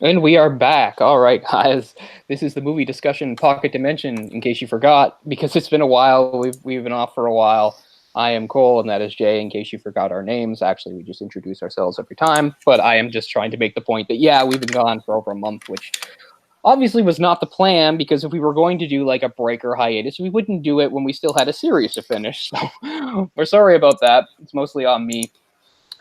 And we are back. All right, guys. This is the movie discussion Pocket Dimension, in case you forgot, because it's been a while. We've been off for a while. I am Cole, and that is Jay, in case you forgot our names. Actually, we just introduce ourselves every time, but I am just trying to make the point that, yeah, we've been gone for over a month, which obviously was not the plan, because if we were going to do like a break or hiatus, we wouldn't do it when we still had a series to finish. So we're sorry about that. It's mostly on me.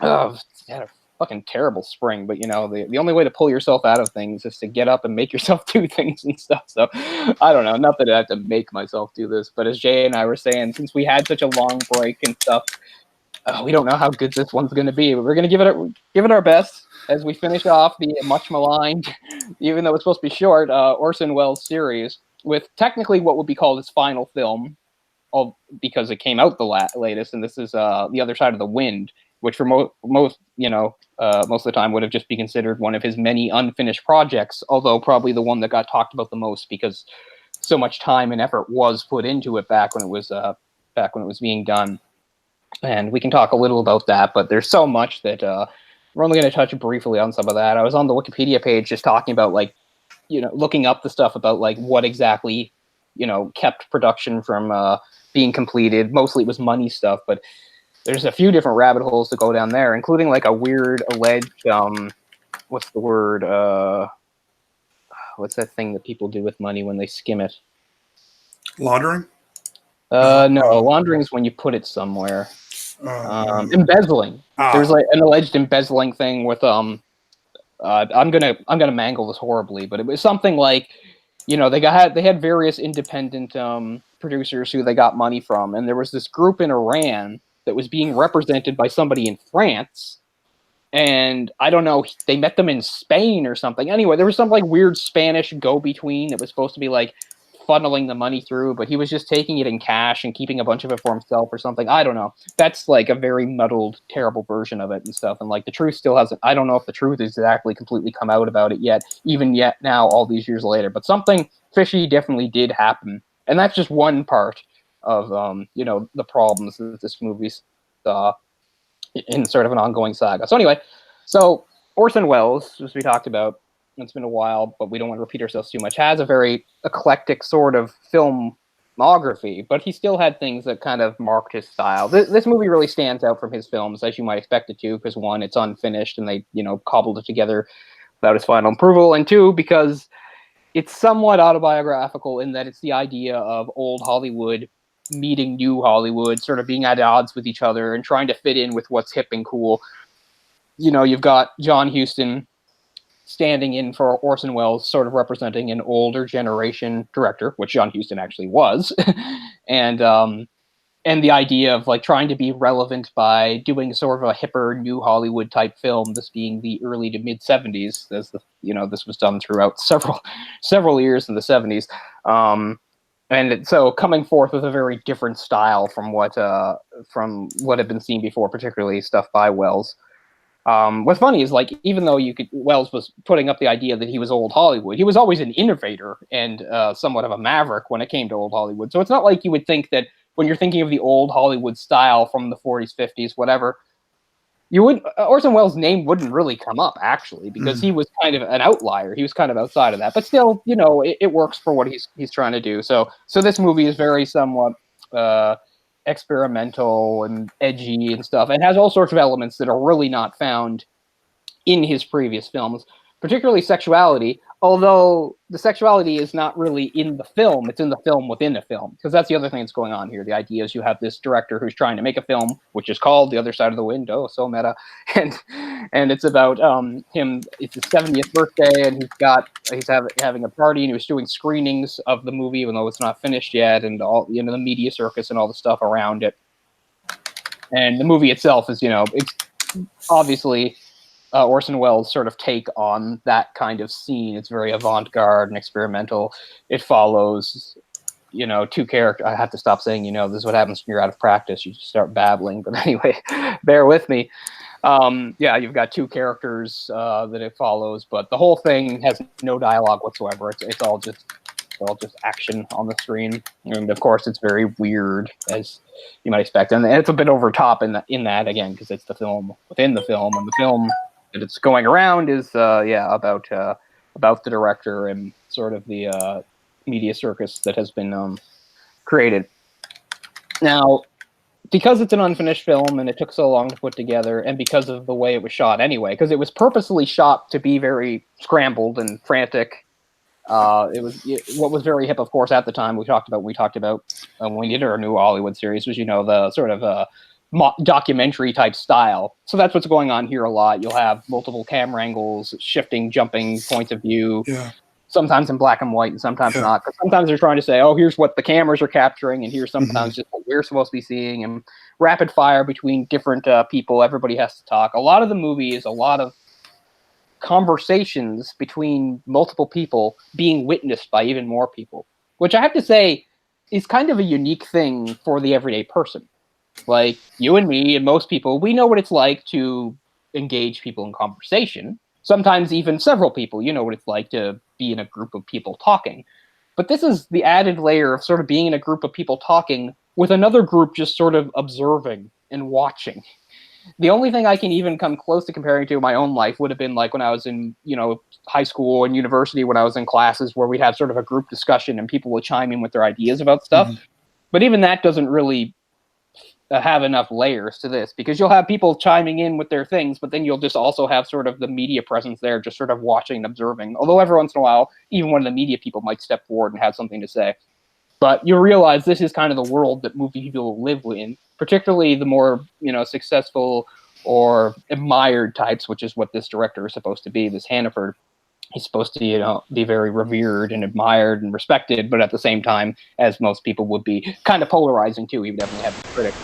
Oh, had a fucking terrible spring, but the only way to pull yourself out of things is to get up and make yourself do things and stuff. So I don't know, not that I have to make myself do this, but as Jay and I were saying, since we had such a long break and stuff, we don't know how good this one's going to be, but we're going to give it our best as we finish off the much maligned, even though it's supposed to be short, Orson Welles series with technically what would be called his final film, because it came out the latest, and this is The Other Side of the Wind, which for most of the time would have just be considered one of his many unfinished projects, although probably the one that got talked about the most because so much time and effort was put into it back when it was being done. And we can talk a little about that, but there's so much that we're only going to touch briefly on some of that. I was on the Wikipedia page just talking about looking up the stuff about what exactly kept production from being completed. Mostly it was money stuff, but there's a few different rabbit holes to go down there, including like a weird alleged what's the word? What's that thing that people do with money when they skim it? Laundering? No, laundering is when you put it somewhere. Embezzling. There's like an alleged embezzling thing with I'm gonna mangle this horribly, but it was something like, they had various independent producers who they got money from, and there was this group in Iran that was being represented by somebody in France, and I don't know, they met them in Spain or something. Anyway, there was some like weird Spanish go-between that was supposed to be like funneling the money through, but he was just taking it in cash and keeping a bunch of it for himself or something. I don't know. That's like a very muddled, terrible version of it and stuff. And like the truth still hasn't, I don't know if the truth has exactly completely come out about it yet, even yet now, all these years later. But something fishy definitely did happen. And that's just one part of, the problems that this movie's in sort of an ongoing saga. So anyway, Orson Welles, as we talked about, it's been a while, but we don't want to repeat ourselves too much, has a very eclectic sort of filmography, but he still had things that kind of marked his style. This movie really stands out from his films, as you might expect it to, because one, it's unfinished, and they, cobbled it together without his final approval, and two, because it's somewhat autobiographical in that it's the idea of old Hollywood meeting new Hollywood, sort of being at odds with each other and trying to fit in with what's hip and cool. You've got John Huston standing in for Orson Welles, sort of representing an older generation director, which John Huston actually was, and the idea of like trying to be relevant by doing sort of a hipper new Hollywood type film. This being the early to mid 70s, as this was done throughout several years in the 70s, and so coming forth with a very different style from what had been seen before, particularly stuff by Welles. What's funny is, like, even though Welles was putting up the idea that he was old Hollywood, he was always an innovator and somewhat of a maverick when it came to old Hollywood. So it's not like you would think that when you're thinking of the old Hollywood style from the 40s, 50s, whatever, Orson Welles' name wouldn't really come up, actually, because he was kind of an outlier. He was kind of outside of that. But still, it works for what he's trying to do. So this movie is very somewhat experimental and edgy and stuff, and has all sorts of elements that are really not found in his previous films, particularly sexuality, although the sexuality is not really in the film, it's in the film within a film, because that's the other thing that's going on here. The idea is you have this director who's trying to make a film, which is called The Other Side of the Wind. Oh, so meta. And it's about him, it's his 70th birthday, and he's having a party, and he was doing screenings of the movie, even though it's not finished yet, and all, the media circus and all the stuff around it. And the movie itself is, it's obviously Orson Welles' sort of take on that kind of scene. It's very avant-garde and experimental. It follows, two characters. I have to stop saying, this is what happens when you're out of practice. You just start babbling. But anyway, bear with me. You've got two characters that it follows, but the whole thing has no dialogue whatsoever. It's all just action on the screen, and of course it's very weird, as you might expect, and it's a bit over top in that again, because it's the film within the film, and the film that it's going around is about about the director and sort of the media circus that has been created. Now, because it's an unfinished film and it took so long to put together, and because of the way it was shot anyway, because it was purposely shot to be very scrambled and frantic. It was what was very hip, of course, at the time. We talked about when we did our new Hollywood series, was the sort of documentary type style. So that's what's going on here a lot. You'll have multiple camera angles, shifting, jumping points of view. Yeah. Sometimes in black and white and sometimes not. Because sometimes they're trying to say, oh, here's what the cameras are capturing, and here's sometimes just what we're supposed to be seeing, and rapid fire between different people. Everybody has to talk. A lot of the movie is a lot of conversations between multiple people being witnessed by even more people, which I have to say is kind of a unique thing for the everyday person. Like you and me and most people, we know what it's like to engage people in conversation. Sometimes even several people, you know what it's like to be in a group of people talking. But this is the added layer of sort of being in a group of people talking with another group just sort of observing and watching. The only thing I can even come close to comparing to my own life would have been like when I was in, high school and university, when I was in classes where we'd have sort of a group discussion and people would chime in with their ideas about stuff. But even that doesn't really have enough layers to this, because you'll have people chiming in with their things, but then you'll just also have sort of the media presence there, just sort of watching and observing. Although every once in a while, even one of the media people might step forward and have something to say. But you realize this is kind of the world that movie people live in, particularly the more, successful or admired types, which is what this director is supposed to be, this Hannaford. He's supposed to, be very revered and admired and respected, but at the same time, as most people would be, kind of polarizing too. He would definitely have critics.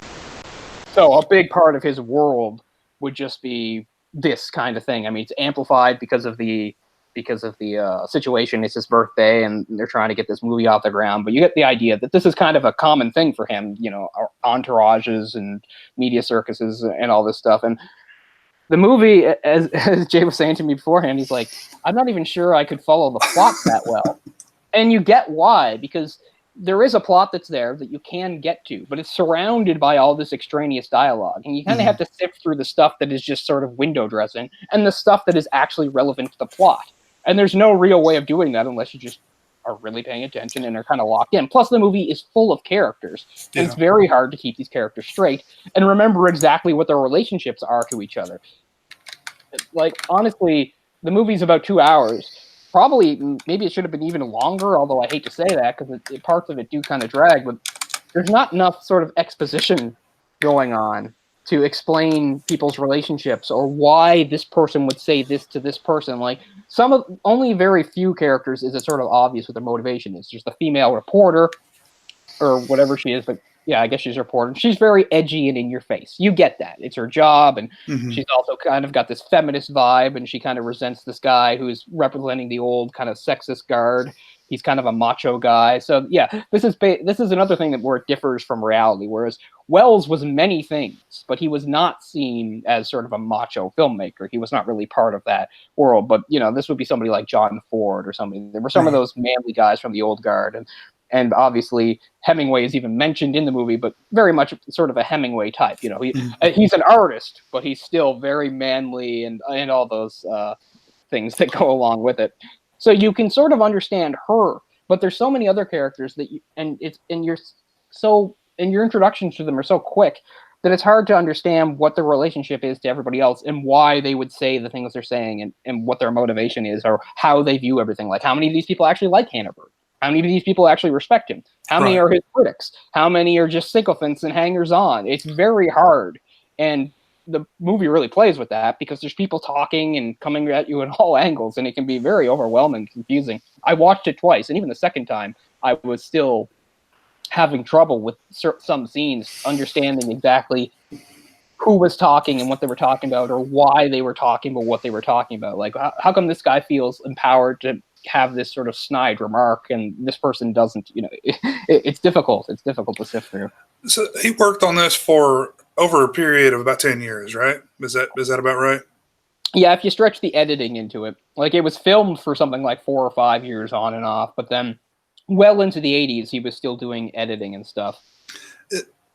So a big part of his world would just be this kind of thing. I mean, it's amplified because of the situation. It's his birthday, and they're trying to get this movie off the ground. But you get the idea that this is kind of a common thing for him. Entourages and media circuses and all this stuff. And the movie, as Jay was saying to me beforehand, he's like, I'm not even sure I could follow the plot that well. And you get why, because there is a plot that's there that you can get to, but it's surrounded by all this extraneous dialogue. And you kind of have to sift through the stuff that is just sort of window dressing and the stuff that is actually relevant to the plot. And there's no real way of doing that unless you just are really paying attention and are kind of locked in. Plus, the movie is full of characters, and it's very hard to keep these characters straight and remember exactly what their relationships are to each other. Like, honestly, the movie's about 2 hours. Probably, maybe it should have been even longer, although I hate to say that because parts of it do kind of drag, but there's not enough sort of exposition going on to explain people's relationships or why this person would say this to this person. Like, only very few characters is it sort of obvious what their motivation is. There's the female reporter or whatever she is, but yeah, I guess she's a reporter. She's very edgy and in your face. You get that. It's her job, and she's also kind of got this feminist vibe, and she kind of resents this guy who's representing the old kind of sexist guard. He's kind of a macho guy. So yeah, this is another thing where it differs from reality. Whereas Welles was many things, but he was not seen as sort of a macho filmmaker. He was not really part of that world. But this would be somebody like John Ford or something. There were some of those manly guys from the old guard, and obviously Hemingway is even mentioned in the movie, but very much sort of a Hemingway type. He's an artist, but he's still very manly and all those things that go along with it. So you can sort of understand her, but there's so many other characters that your introductions to them are so quick that it's hard to understand what their relationship is to everybody else and why they would say the things they're saying and what their motivation is or how they view everything. Like, how many of these people actually like Hannaford? How many of these people actually respect him? How many are his critics? How many are just sycophants and hangers-on? It's very hard. And the movie really plays with that because there's people talking and coming at you at all angles, and it can be very overwhelming and confusing. I watched it twice, and even the second time, I was still having trouble with some scenes, understanding exactly who was talking and what they were talking about or why they were talking about what they were talking about. Like, how come this guy feels empowered to have this sort of snide remark and this person doesn't? It's difficult. It's difficult to sift through. So he worked on this for over a period of about 10 years, right? Is that about right? Yeah, if you stretch the editing into it. Like, it was filmed for something like 4 or 5 years on and off, but then well into the 80s, he was still doing editing and stuff.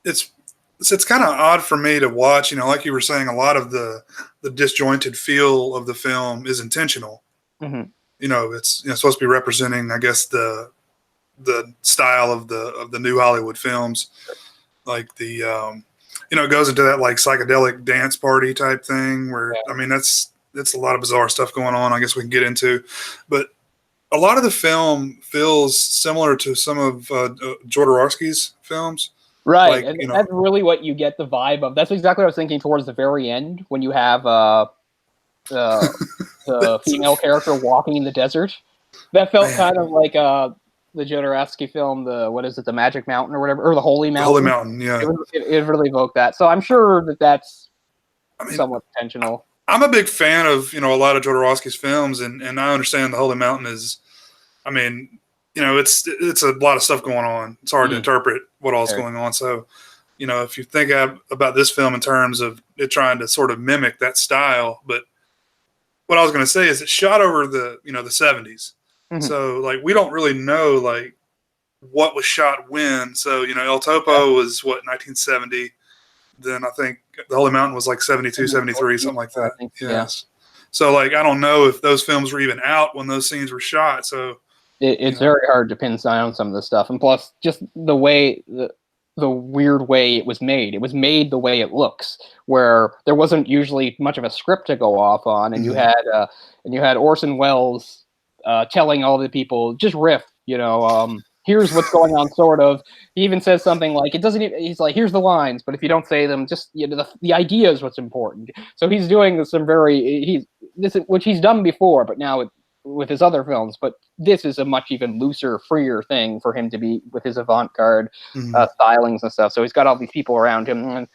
It's kind of odd for me to watch. Like you were saying, a lot of the disjointed feel of the film is intentional. it's supposed to be representing, I guess, the style of the new Hollywood films, like it goes into that like psychedelic dance party type thing where I mean that's a lot of bizarre stuff going on. I guess we can get into, but a lot of the film feels similar to some of Jodorowsky's films. Right, Like, and that's really what you get the vibe of. That's exactly what I was thinking towards the very end when you have the female character walking in the desert. That felt kind of like the Jodorowsky film, the Magic Mountain or whatever, or the Holy Mountain. The Holy Mountain, yeah. It really evoked that. So I'm sure that's somewhat intentional. I'm a big fan of, a lot of Jodorowsky's films, and I understand the Holy Mountain is, I mean, it's a lot of stuff going on. It's hard to interpret what all's going on. So, if you think about this film in terms of it trying to sort of mimic that style, but what I was going to say is it's shot over the 70s. Mm-hmm. So like, we don't really know like what was shot when. So, El Topo was what, 1970. Then I think the Holy Mountain was like 72, 73, something like that. Yes. So like, I don't know if those films were even out when those scenes were shot. So it's very hard to pin down some of this stuff. And plus just the way the weird way it was made the way it looks, where there wasn't usually much of a script to go off on. And you had Orson Welles telling all the people, just riff, here's what's going on, sort of. He even says something like, he's like, here's the lines, but if you don't say them, just, the idea is what's important. So he's doing some which he's done before, but now with his other films, but this is a much even looser, freer thing for him to be with his avant-garde stylings and stuff. So he's got all these people around him,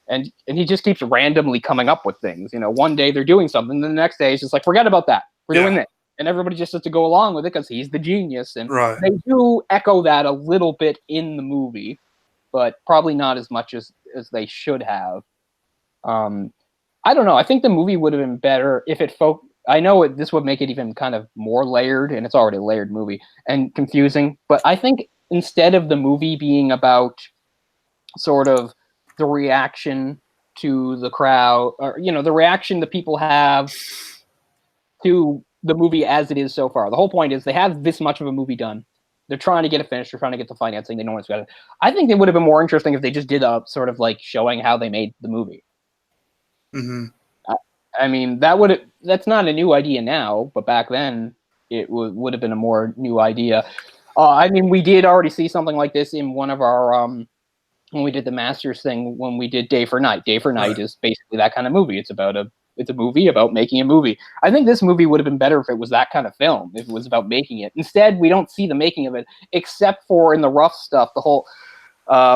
and he just keeps randomly coming up with things. One day they're doing something, and the next day he's just like, forget about that. We're doing this. And everybody just has to go along with it because he's the genius. And they do echo that a little bit in the movie, but probably not as much as they should have. I don't know. I think the movie would have been better if it I know this would make it even kind of more layered, and it's already a layered movie, and confusing. But I think instead of the movie being about sort of the reaction to the crowd, or, the reaction that people have to the movie as it is so far. The whole point is they have this much of a movie done. They're trying to get it finished. They're trying to get the financing. They know what's got it. I think it would have been more interesting if they just did a sort of like showing how they made the movie. Mm-hmm. I mean, that's not a new idea now, but back then it would have been a more new idea. I mean, we did already see something like this in one of our, when we did the Masters thing, when we did Day for Night. Day for Night is basically that kind of movie. It's a movie about making a movie. I think this movie would have been better if it was that kind of film, if it was about making it. Instead, we don't see the making of it, except for in the rough stuff,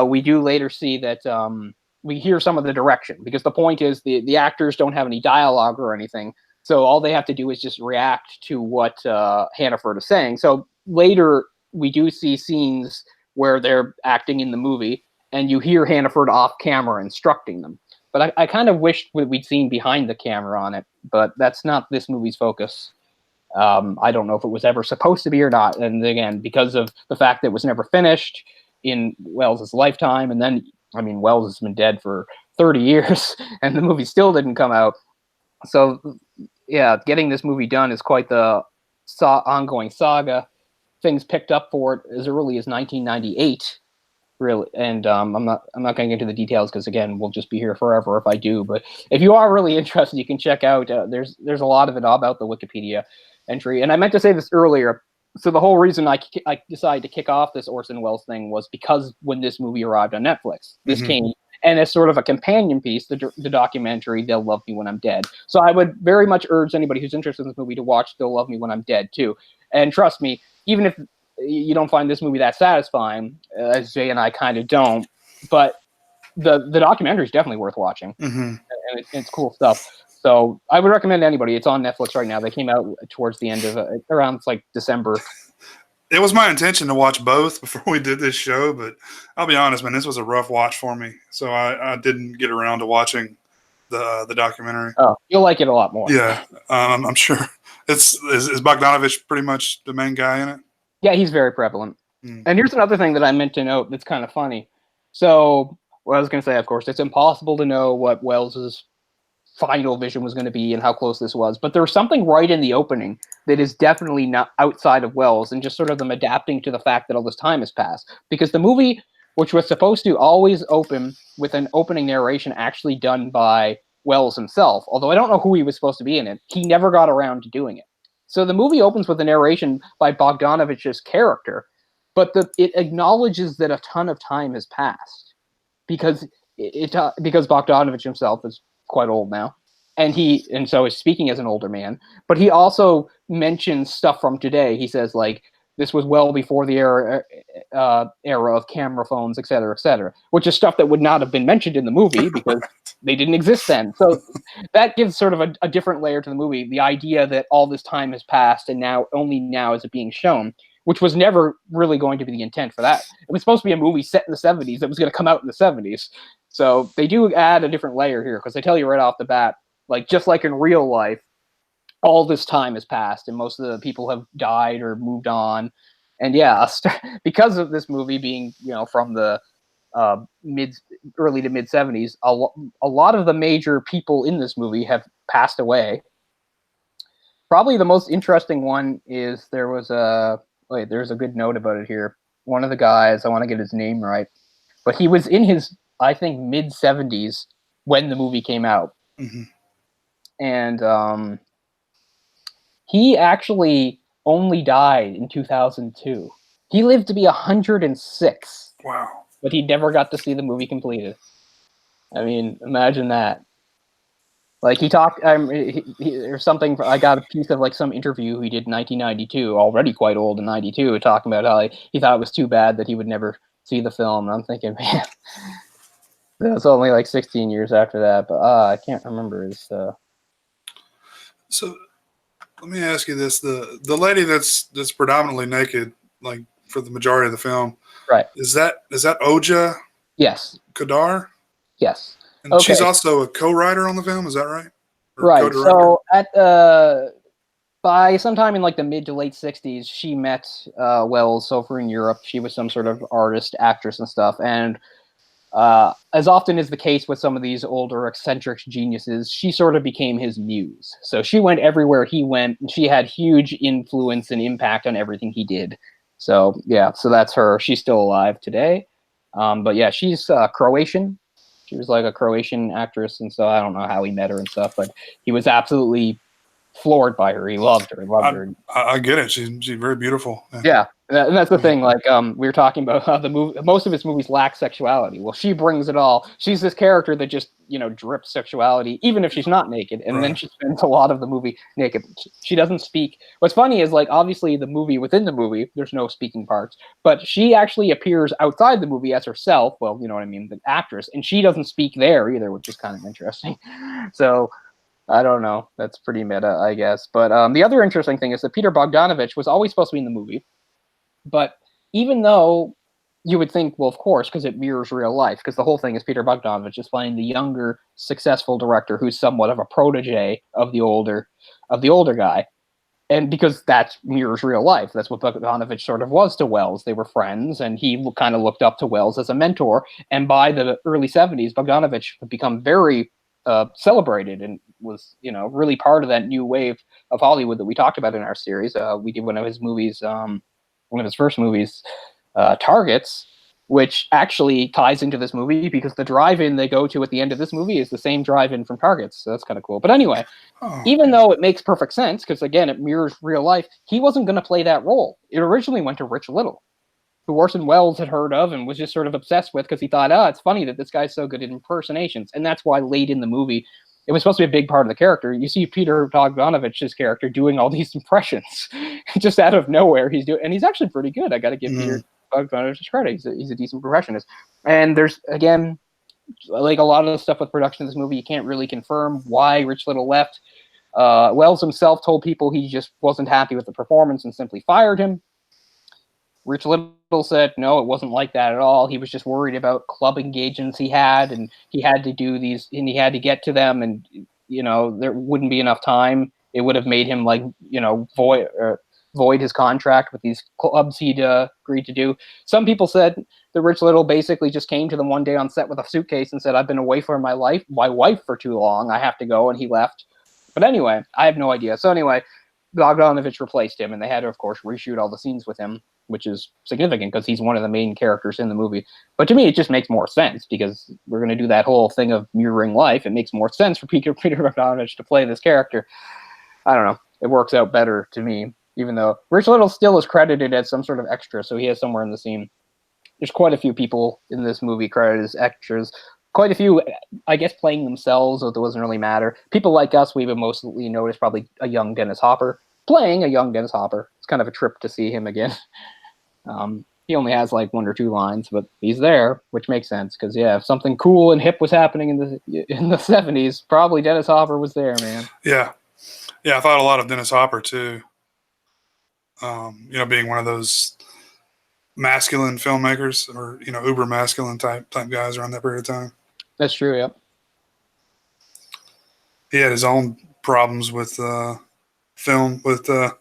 we do later see that, we hear some of the direction, because the point is the actors don't have any dialogue or anything. So all they have to do is just react to what Hannaford is saying. So later we do see scenes where they're acting in the movie and you hear Hannaford off camera instructing them. But I kind of wished we'd seen behind the camera on it, but that's not this movie's focus. I don't know if it was ever supposed to be or not. And again, because of the fact that it was never finished in Welles' lifetime, and then, I mean, Welles has been dead for 30 years, and the movie still didn't come out. So, yeah, getting this movie done is quite the ongoing saga. Things picked up for it as early as 1998, really. And I'm not going to get into the details because, again, we'll just be here forever if I do. But if you are really interested, you can check out. There's a lot of it about the Wikipedia entry. And I meant to say this earlier. So the whole reason I decided to kick off this Orson Welles thing was because when this movie arrived on Netflix, this came, and as sort of a companion piece, the documentary "They'll Love Me When I'm Dead." So I would very much urge anybody who's interested in this movie to watch "They'll Love Me When I'm Dead" too. And trust me, even if you don't find this movie that satisfying, as Jay and I kind of don't, but the documentary is definitely worth watching, and it's cool stuff. So I would recommend anybody. It's on Netflix right now. They came out towards the end of around like December. It was my intention to watch both before we did this show, but I'll be honest, man, this was a rough watch for me. So I didn't get around to watching the documentary. Oh, you'll like it a lot more. Yeah, I'm sure. Is Bogdanovich pretty much the main guy in it? Yeah, he's very prevalent. And here's another thing that I meant to note that's kind of funny. So what I was going to say, of course, it's impossible to know what Welles's final vision was going to be and how close this was. But there was something right in the opening that is definitely not outside of Welles and just sort of them adapting to the fact that all this time has passed. Because the movie, which was supposed to always open with an opening narration actually done by Welles himself, although I don't know who he was supposed to be in it, he never got around to doing it. So the movie opens with a narration by Bogdanovich's character, but it acknowledges that a ton of time has passed because because Bogdanovich himself is quite old now, and so is speaking as an older man. But he also mentions stuff from today. He says like this was well before the era of camera phones, et cetera, which is stuff that would not have been mentioned in the movie because they didn't exist then. So that gives sort of a different layer to the movie. The idea that all this time has passed and only now is it being shown, which was never really going to be the intent for that. It was supposed to be a movie set in the 70s that was going to come out in the 70s. So they do add a different layer here because they tell you right off the bat, like just like in real life, all this time has passed and most of the people have died or moved on. And yeah, because of this movie being, from the early to mid 70s, a lot of the major people in this movie have passed away. Probably the most interesting one is there's a good note about it here. One of the guys, I want to get his name right, but he was in his, I think, mid 70s when the movie came out. Mm-hmm. And he actually only died in 2002. He lived to be 106. Wow. But he never got to see the movie completed. I mean, imagine that. Like he talked, or something. I got a piece of like some interview he did in 1992, already quite old in '92, talking about how he thought it was too bad that he would never see the film. And I'm thinking, man, that's only like 16 years after that. But I can't remember his. So let me ask you this: the lady that's predominantly naked, like for the majority of the film, right? Is that Oja? Yes. Kadar? Yes. And okay. She's also a co-writer on the film. Is that right? Or right. So at by sometime in like the mid to late 60s, she met Welles over in Europe. She was some sort of artist, actress, and stuff. And as often is the case with some of these older eccentric geniuses, she sort of became his muse. So she went everywhere he went, and she had huge influence and impact on everything he did. So yeah, so that's her. She's still alive today. But yeah, she's Croatian. She was like a Croatian actress, and so I don't know how he met her and stuff, but he was absolutely floored by her. He loved her. I get it. She's very beautiful. Yeah. And that's the thing. Like we were talking about how most of his movies lack sexuality. Well, she brings it all. She's this character that just drips sexuality, even if she's not naked. And then she spends a lot of the movie naked. She doesn't speak. What's funny is like obviously within the movie, there's no speaking parts, but she actually appears outside the movie as herself. Well, you know what I mean, the actress, and she doesn't speak there either, which is kind of interesting. So. I don't know. That's pretty meta, I guess. But the other interesting thing is that Peter Bogdanovich was always supposed to be in the movie. But even though you would think, well, of course, because it mirrors real life, because the whole thing is Peter Bogdanovich is playing the younger, successful director who's somewhat of a protege of the older guy. And because that mirrors real life. That's what Bogdanovich sort of was to Welles. They were friends, and he kind of looked up to Welles as a mentor. And by the early 70s, Bogdanovich had become very celebrated and was, really part of that new wave of Hollywood that we talked about in our series. We did one of his movies, one of his first movies, Targets, which actually ties into this movie because the drive-in they go to at the end of this movie is the same drive-in from Targets. So that's kind of cool. But anyway, even though it makes perfect sense, because again, it mirrors real life, he wasn't going to play that role. It originally went to Rich Little, who Orson Welles had heard of and was just sort of obsessed with because he thought, it's funny that this guy's so good at impersonations. And that's why late in the movie, it was supposed to be a big part of the character. You see Peter Bogdanovich's character doing all these impressions just out of nowhere. And he's actually pretty good. I got to give Peter Bogdanovich credit. He's a decent impressionist. And there's, again, like a lot of the stuff with production of this movie, you can't really confirm why Rich Little left. Welles himself told people he just wasn't happy with the performance and simply fired him. Rich Little said, no, it wasn't like that at all. He was just worried about club engagements he had, and he had to do these, and he had to get to them, and, there wouldn't be enough time. It would have made him, like, void his contract with these clubs he'd agreed to do. Some people said that Rich Little basically just came to them one day on set with a suitcase and said, "I've been away from my wife for too long. I have to go," and he left. But anyway, I have no idea. So anyway, Bogdanovich replaced him, and they had to, of course, reshoot all the scenes with him, which is significant because he's one of the main characters in the movie. But to me, it just makes more sense because we're going to do that whole thing of mirroring life. It makes more sense for Peter Bogdanovich to play this character. I don't know. It works out better to me, even though Rich Little still is credited as some sort of extra, so he is somewhere in the scene. There's quite a few people in this movie credited as extras. Quite a few, I guess, playing themselves, though it doesn't really matter. People like us, we've mostly noticed probably a young Dennis Hopper. Playing a young Dennis Hopper. It's kind of a trip to see him again. He only has like 1 or 2 lines, but he's there, which makes sense because if something cool and hip was happening in the 70s, probably Dennis Hopper was there, man. Yeah, I thought a lot of Dennis Hopper too. Being one of those masculine filmmakers, or uber masculine type guys around that period of time. That's true. Yep. He had his own problems with film. With what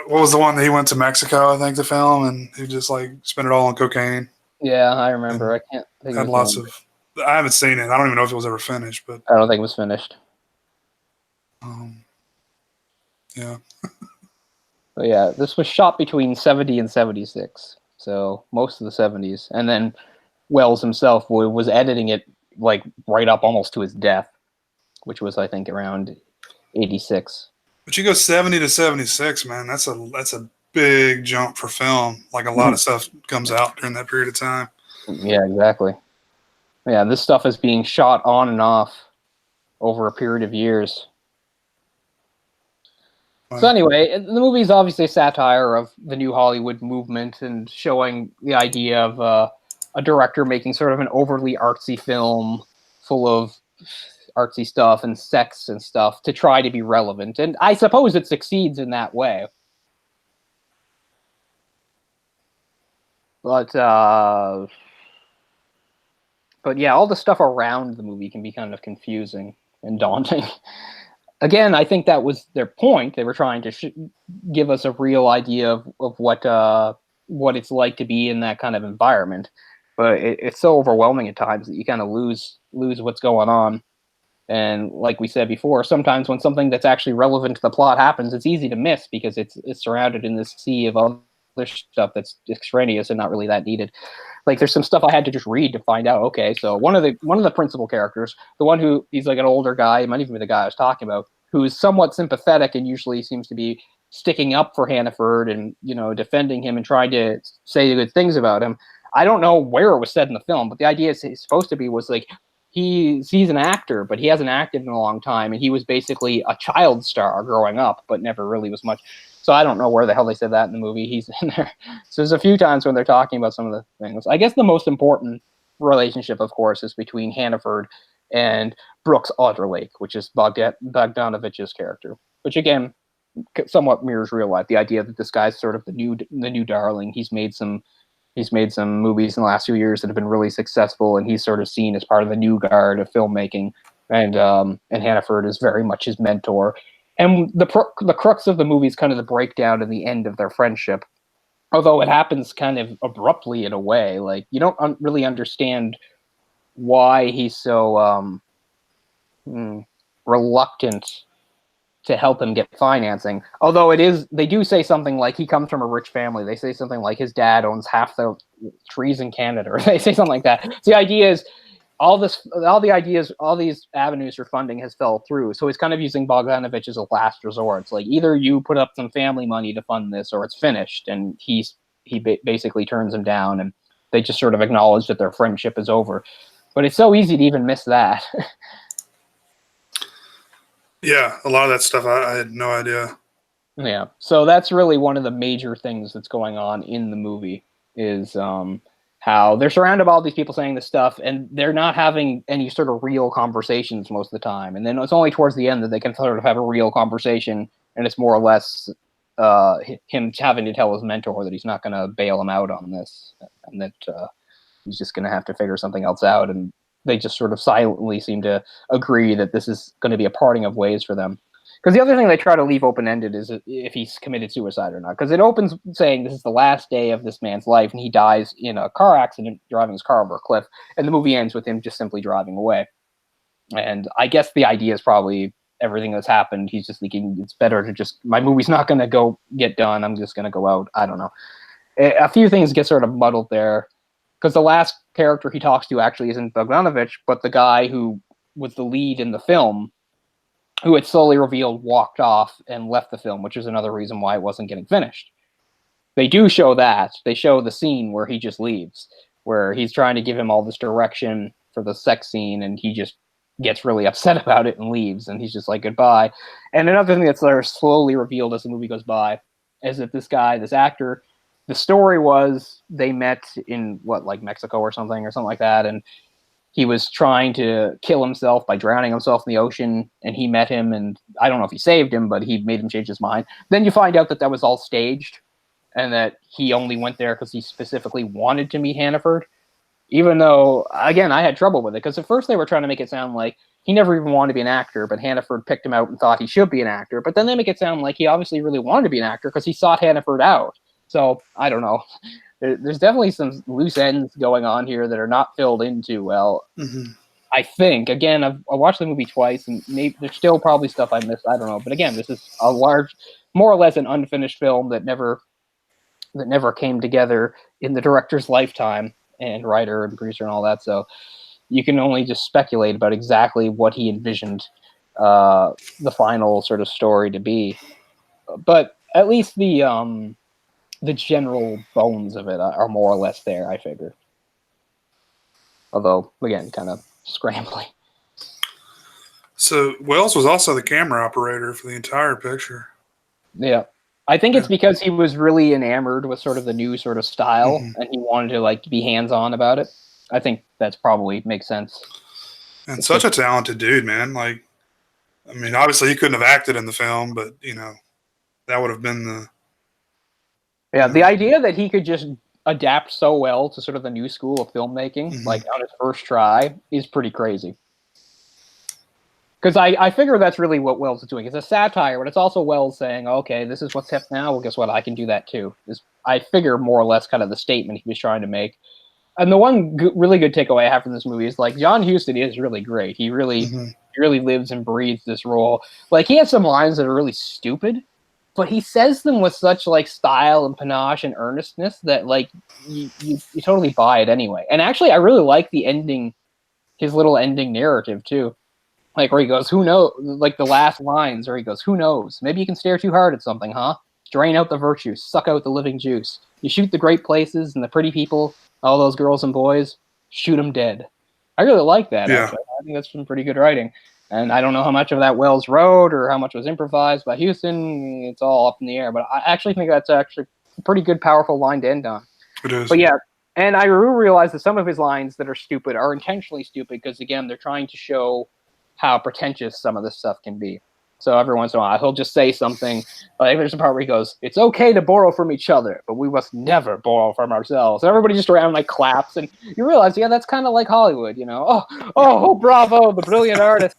was the one that he went to Mexico, I think, to film, and he just like spent it all on cocaine. Yeah, I remember. I can't think had lots of. I haven't seen it. I don't even know if it was ever finished, but I don't think it was finished. Yeah. But yeah, this was shot between 70 and 76, so most of the 70s. And then Welles himself was editing it like right up almost to his death, which was, I think, around 86. But you go 70 to 76, man. That's a big jump for film. Like a lot of stuff comes out during that period of time. Yeah, exactly. Yeah, this stuff is being shot on and off over a period of years. So anyway, the movie is obviously a satire of the new Hollywood movement and showing the idea of a director making sort of an overly artsy film full of artsy stuff and sex and stuff to try to be relevant. And I suppose it succeeds in that way. But yeah, all the stuff around the movie can be kind of confusing and daunting. Again, I think that was their point. They were trying to give us a real idea of what it's like to be in that kind of environment. But it's so overwhelming at times that you kind of lose what's going on. And like we said before, sometimes when something that's actually relevant to the plot happens, it's easy to miss because it's surrounded in this sea of other stuff that's extraneous and not really that needed. Like there's some stuff I had to just read to find out. Okay, so one of the principal characters, the one who he's like an older guy, he might even be the guy I was talking about, who is somewhat sympathetic and usually seems to be sticking up for Hannaford and defending him and trying to say good things about him. I don't know where it was said in the film, but the idea is he's supposed to be was like he's an actor, but he hasn't acted in a long time, and he was basically a child star growing up, but never really was much. So I don't know where the hell they said that in the movie. He's in there. So there's a few times when they're talking about some of the things. I guess the most important relationship, of course, is between Hannaford and Brooks Otterlake, which is Bogdanovich's character, which again somewhat mirrors real life. The idea that this guy's sort of the new darling. He's made some movies in the last few years that have been really successful, and he's sort of seen as part of the new guard of filmmaking. And Hannaford is very much his mentor. And the crux of the movie is kind of the breakdown and the end of their friendship. Although it happens kind of abruptly in a way. Like, you don't really understand why he's so reluctant to help him get financing. Although they do say something like he comes from a rich family. They say something like his dad owns half the trees in Canada, or they say something like that. So the idea is all these avenues for funding has fell through. So he's kind of using Bogdanovich as a last resort. It's like either you put up some family money to fund this, or it's finished. And he basically turns him down, and they just sort of acknowledge that their friendship is over. But it's so easy to even miss that. Yeah, a lot of that stuff I had no idea. Yeah, so that's really one of the major things that's going on in the movie is how they're surrounded by all these people saying this stuff, and they're not having any sort of real conversations most of the time. And then it's only towards the end that they can sort of have a real conversation, and it's more or less him having to tell his mentor that he's not going to bail him out on this, and that he's just going to have to figure something else out. And they just sort of silently seem to agree that this is going to be a parting of ways for them. Because the other thing they try to leave open-ended is if he's committed suicide or not. Because it opens saying this is the last day of this man's life, and he dies in a car accident driving his car over a cliff. And the movie ends with him just simply driving away. And I guess the idea is probably everything that's happened. He's just thinking it's better to just, my movie's not going to get done. I'm just going to go out. I don't know. A few things get sort of muddled there. Because the last character he talks to actually isn't Bogdanovich, but the guy who was the lead in the film, who had slowly revealed walked off and left the film, which is another reason why it wasn't getting finished. They do show that. They show the scene where he just leaves, where he's trying to give him all this direction for the sex scene, and he just gets really upset about it and leaves, and he's just like, goodbye. And another thing that's slowly revealed as the movie goes by is that this guy, this actor, the story was they met in, Mexico or something like that, and he was trying to kill himself by drowning himself in the ocean, and he met him, and I don't know if he saved him, but he made him change his mind. Then you find out that that was all staged, and that he only went there because he specifically wanted to meet Hannaford, even though, again, I had trouble with it, because at first they were trying to make it sound like he never even wanted to be an actor, but Hannaford picked him out and thought he should be an actor, but then they make it sound like he obviously really wanted to be an actor because he sought Hannaford out. So, I don't know. There's definitely some loose ends going on here that are not filled in too well. Mm-hmm. I think, again, I watched the movie twice, and maybe there's still probably stuff I missed. I don't know. But again, this is a large, more or less an unfinished film that never came together in the director's lifetime, and writer and producer and all that. So you can only just speculate about exactly what he envisioned the final sort of story to be. But at least the general bones of it are more or less there, I figure. Although, again, kind of scrambling. So Welles was also the camera operator for the entire picture. Yeah. I think it's because he was really enamored with sort of the new sort of style, and he wanted to be hands-on about it. I think that's probably makes sense. And it's such a talented dude, man. Obviously he couldn't have acted in the film, but that would have been the... Yeah, the idea that he could just adapt so well to sort of the new school of filmmaking, on his first try, is pretty crazy. Because I figure that's really what Welles is doing. It's a satire, but it's also Welles saying, okay, this is what's hip now, well, guess what, I can do that too. I figure more or less kind of the statement he was trying to make. And the one really good takeaway I have from this movie is, John Huston is really great. He really lives and breathes this role. He has some lines that are really stupid, but he says them with such style and panache and earnestness that you totally buy it anyway. And actually, I really like the ending, his little ending narrative too. Where he goes, who knows? The last lines, where he goes, who knows? Maybe you can stare too hard at something, huh? Drain out the virtue, suck out the living juice. You shoot the great places and the pretty people, all those girls and boys, shoot them dead. I really like that. Yeah. Actually. I think that's some pretty good writing. And I don't know how much of that Welles wrote or how much was improvised by Huston. It's all up in the air. But I actually think that's actually a pretty good, powerful line to end on. It is. But yeah, and I realize that some of his lines that are stupid are intentionally stupid because, again, they're trying to show how pretentious some of this stuff can be. So every once in a while, he'll just say something. There's a part where he goes, it's okay to borrow from each other, but we must never borrow from ourselves. And everybody just around claps, and you realize, yeah, that's kind of like Hollywood, Oh, bravo, the brilliant artist.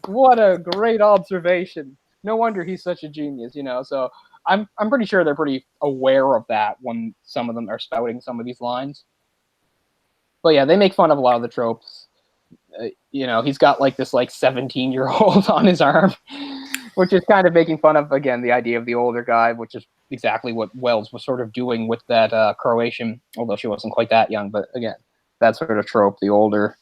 What a great observation. No wonder he's such a genius, So I'm pretty sure they're pretty aware of that when some of them are spouting some of these lines. But yeah, they make fun of a lot of the tropes. He's got this 17-year-old on his arm, which is kind of making fun of, again, the idea of the older guy, which is exactly what Welles was sort of doing with that Croatian, although she wasn't quite that young. But again, that sort of trope, the older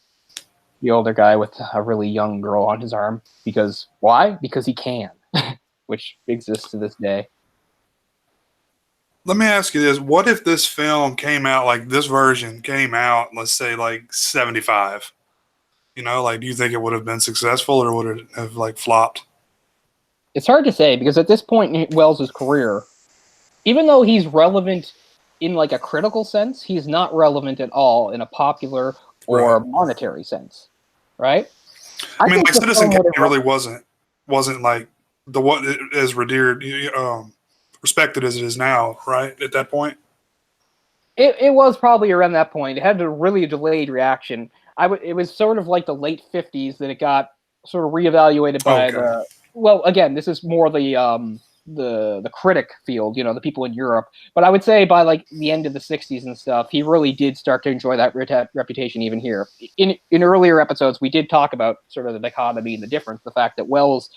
guy with a really young girl on his arm. Because why? Because he can, which exists to this day. Let me ask you this. What if this film came out, this version came out, let's say 75? Do you think it would have been successful, or would it have flopped? It's hard to say, because at this point in Welles' career, even though he's relevant in a critical sense, he's not relevant at all in a popular or monetary sense, right? I mean, Citizen Kane really wasn't what as revered, respected as it is now, right? At that point, it was probably around that point. It had a really delayed reaction. It was sort of the late 50s that it got sort of reevaluated by well, again, this is more the critic field, you know, the people in Europe. But I would say by like the end of the '60s and stuff, he really did start to enjoy that reputation even here. In earlier episodes, we did talk about sort of the dichotomy and the difference, the fact that Wells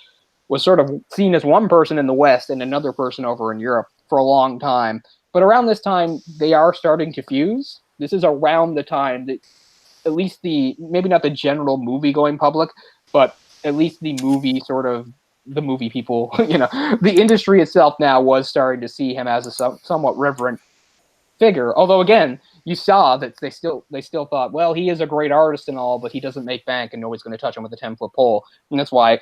was sort of seen as one person in the West and another person over in Europe for a long time. But around this time, they are starting to fuse. This is around the time that at least maybe not the general movie going public, but at least the movie people, you know, the industry itself now was starting to see him as a somewhat reverent figure. Although again, you saw that they still thought, well, he is a great artist and all, but he doesn't make bank and nobody's going to touch him with a 10-foot pole. And that's why,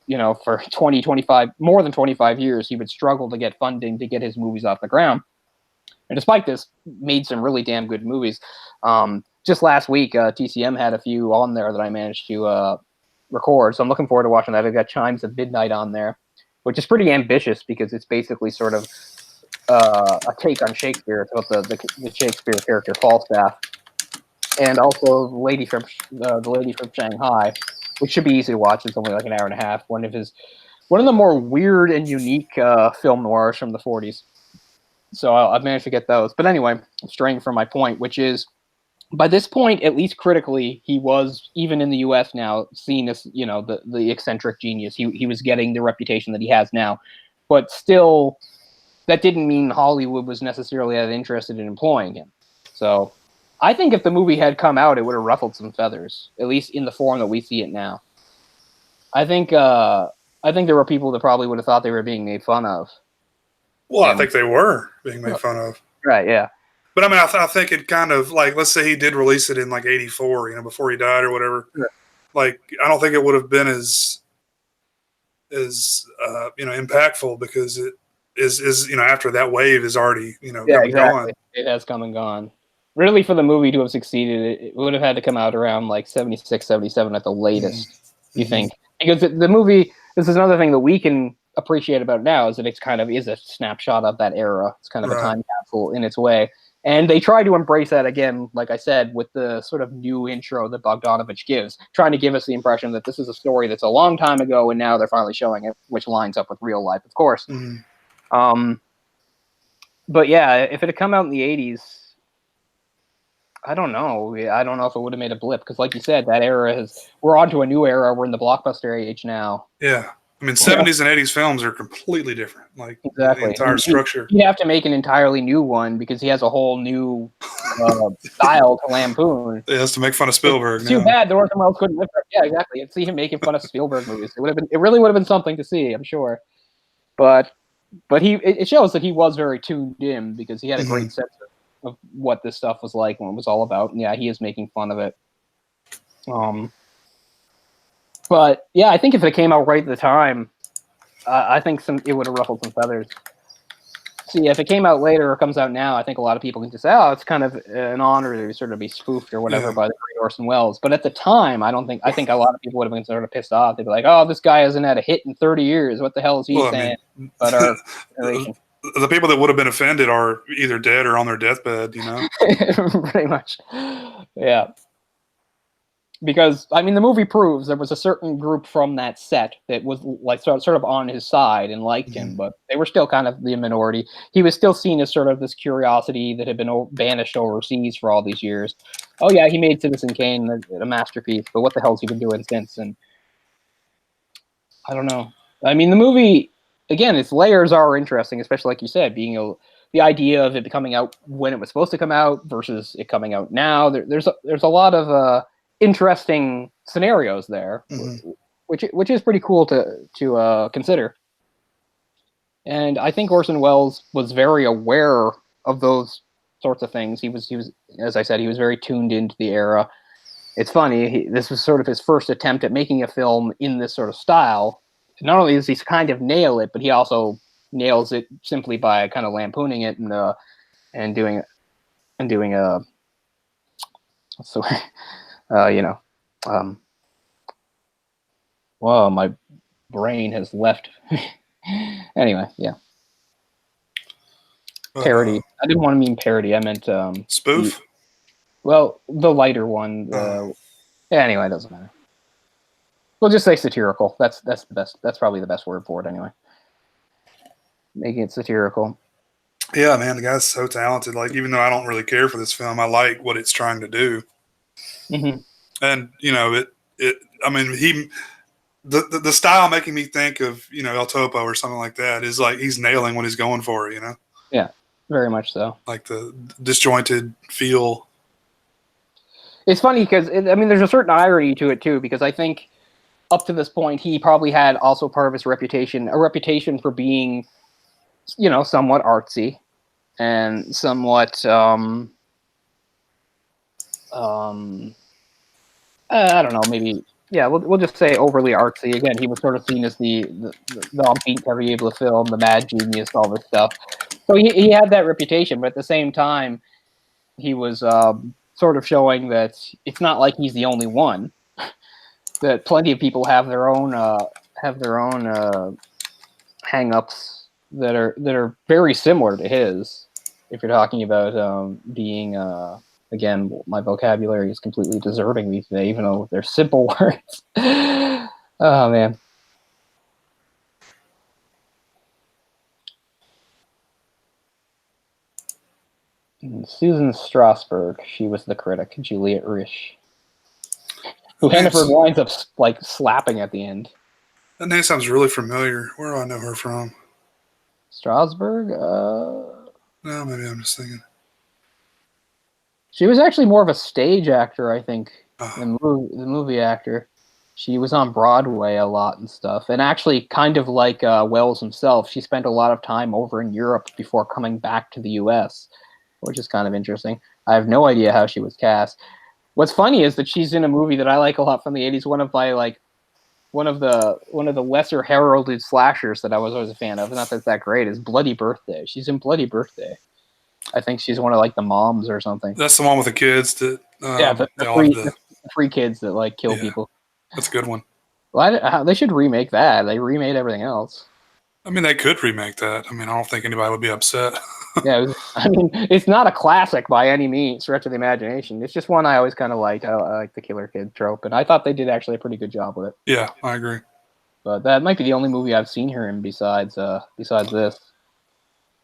you know, for 25, more than 25 years, he would struggle to get funding to get his movies off the ground. And despite this, made some really damn good movies. Just last week, TCM had a few on there that I managed to record, so I'm looking forward to watching that. I've got Chimes of Midnight on there, which is pretty ambitious because it's basically sort of a take on Shakespeare. It's about the Shakespeare character Falstaff, and also the lady from Shanghai, which should be easy to watch. It's only like an hour and a half. One of the more weird and unique film noirs from the '40s. So I've managed to get those. But anyway, I'm straying from my point, which is by this point, at least critically, he was, even in the U.S. now, seen as, you know, the eccentric genius. He was getting the reputation that he has now. But still, that didn't mean Hollywood was necessarily as interested in employing him. So I think if the movie had come out, it would have ruffled some feathers, at least in the form that we see it now. I think there were people that probably would have thought they were being made fun of. Well, I think they were being made fun of. Right, yeah. But I mean, I think it kind of, like, let's say he did release it in like '84, you know, before he died or whatever. Sure. Like, I don't think it would have been as you know, impactful, because it is you know, after that wave is already, you know, exactly. gone. It has come and gone. Really, for the movie to have succeeded, it would have had to come out around like 76, 77 at the latest, you think? Because the movie, this is another thing that we can appreciate about it now, is that it's kind of is a snapshot of that era. It's kind of a time capsule in its way. And they try to embrace that again, like I said, with the sort of new intro that Bogdanovich gives, trying to give us the impression that this is a story that's a long time ago, and now they're finally showing it, which lines up with real life, of course. But yeah, if it had come out in the '80s, I don't know. I don't know if it would have made a blip, because like you said, that era we're on to a new era. We're in the blockbuster age now. Yeah. I mean, '70s and '80s films are completely different. Like, exactly. The entire structure. You have to make an entirely new one because he has a whole new style to lampoon. It has to make fun of Spielberg. It's too bad that Orson Welles couldn't live there. Yeah, exactly. And see him making fun of Spielberg movies. It really would have been something to see, I'm sure. But it shows that he was very tuned in, because he had a great sense of what this stuff was like and what it was all about. And yeah, he is making fun of it. But yeah, I think if it came out right at the time, I think it would have ruffled some feathers. See, if it came out later or comes out now, I think a lot of people can just say, "Oh, it's kind of an honor to sort of be spoofed or whatever by the great Orson Welles." But at the time, I think a lot of people would have been sort of pissed off. They'd be like, "Oh, this guy hasn't had a hit in 30 years. What the hell is he saying?" But our generation. The people that would have been offended are either dead or on their deathbed, you know? Pretty much. Yeah. Because, I mean, the movie proves there was a certain group from that set that was like sort of on his side and liked him, but they were still kind of the minority. He was still seen as sort of this curiosity that had been banished overseas for all these years. Oh yeah, he made Citizen Kane a masterpiece, but what the hell's he been doing since? And I don't know. I mean, the movie, again, its layers are interesting, especially like you said, being the idea of it coming out when it was supposed to come out versus it coming out now. There's a lot of interesting scenarios there, which is pretty cool to consider. And I think Orson Welles was very aware of those sorts of things. He was, as I said, he was very tuned into the era. It's funny, this was sort of his first attempt at making a film in this sort of style. Not only does he kind of nail it, but he also nails it simply by kind of lampooning it and doing what's the way? Well, my brain has left. Anyway, yeah. Parody. I didn't want to mean parody. I meant spoof. The lighter one. Anyway, it doesn't matter. We'll just say satirical. That's the best. That's probably the best word for it anyway. Making it satirical. Yeah, man, the guy's so talented. Like, even though I don't really care for this film, I like what it's trying to do. Mm-hmm. And I mean, the style making me think of El Topo or something like that is like he's nailing what he's going for. Yeah, very much so. Like the disjointed feel. It's funny because there's a certain irony to it too, because I think up to this point he probably had also part of his reputation, a reputation for being, somewhat artsy and somewhat I don't know, maybe, yeah, we'll just say overly artsy. Again, he was sort of seen as the on-beat, every able to film, the mad genius, all this stuff. So he had that reputation, but at the same time, he was sort of showing that it's not like he's the only one. That plenty of people have their own hang-ups that are very similar to his. If you're talking about being again, my vocabulary is completely deserting me today, even though they're simple words. Oh man. Susan Strasberg, she was the critic. Juliet Rich, who Hannaford winds up like slapping at the end. That name sounds really familiar. Where do I know her from? Strasberg? No, maybe I'm just thinking. She was actually more of a stage actor, I think, than the movie actor. She was on Broadway a lot and stuff. And actually, kind of like Welles himself, she spent a lot of time over in Europe before coming back to the U.S., which is kind of interesting. I have no idea how she was cast. What's funny is that she's in a movie that I like a lot from the 80s, one of the lesser heralded slashers that I was always a fan of. Not that it's that great, is Bloody Birthday. She's in Bloody Birthday. I think she's one of like the moms or something. That's the one with the kids that the free kids that like kill people. That's a good one. Well, they should remake that. They remade everything else. I mean, they could remake that. I mean, I don't think anybody would be upset. Yeah, it's not a classic by any means, stretch of the imagination. It's just one I always kind of liked. I like the killer kid trope, and I thought they did actually a pretty good job with it. Yeah, I agree. But that might be the only movie I've seen her in besides this.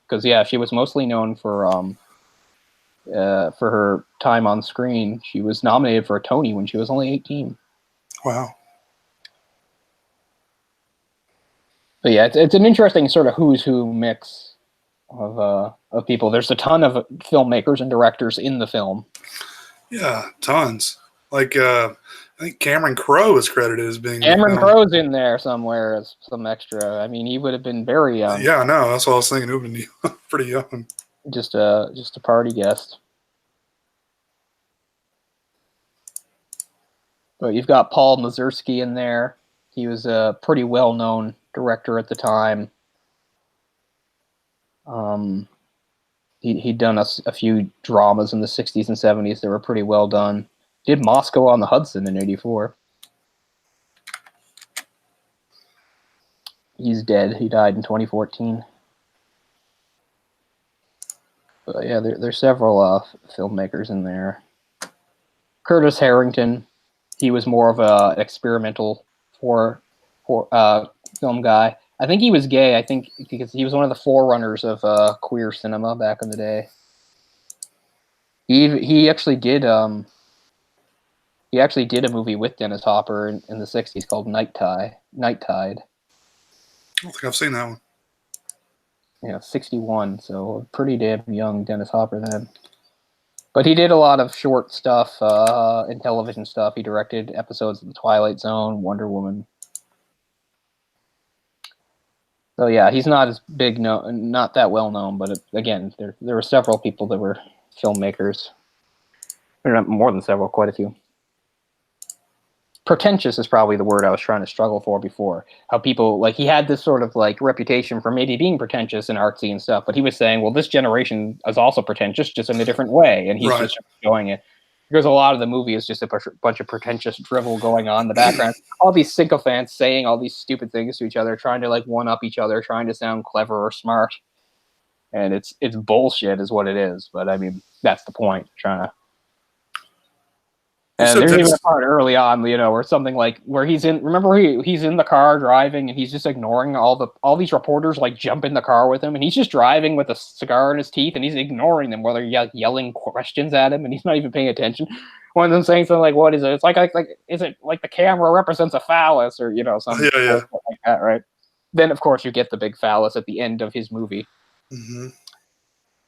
Because yeah, she was mostly known for her time on screen. She was nominated for a Tony when she was only 18. Wow. But yeah, it's an interesting sort of who's who mix of people. There's a ton of filmmakers and directors in the film. Yeah, tons. Like I think Cameron Crowe is credited as being. Cameron Crowe's in there somewhere as some extra. I mean, he would have been very young. Yeah, I know. That's what I was thinking. He would have been pretty young. Just a party guest. But you've got Paul Mazursky in there. He was a pretty well-known director at the time. He'd done a few dramas in the 60s and 70s that were pretty well done. Did Moscow on the Hudson in 84. He's dead. He died in 2014. But yeah, there's several filmmakers in there. Curtis Harrington, he was more of a experimental for film guy. I think he was gay. I think because he was one of the forerunners of queer cinema back in the day. He actually did a movie with Dennis Hopper in the 60s called Night Tide. I don't think I've seen that one. Yeah, 61, so pretty damn young Dennis Hopper then. But he did a lot of short stuff and television stuff. He directed episodes of The Twilight Zone, Wonder Woman. So yeah, he's not as big, not that well known. But again, there were several people that were filmmakers. More than several, quite a few. Pretentious is probably the word I was trying to struggle for before. How people, like, he had this sort of like reputation for maybe being pretentious and artsy and stuff, but he was saying, well, this generation is also pretentious, just in a different way, and he's just showing it. Because a lot of the movie is just a bunch of pretentious drivel going on in the background. All these sycophants saying all these stupid things to each other, trying to like one-up each other, trying to sound clever or smart. And it's bullshit is what it is. But I mean, that's the point. Trying to And there's even a part early on, where something like where he's in. Remember, he's in the car driving, and he's just ignoring all these reporters like jump in the car with him, and he's just driving with a cigar in his teeth, and he's ignoring them while they're yelling questions at him, and he's not even paying attention. One of them saying something like, "What is it?" It's like is it like the camera represents a phallus or something like that, right? Then of course you get the big phallus at the end of his movie. Mm-hmm.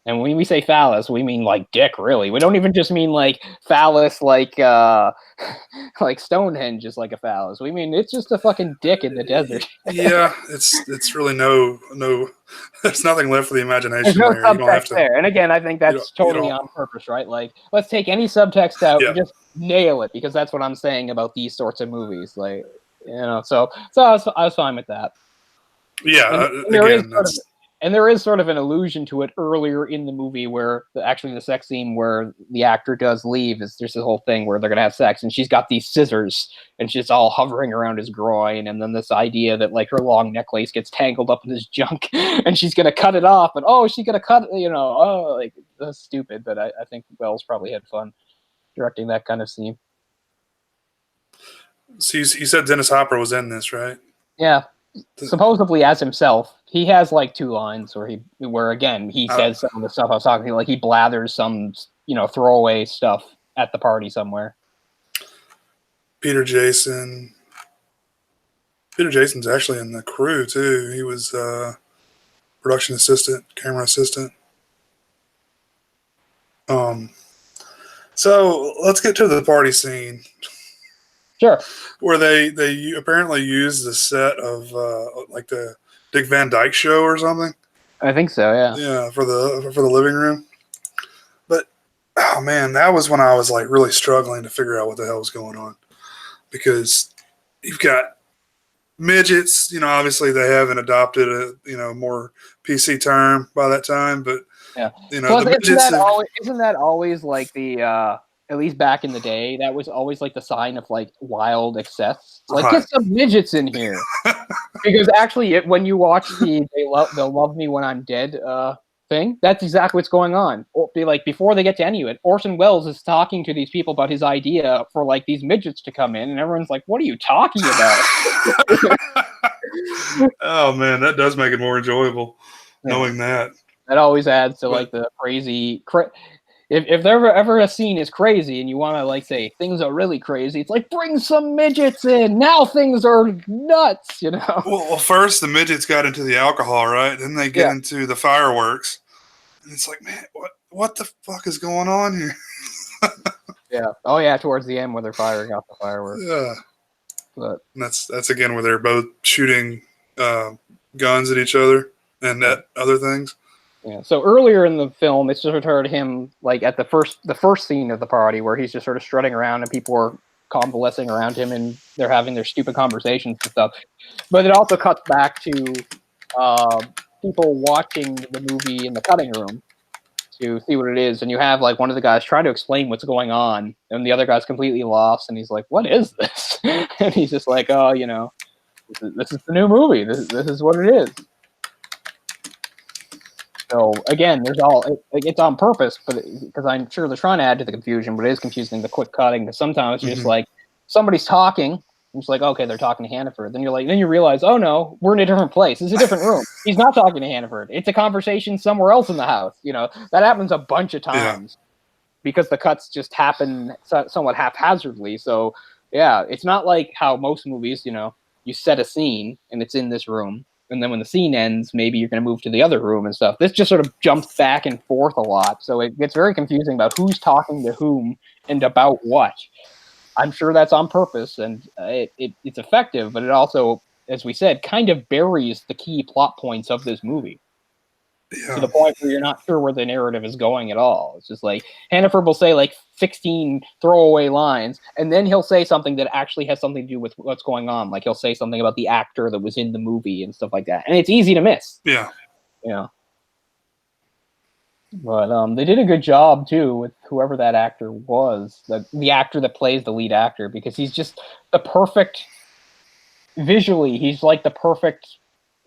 And when we say phallus, we mean like dick, really. We don't even just mean like phallus like Stonehenge is like a phallus. We mean it's just a fucking dick in the desert. Yeah, it's really no there's nothing left for the imagination. There's no there. You don't have subtext to, there. And again, I think that's totally on purpose, right? Like, let's take any subtext out and just nail it, because that's what I'm saying about these sorts of movies. Like, so I was fine with that. Yeah, and there is sort of an allusion to it earlier in the movie where actually the sex scene where the actor does leave is there's this whole thing where they're going to have sex and she's got these scissors and she's all hovering around his groin. And then this idea that like her long necklace gets tangled up in his junk and she's going to cut it off. And she's going to cut it, like that's stupid. But I think Wells probably had fun directing that kind of scene. So you said Dennis Hopper was in this, right? Yeah. Supposedly as himself. He has like 2 lines where again he says some of the stuff I was talking about, like he blathers some throwaway stuff at the party somewhere. Peter Jason's actually in the crew too. He was production assistant, camera assistant. So let's get to the party scene. Sure. Where they apparently used the set of like the Dick Van Dyke Show or something. I think so, yeah. Yeah, for the living room. But oh man, that was when I was like really struggling to figure out what the hell was going on, because you've got midgets. Obviously they haven't adopted a more PC term by that time, but yeah. Plus, the midgets isn't that always like the at least back in the day, that was always like the sign of like wild excess. Like, get some midgets in here. Because actually, when you watch they'll love me when I'm dead thing, that's exactly what's going on. Before they get to any of it, Orson Welles is talking to these people about his idea for like these midgets to come in, and everyone's like, "What are you talking about?" Oh man, that does make it more enjoyable knowing that. That always adds to like the crazy. If there ever a scene is crazy and you want to like say things are really crazy, it's like bring some midgets in. Now things are nuts, Well, first the midgets got into the alcohol, right? Then they get into the fireworks, and it's like, man, what the fuck is going on here? Yeah. Oh yeah, towards the end where they're firing off the fireworks. Yeah. But that's again where they're both shooting guns at each other and at other things. Yeah. So earlier in the film, it's just heard him like at the first scene of the party where he's just sort of strutting around and people are convalescing around him and they're having their stupid conversations and stuff. But it also cuts back to people watching the movie in the cutting room to see what it is, and you have like one of the guys trying to explain what's going on, and the other guy's completely lost, and he's like, "What is this?" And he's just like, "Oh, this is the new movie. This is what it is." So again, it's on purpose, but because I'm sure they're trying to add to the confusion, but it is confusing, the quick cutting, because sometimes it's just like somebody's talking, and it's like, okay, they're talking to Hannaford. Then you realize, oh no, we're in a different place. It's a different room. He's not talking to Hannaford. It's a conversation somewhere else in the house. That happens a bunch of times because the cuts just happen somewhat haphazardly. So yeah, it's not like how most movies, you set a scene and it's in this room. And then when the scene ends, maybe you're going to move to the other room and stuff. This just sort of jumps back and forth a lot. So it gets very confusing about who's talking to whom and about what. I'm sure that's on purpose, and it's effective, but it also, as we said, kind of buries the key plot points of this movie. Yeah. To the point where you're not sure where the narrative is going at all. It's just like Hannaford will say like 16 throwaway lines, and then he'll say something that actually has something to do with what's going on. Like he'll say something about the actor that was in the movie and stuff like that, and it's easy to miss. Yeah. But they did a good job too with whoever that actor was, the actor that plays the lead actor, because he's just the perfect. Visually, he's like the perfect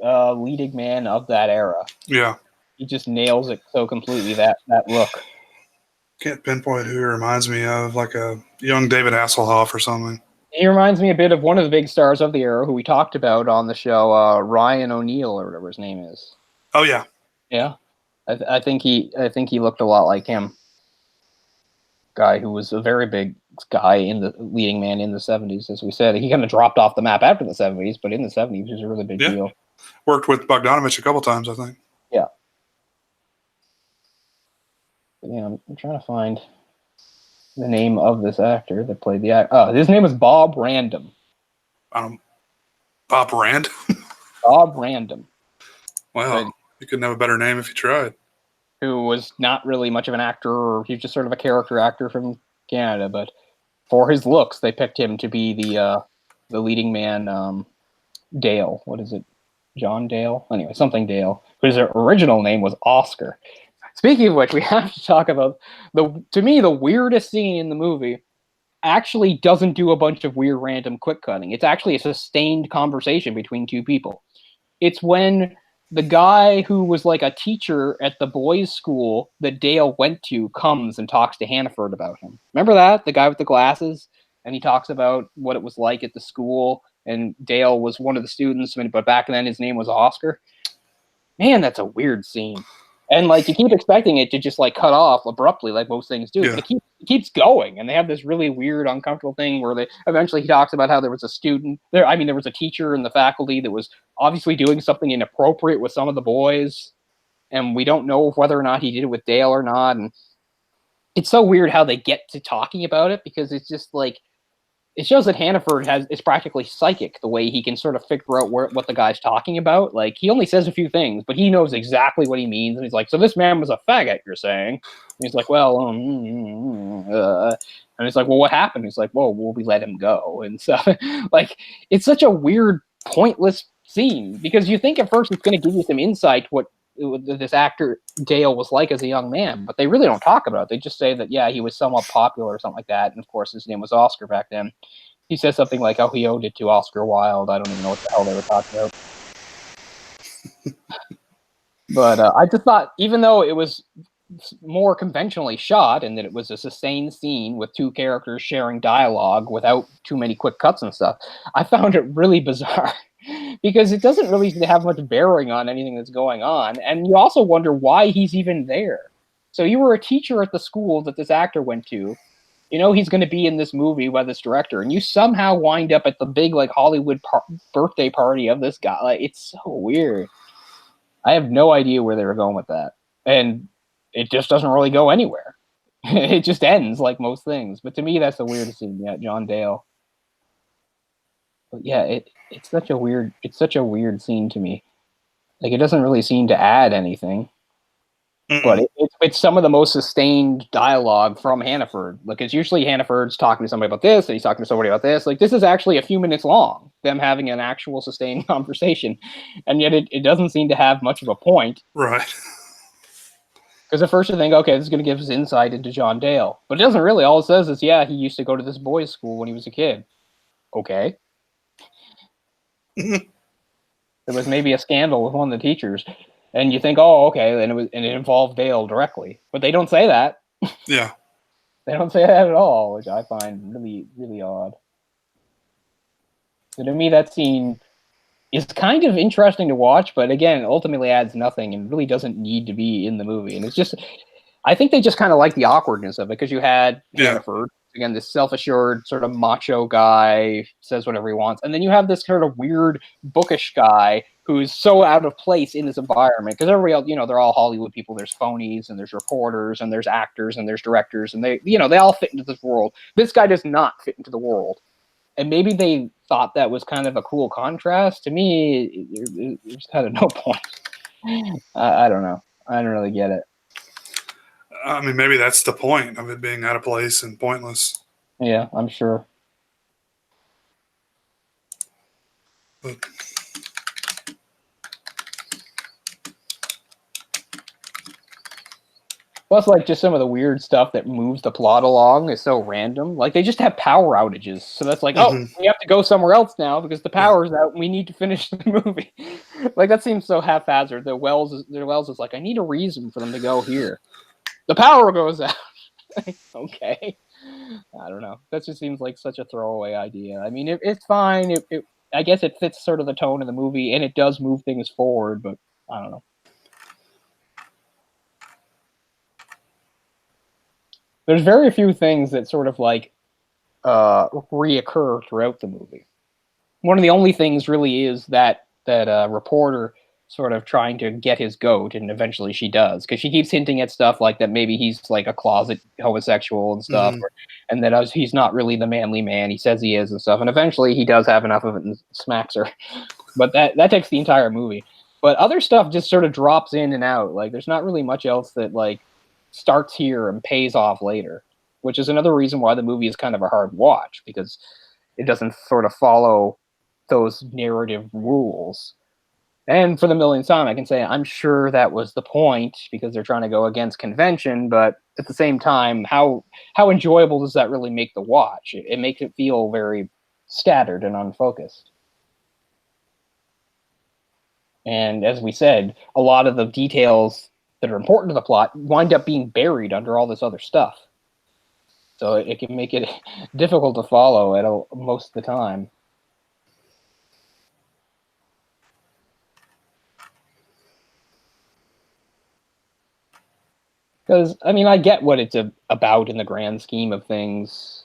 leading man of that era. Yeah. He just nails it so completely, that look. Can't pinpoint who he reminds me of, like a young David Hasselhoff or something. He reminds me a bit of one of the big stars of the era who we talked about on the show, Ryan O'Neal or whatever his name is. Oh yeah, yeah. I think he looked a lot like him. Guy who was a very big guy in the leading man in the 70s, as we said. He kind of dropped off the map after the 70s, but in the 70s, he was a really big deal. Worked with Bogdanovich a couple times, I think. Yeah. Yeah, I'm trying to find the name of this actor that played the actor. His name was Bob Random. Bob Rand? Bob Random. Wow, you couldn't have a better name if you tried. Who was not really much of an actor, or he was just sort of a character actor from Canada, but for his looks, they picked him to be the leading man, Dale. What is it? John Dale? Anyway, something Dale, whose original name was Oscar. Speaking of which, we have to talk about, to me, the weirdest scene in the movie actually doesn't do a bunch of weird random quick cutting. It's actually a sustained conversation between two people. It's when the guy who was like a teacher at the boys' school that Dale went to comes and talks to Hannaford about him. Remember that? The guy with the glasses? And he talks about what it was like at the school. And Dale was one of the students, but back then his name was Oscar. Man, that's a weird scene. And like you keep expecting it to just like cut off abruptly, like most things do. But it keeps going, and they have this really weird, uncomfortable thing where they eventually he talks about how there was a student there. I mean, there was a teacher in the faculty that was obviously doing something inappropriate with some of the boys, and we don't know whether or not he did it with Dale or not. And it's so weird how they get to talking about it, because it's just like it shows that Hannaford is practically psychic, the way he can sort of figure out what the guy's talking about. Like, he only says a few things, but he knows exactly what he means. And he's like, so this man was a faggot, you're saying? And he's like, well, and he's like, well, what happened? He's like, well, we let him go. And so, like, it's such a weird, pointless scene, because you think at first it's going to give you some insight what this actor Dale was like as a young man, but they really don't talk about it. They just say that, yeah, he was somewhat popular or something like that. And of course, his name was Oscar back then. He says something like, oh, he owed it to Oscar Wilde. I don't even know what the hell they were talking about. But I just thought, even though it was more conventionally shot and that it was a sustained scene with two characters sharing dialogue without too many quick cuts and stuff, I found it really bizarre. Because it doesn't really have much bearing on anything that's going on. And you also wonder why he's even there. So you were a teacher at the school that this actor went to. You know he's going to be in this movie by this director. And you somehow wind up at the big like Hollywood birthday party of this guy. Like, it's so weird. I have no idea where they were going with that. And it just doesn't really go anywhere. It just ends like most things. But to me, that's the weirdest scene yet, John Dale. But yeah, it's such a weird scene to me. Like, it doesn't really seem to add anything. But it's some of the most sustained dialogue from Hannaford. Like, it's usually Hannaford's talking to somebody about this, and he's talking to somebody about this. Like, this is actually a few minutes long, them having an actual sustained conversation. And yet it doesn't seem to have much of a point. Right. Because at first you think, okay, this is going to give us insight into John Dale. But it doesn't really. All it says is, yeah, he used to go to this boys' school when he was a kid. Okay. There was maybe a scandal with one of the teachers, and you think, oh, okay, and it involved Dale directly, but they don't say that. Yeah, they don't say that at all, which I find really, really odd. So to me, that scene is kind of interesting to watch, but again, ultimately adds nothing and really doesn't need to be in the movie. And it's just, I think they just kind of like the awkwardness of it, because you had Hannaford. Again, this self-assured sort of macho guy, says whatever he wants. And then you have this sort of weird, bookish guy who's so out of place in this environment. Because everybody else, they're all Hollywood people. There's phonies, and there's reporters, and there's actors, and there's directors. And they all fit into this world. This guy does not fit into the world. And maybe they thought that was kind of a cool contrast. To me, there's kind of no point. I don't know. I don't really get it. I mean, maybe that's the point of it being out of place and pointless. Yeah, I'm sure. But plus, like, just some of the weird stuff that moves the plot along is so random. Like, they just have power outages. So that's like, oh, we have to go somewhere else now because the power's out and we need to finish the movie. Like, that seems so haphazard. Wells is like, I need a reason for them to go here. The power goes out. Okay. I don't know. That just seems like such a throwaway idea. I mean, it's fine. I guess it fits sort of the tone of the movie, and it does move things forward. But I don't know. There's very few things that sort of like reoccur throughout the movie. One of the only things really is that reporter sort of trying to get his goat, and eventually she does, because she keeps hinting at stuff like that maybe he's like a closet homosexual and stuff, and that he's not really the manly man he says he is and stuff. And eventually he does have enough of it and smacks her. But that takes the entire movie. But other stuff just sort of drops in and out. Like there's not really much else that like starts here and pays off later, which is another reason why the movie is kind of a hard watch, because it doesn't sort of follow those narrative rules. And for the millionth time, I can say I'm sure that was the point, because they're trying to go against convention. But at the same time, how enjoyable does that really make the watch? It makes it feel very scattered and unfocused. And as we said, a lot of the details that are important to the plot wind up being buried under all this other stuff. So it can make it difficult to follow at most of the time. Because, I mean, I get what it's about in the grand scheme of things.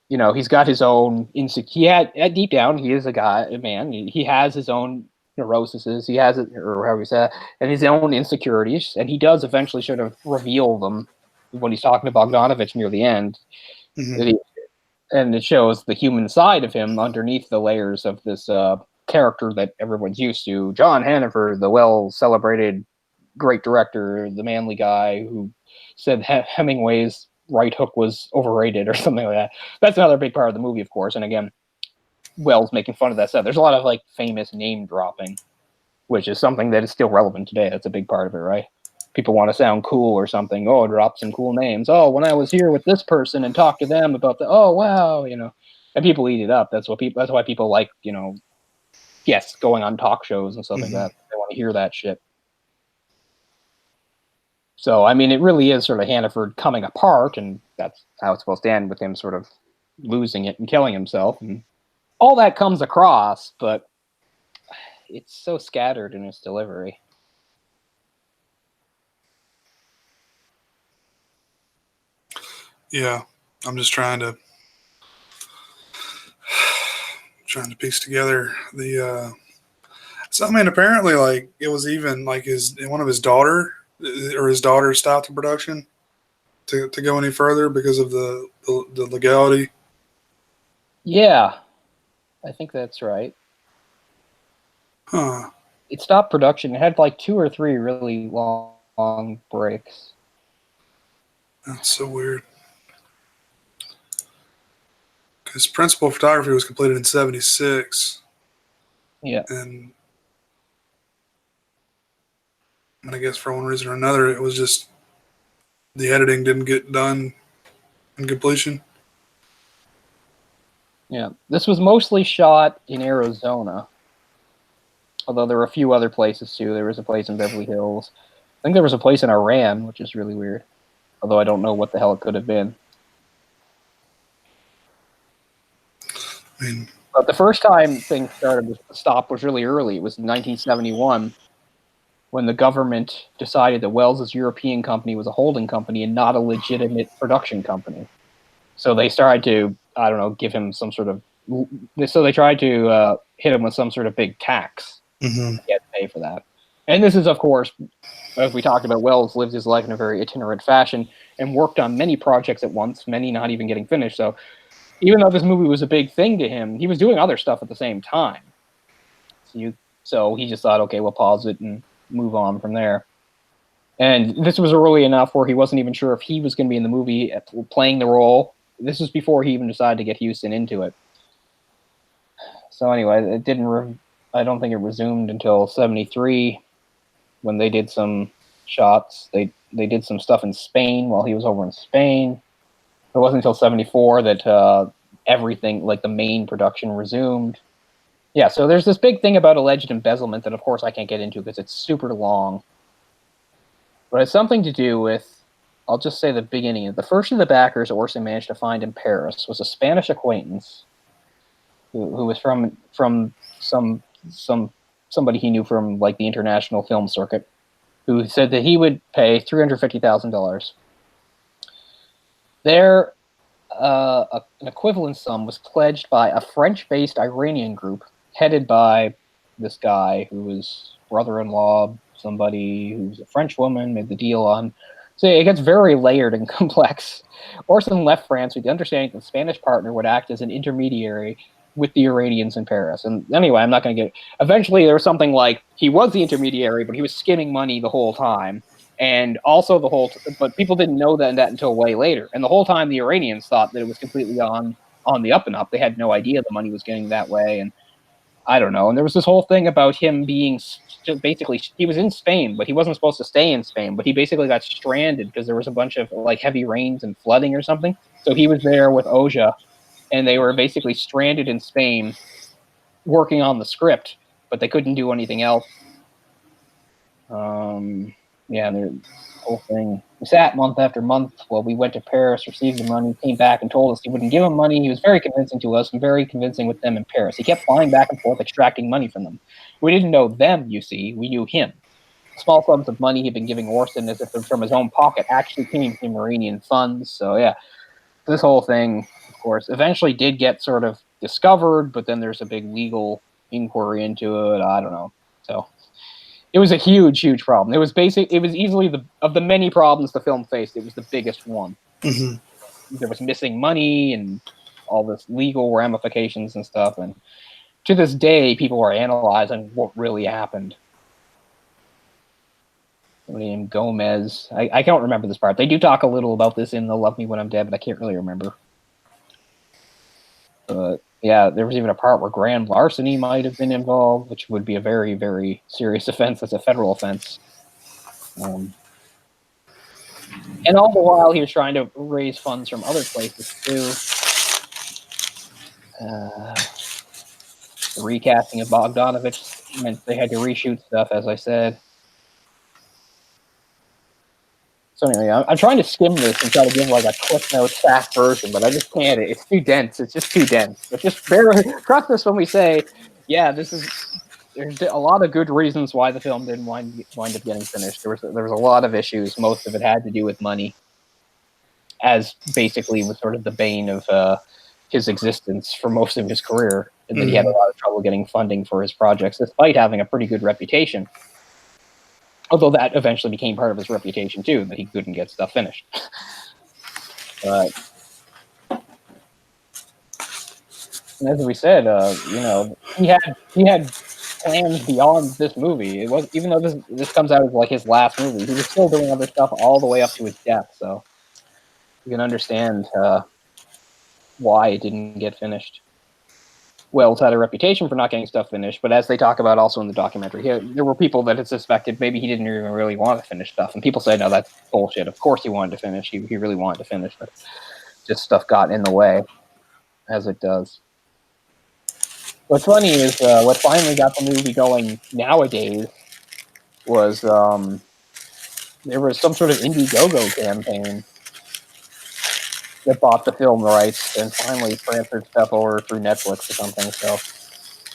You know, he's got his own deep down, he is a man. He has his own neuroses. He has it, or however you say that, and his own insecurities. And he does eventually sort of reveal them when he's talking to Bogdanovich near the end. And it shows the human side of him underneath the layers of this character that everyone's used to. John Hannaford, the well-celebrated great director, the manly guy who said Hemingway's right hook was overrated or something like that. That's another big part of the movie, of course. And again, Wells making fun of that stuff. There's a lot of like famous name dropping, which is something that is still relevant today. That's a big part of it, right? People want to sound cool or something. Oh, drop some cool names. Oh, when I was here with this person and talked to them about oh wow, and people eat it up. That's why people like, guests going on talk shows and stuff like that. They want to hear that shit. So, I mean, it really is sort of Hannaford coming apart, and that's how it's supposed to end, with him sort of losing it and killing himself. And all that comes across, but it's so scattered in its delivery. Yeah, I'm just trying to piece together the. So I mean, apparently, like it was even like one of his daughter stopped the production to go any further because of the legality. Yeah, I think that's right. Huh. It stopped production. It had like 2 or 3 really long breaks. That's so weird. Because principal photography was completed in '76. Yeah. And I guess for one reason or another, it was just the editing didn't get done in completion. Yeah. This was mostly shot in Arizona, although there were a few other places too. There was a place in Beverly Hills. I think there was a place in Iran, which is really weird, although I don't know what the hell it could have been. I mean, but the first time things started to stop was really early. It was in 1971, when the government decided that Wells's European company was a holding company and not a legitimate production company. So they started to, I don't know, give him some sort of. So they tried to hit him with some sort of big tax to get pay for that. And this is, of course, as we talked about, Wells lived his life in a very itinerant fashion and worked on many projects at once, many not even getting finished. So even though this movie was a big thing to him, he was doing other stuff at the same time. So he just thought, okay, we'll pause it and move on from there. And this was early enough where he wasn't even sure if he was going to be in the movie playing the role. This was before he even decided to get Houston into it. So anyway, it didn't. I don't think it resumed until '73, when they did some shots. They did some stuff in Spain while he was over in Spain. It wasn't until '74 that everything, like the main production, resumed. Yeah, so there's this big thing about alleged embezzlement that, of course, I can't get into because it's super long. But it's something to do with I'll just say the beginning. The first of the backers Orson managed to find in Paris was a Spanish acquaintance who was from somebody he knew from like the international film circuit, who said that he would pay $350,000. There, an equivalent sum was pledged by a French-based Iranian group headed by this guy who was brother-in-law, somebody who's a French woman, made the deal on. So it gets very layered and complex. Orson left France with the understanding that the Spanish partner would act as an intermediary with the Iranians in Paris. And anyway, I'm not going to get... Eventually, there was something like he was the intermediary, but he was skimming money the whole time. And also but people didn't know that until way later. And the whole time, the Iranians thought that it was completely on the up and up. They had no idea the money was getting that way. And I don't know. And there was this whole thing about him being basically, he was in Spain, but he wasn't supposed to stay in Spain. But he basically got stranded because there was a bunch of like heavy rains and flooding or something. So he was there with Oja, and they were basically stranded in Spain working on the script, but they couldn't do anything else. Yeah, the whole thing. We sat month after month while we went to Paris, received the money, came back and told us he wouldn't give them money. He was very convincing to us and very convincing with them in Paris. He kept flying back and forth, extracting money from them. We didn't know them, you see. We knew him. Small sums of money he'd been giving Orson as if from his own pocket actually came from Iranian funds. So, yeah, this whole thing, of course, eventually did get sort of discovered, but then there's a big legal inquiry into it. I don't know. So... it was a huge, huge problem. It was easily of the many problems the film faced, it was the biggest one. Mm-hmm. There was missing money and all this legal ramifications and stuff. And to this day, people are analyzing what really happened. William Gomez. I can't remember this part. They do talk a little about this in the Love Me When I'm Dead, but I can't really remember. Yeah, there was even a part where grand larceny might have been involved, which would be a very, very serious offense. That's a federal offense. And all the while, he was trying to raise funds from other places, too. The recasting of Bogdanovich meant they had to reshoot stuff, as I said. So anyway, I'm trying to skim this and try to give like a Cliff Notes fast version, but I just can't. It's too dense. It's just too dense. But just trust us when we say, yeah, there's a lot of good reasons why the film didn't wind up getting finished. There was a lot of issues. Most of it had to do with money, as basically was sort of the bane of his existence for most of his career, and that he had a lot of trouble getting funding for his projects, despite having a pretty good reputation. Although that eventually became part of his reputation too, that he couldn't get stuff finished. But as we said, he had plans beyond this movie. It was, even though this comes out as like his last movie, he was still doing other stuff all the way up to his death. So you can understand why it didn't get finished. Wells had a reputation for not getting stuff finished, but as they talk about also in the documentary, there were people that had suspected maybe he didn't even really want to finish stuff, and people say, no, that's bullshit. Of course he wanted to finish. He really wanted to finish, but just stuff got in the way, as it does. What's funny is what finally got the movie going nowadays was there was some sort of Indiegogo campaign that bought the film rights and finally transferred stuff over through Netflix or something. So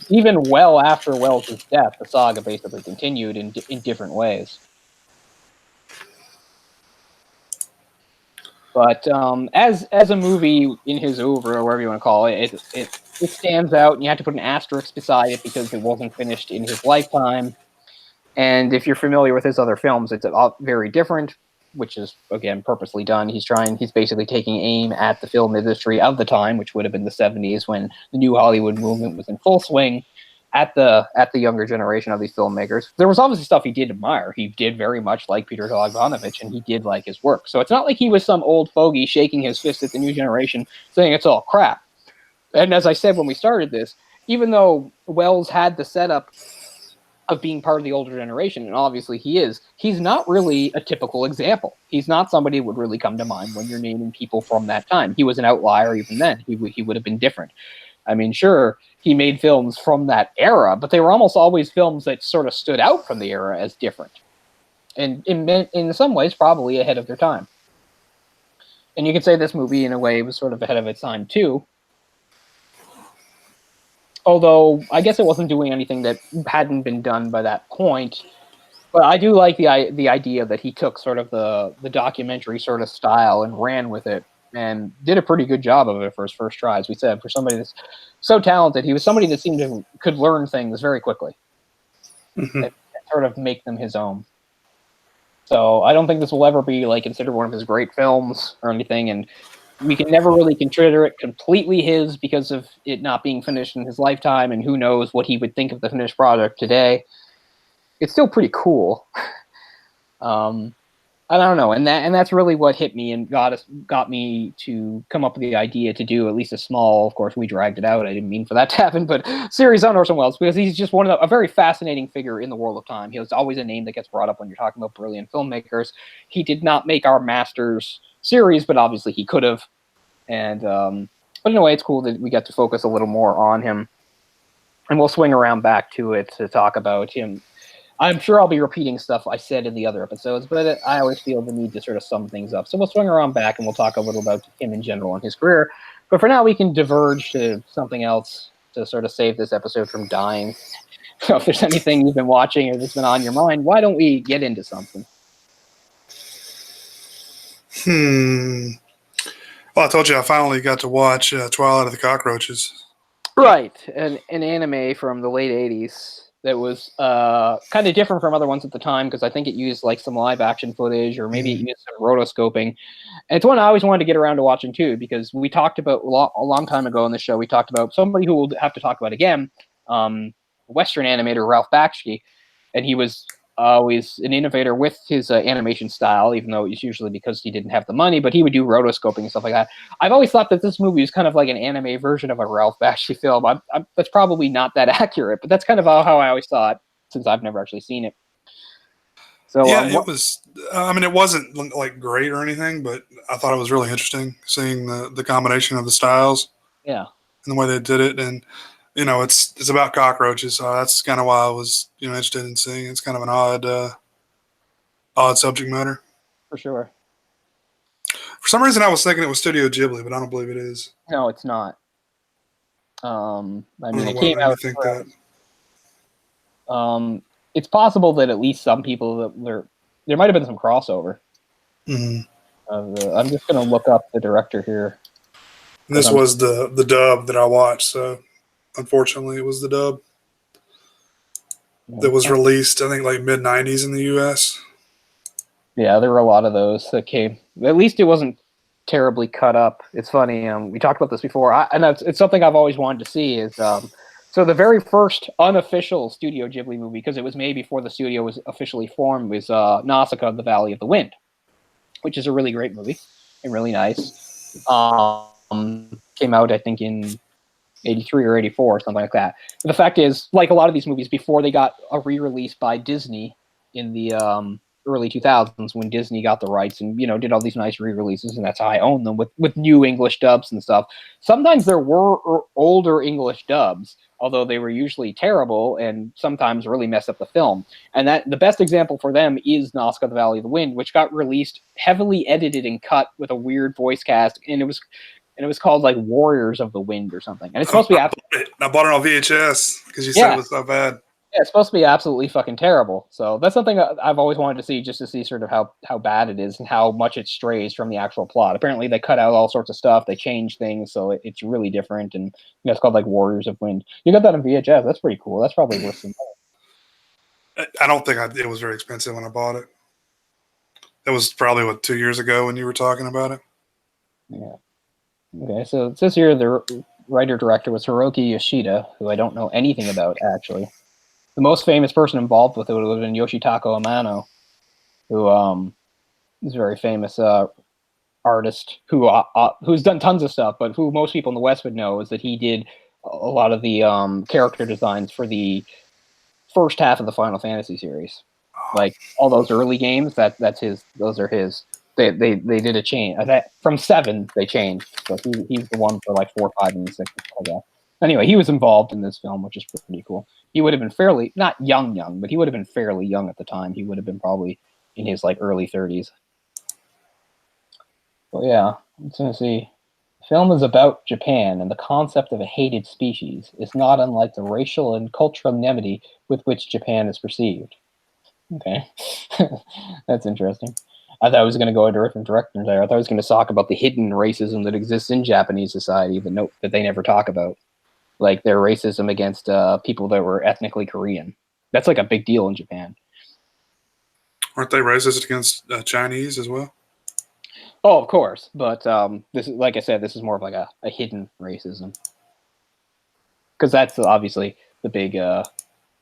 even well after Wells' death, the saga basically continued in different ways. But as a movie in his oeuvre, or whatever you want to call it, it stands out, and you have to put an asterisk beside it because it wasn't finished in his lifetime. And if you're familiar with his other films, it's very different, which is, again, purposely done. He's basically taking aim at the film industry of the time, which would have been the 70s, when the new Hollywood movement was in full swing, at the younger generation of these filmmakers. There was obviously stuff he did admire. He did very much like Peter Bogdanovich, and he did like his work. So it's not like he was some old fogey shaking his fist at the new generation saying it's all crap. And as I said when we started this, even though Wells had the setup of being part of the older generation, and obviously he's not really a typical example. He's not somebody who would really come to mind when you're naming people from that time. He was an outlier even then. He would have been different. I mean, sure, he made films from that era, but they were almost always films that sort of stood out from the era as different. And in some ways, probably ahead of their time. And you could say this movie, in a way, was sort of ahead of its time, too. Although, I guess it wasn't doing anything that hadn't been done by that point. But I do like the idea that he took sort of the documentary sort of style and ran with it and did a pretty good job of it for his first try. As we said, for somebody that's so talented, he was somebody that seemed to could learn things very quickly and sort of make them his own. So I don't think this will ever be like considered one of his great films or anything, and we can never really consider it completely his because of it not being finished in his lifetime, and who knows what he would think of the finished product today. It's still pretty cool. I don't know, and that's really what hit me and got me to come up with the idea to do at least a small. Of course, we dragged it out. I didn't mean for that to happen, but series on Orson Welles, because he's just a very fascinating figure in the world of time. He was always a name that gets brought up when you're talking about brilliant filmmakers. He did not make our Masters series, but obviously he could have. And but in a way, it's cool that we get to focus a little more on him, and we'll swing around back to it to talk about him. I'm sure I'll be repeating stuff I said in the other episodes, but I always feel the need to sort of sum things up. So we'll swing around back and we'll talk a little about him in general and his career. But for now, we can diverge to something else to sort of save this episode from dying. So if there's anything you've been watching or that's been on your mind, why don't we get into something? Well, I told you I finally got to watch Twilight of the Cockroaches. Right, an anime from the late 80s that was kind of different from other ones at the time, because I think it used like some live action footage, or maybe it used some rotoscoping. And it's one I always wanted to get around to watching too, because we talked about a long time ago on the show, we talked about somebody who we'll have to talk about again, Western animator Ralph Bakshi, and he was always an innovator with his animation style, even though it was usually because he didn't have the money, but he would do rotoscoping and stuff like that. I've always thought that this movie is kind of like an anime version of a Ralph Bakshi film. That's probably not that accurate, but that's kind of how I always thought, since I've never actually seen it. So yeah, it was. I mean, it wasn't like great or anything, but I thought it was really interesting seeing the combination of the styles. Yeah, and the way they did it, and it's about cockroaches, so that's kind of why I was interested in seeing it. It's kind of an odd subject matter. For sure. For some reason, I was thinking it was Studio Ghibli, but I don't believe it is. No, it's not. I mean, it came out. Think that. It's possible that at least some people there might have been some crossover. Mm-hmm. I'm just going to look up the director here. And this was the dub that I watched, so unfortunately, it was the dub that was released, I think, like mid-90s in the U.S. Yeah, there were a lot of those that came. At least it wasn't terribly cut up. It's funny. We talked about this before, and it's something I've always wanted to see. Is so the very first unofficial Studio Ghibli movie, because it was made before the studio was officially formed, was Nausicaa: The Valley of the Wind, which is a really great movie and really nice. Came out, I think, in 83 or 84 or something like that. But the fact is, like a lot of these movies, before they got a re-release by Disney in the early 2000s, when Disney got the rights and did all these nice re-releases, and that's how I own them with new English dubs and stuff. Sometimes there were older English dubs, although they were usually terrible and sometimes really mess up the film. And that the best example for them is Nausicaa: The Valley of the Wind, which got released heavily edited and cut with a weird voice cast, and it was called like Warriors of the Wind or something. And it's supposed to be I bought it on VHS because you said it was so bad. Yeah, it's supposed to be absolutely fucking terrible. So that's something I've always wanted to see, just to see sort of how bad it is and how much it strays from the actual plot. Apparently they cut out all sorts of stuff. They changed things, so it's really different. And it's called like Warriors of Wind. You got that on VHS. That's pretty cool. That's probably worth some money. I don't think it was very expensive when I bought it. It was probably, 2 years ago when you were talking about it? Yeah. Okay, so it says here the writer-director was Hiroki Yoshida, who I don't know anything about, actually. The most famous person involved with it would have been Yoshitaka Amano, who is a very famous artist who's done tons of stuff, but who most people in the West would know is that he did a lot of the character designs for the first half of the Final Fantasy series. Like all those early games, that's his. Those are his. They did a change. From 7, they changed. So he's the one for like 4, 5, and 6. Anyway, he was involved in this film, which is pretty cool. He would have been fairly, not young, but he would have been fairly young at the time. He would have been probably in his like early 30s. Well, yeah, let's gonna see. The film is about Japan, and the concept of a hated species is not unlike the racial and cultural enmity with which Japan is perceived. Okay, that's interesting. I thought I was going to go a different direction there. I thought I was going to talk about the hidden racism that exists in Japanese society that they never talk about, like their racism against people that were ethnically Korean. That's like a big deal in Japan. Aren't they racist against Chinese as well? Oh, of course, but this is, like I said, this is more of like a hidden racism, because that's obviously the big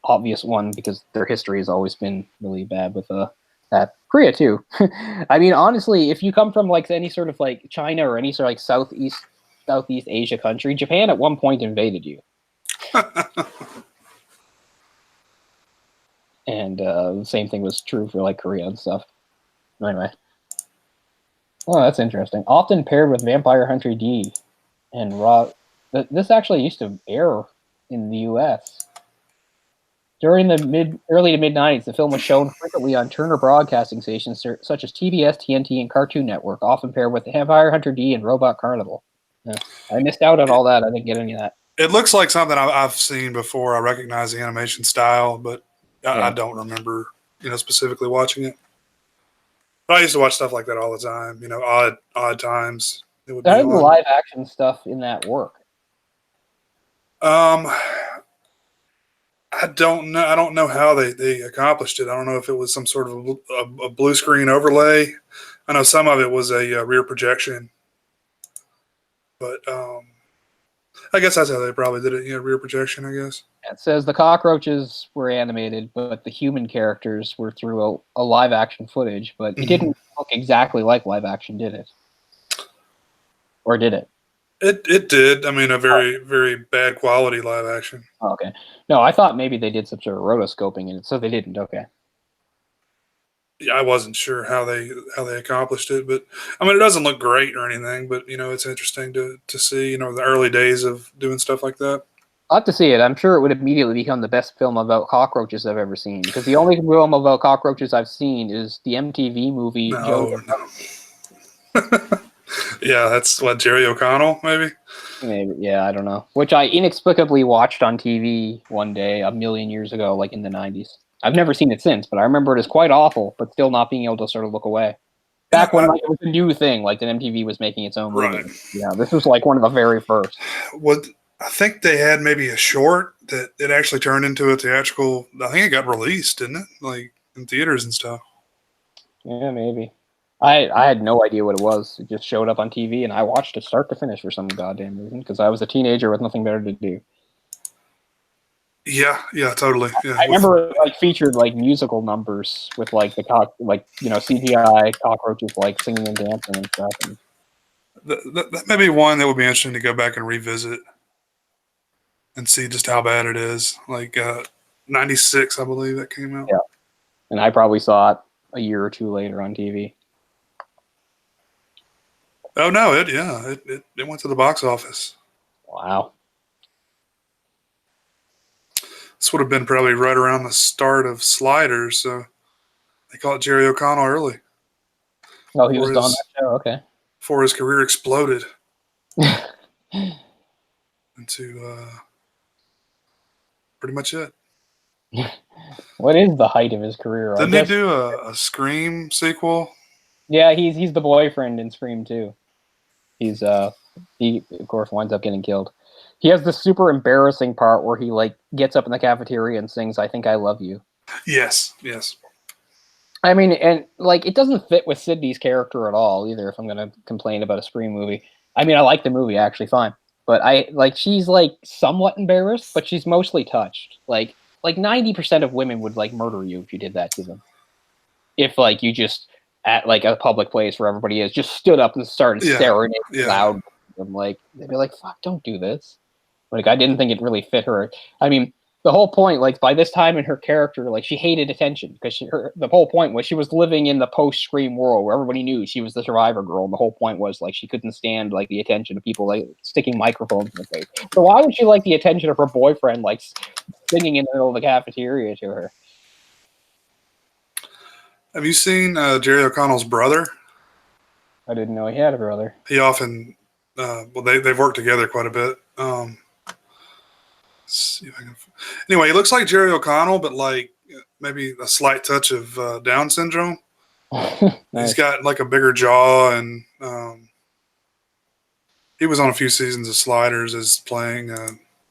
obvious one, because their history has always been really bad with that. Korea too. I mean, honestly, if you come from like any sort of like China or any sort of like Southeast Asia country, Japan at one point invaded you. And the same thing was true for like Korea and stuff. Anyway. Oh, that's interesting. Often paired with Vampire Hunter D and Raw. This actually used to air in the U.S. During the early to mid-90s, the film was shown frequently on Turner broadcasting stations such as TBS, TNT, and Cartoon Network, often paired with Vampire Hunter D and Robot Carnival. Yeah. I missed out on all that. I didn't get any of that. It looks like something I've seen before. I recognize the animation style, but I don't remember, specifically watching it. But I used to watch stuff like that all the time. Odd times. It would How did the live action stuff in that work? I don't know. I don't know how they accomplished it. I don't know if it was some sort of a blue screen overlay. I know some of it was a rear projection, but I guess that's how they probably did it. Rear projection, I guess. It says the cockroaches were animated, but the human characters were through a live action footage. But it didn't look exactly like live action, did it? Or did it? It did. I mean, a very, very bad quality live action. Oh, okay. No, I thought maybe they did some sort of rotoscoping in it, so they didn't. Okay. Yeah, I wasn't sure how they accomplished it, but I mean, it doesn't look great or anything. But it's interesting to see. The early days of doing stuff like that. I'll have to see it. I'm sure it would immediately become the best film about cockroaches I've ever seen, because the only film about cockroaches I've seen is the MTV movie. No. Yeah, that's what, Jerry O'Connell, maybe? Maybe, yeah, I don't know. Which I inexplicably watched on TV one day a million years ago, like in the 90s. I've never seen it since, but I remember it as quite awful, but still not being able to sort of look away. Back when it was a new thing, like that MTV was making its own movie. Right. Yeah, this was like one of the very first. I think they had maybe a short that it actually turned into a theatrical. I think it got released, didn't it? Like in theaters and stuff. Yeah, maybe. I had no idea what it was. It just showed up on TV, and I watched it start to finish for some goddamn reason, because I was a teenager with nothing better to do. Yeah, totally. Yeah, I remember it featured like musical numbers with like the CGI cockroaches like singing and dancing and stuff. And that may be one that would be interesting to go back and revisit and see just how bad it is. Like 96, I believe that came out. Yeah, and I probably saw it a year or two later on TV. Oh no! It went to the box office. Wow. This would have been probably right around the start of Sliders, so they caught Jerry O'Connell early. Oh, he was on that show. Okay. Before his career exploded into pretty much it. What is the height of his career? Didn't they do a Scream sequel? Yeah, he's the boyfriend in Scream 2. He of course winds up getting killed. He has this super embarrassing part where he like gets up in the cafeteria and sings "I Think I Love You." Yes. I mean, and like it doesn't fit with Sydney's character at all either. If I'm gonna complain about a Scream movie, I mean, I like the movie actually fine, but she's like somewhat embarrassed, but she's mostly touched. Like 90% of women would like murder you if you did that to them. If like you just at like a public place where everybody is just stood up and started staring loud. I'm like, they'd be like, "Fuck, don't do this." Like, I didn't think it really fit her. I mean, the whole point, like by this time in her character, like she hated attention because the whole point was she was living in the post-Scream world where everybody knew she was the survivor girl. And the whole point was like she couldn't stand like the attention of people like sticking microphones in her face. So why would she like the attention of her boyfriend like singing in the middle of the cafeteria to her? Have you seen Jerry O'Connell's brother? I didn't know he had a brother. He often, they've worked together quite a bit. See if I can. Anyway, he looks like Jerry O'Connell, but like maybe a slight touch of Down syndrome. Nice. He's got like a bigger jaw, and he was on a few seasons of Sliders as playing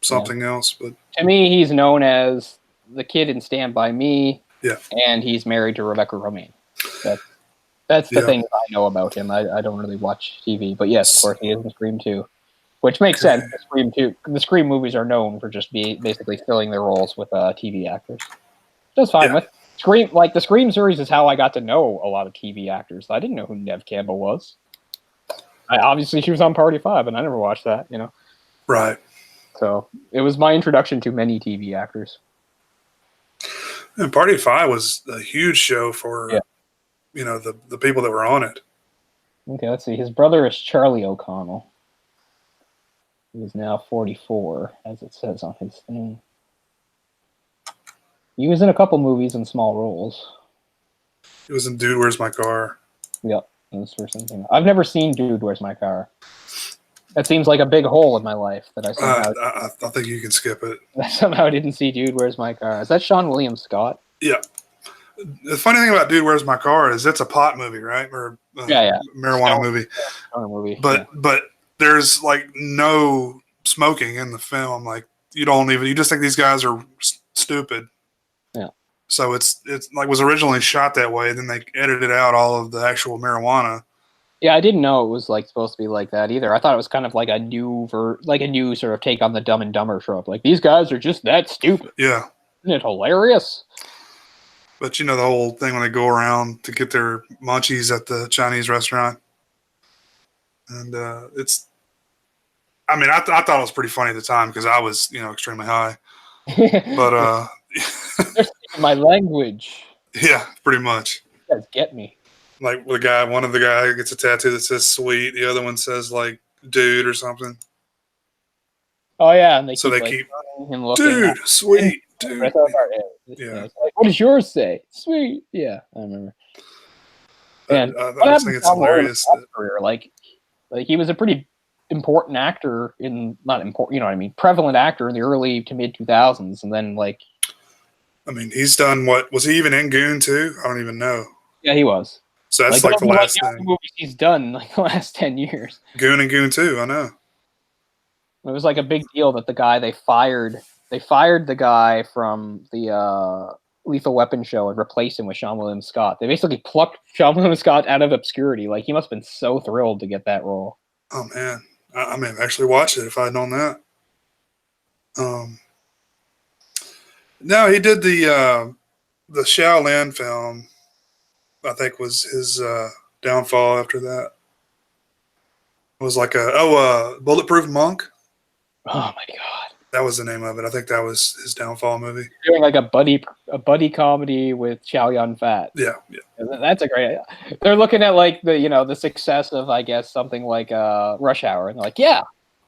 something else. But to me, he's known as the kid in Stand By Me. Yeah, and he's married to Rebecca Romijn. That's the thing I know about him. I don't really watch TV, but yes, of course, he is in Scream 2, which makes sense. The Scream movies are known for just basically filling their roles with TV actors. That's fine with Scream. Like the Scream series is how I got to know a lot of TV actors. I didn't know who Neve Campbell was. Obviously, she was on Party 5, and I never watched that. Right. So it was my introduction to many TV actors. And Party 5 was a huge show for, the people that were on it. Okay, let's see. His brother is Charlie O'Connell. He is now 44, as it says on his thing. He was in a couple movies in small roles. He was in Dude, Where's My Car? Yep, that's for something. I've never seen Dude, Where's My Car? That seems like a big hole in my life that I somehow. I think you can skip it. I somehow didn't see Dude, Where's My Car? Is that Sean William Scott? Yeah. The funny thing about Dude, Where's My Car is it's a pot movie, right? Or marijuana movie. Movie. But there's like no smoking in the film. Like you just think these guys are stupid. Yeah. So it's like was originally shot that way. Then they edited out all of the actual marijuana. Yeah, I didn't know it was like supposed to be like that either. I thought it was kind of like a new sort of take on the Dumb and Dumber trope. Like these guys are just that stupid. Yeah. Isn't it hilarious? But the whole thing when they go around to get their munchies at the Chinese restaurant. And I thought it was pretty funny at the time because I was, extremely high. But they're speaking my language. Yeah, pretty much. You guys get me. Like one of the guys gets a tattoo that says sweet, the other one says like dude or something. Oh yeah, and they keep him looking dude, sweet, dude. Yeah. Like, what does yours say? Sweet. Yeah, I remember. And I just think it's hilarious. Career, like he was a pretty important actor not important, prevalent actor in the early to mid 2000s, and then like. He's done what? Was he even in Goon too? I don't even know. Yeah, he was. So that's like the last thing. Movies he's done like the last 10 years. Goon and Goon 2, I know. It was like a big deal that the guy they fired the guy from the Lethal Weapon show and replaced him with Sean William Scott. They basically plucked Sean William Scott out of obscurity. Like he must have been so thrilled to get that role. Oh man, I may have actually watched it if I had known that. No, he did the Shaolin film. I think was his downfall after that. It was like Bulletproof Monk. Oh my god. That was the name of it. I think that was his downfall movie. Doing like a buddy comedy with Chow Yun Fat. Yeah. That's a great. They're looking at like the success of I guess something like Rush Hour, and they're like, yeah,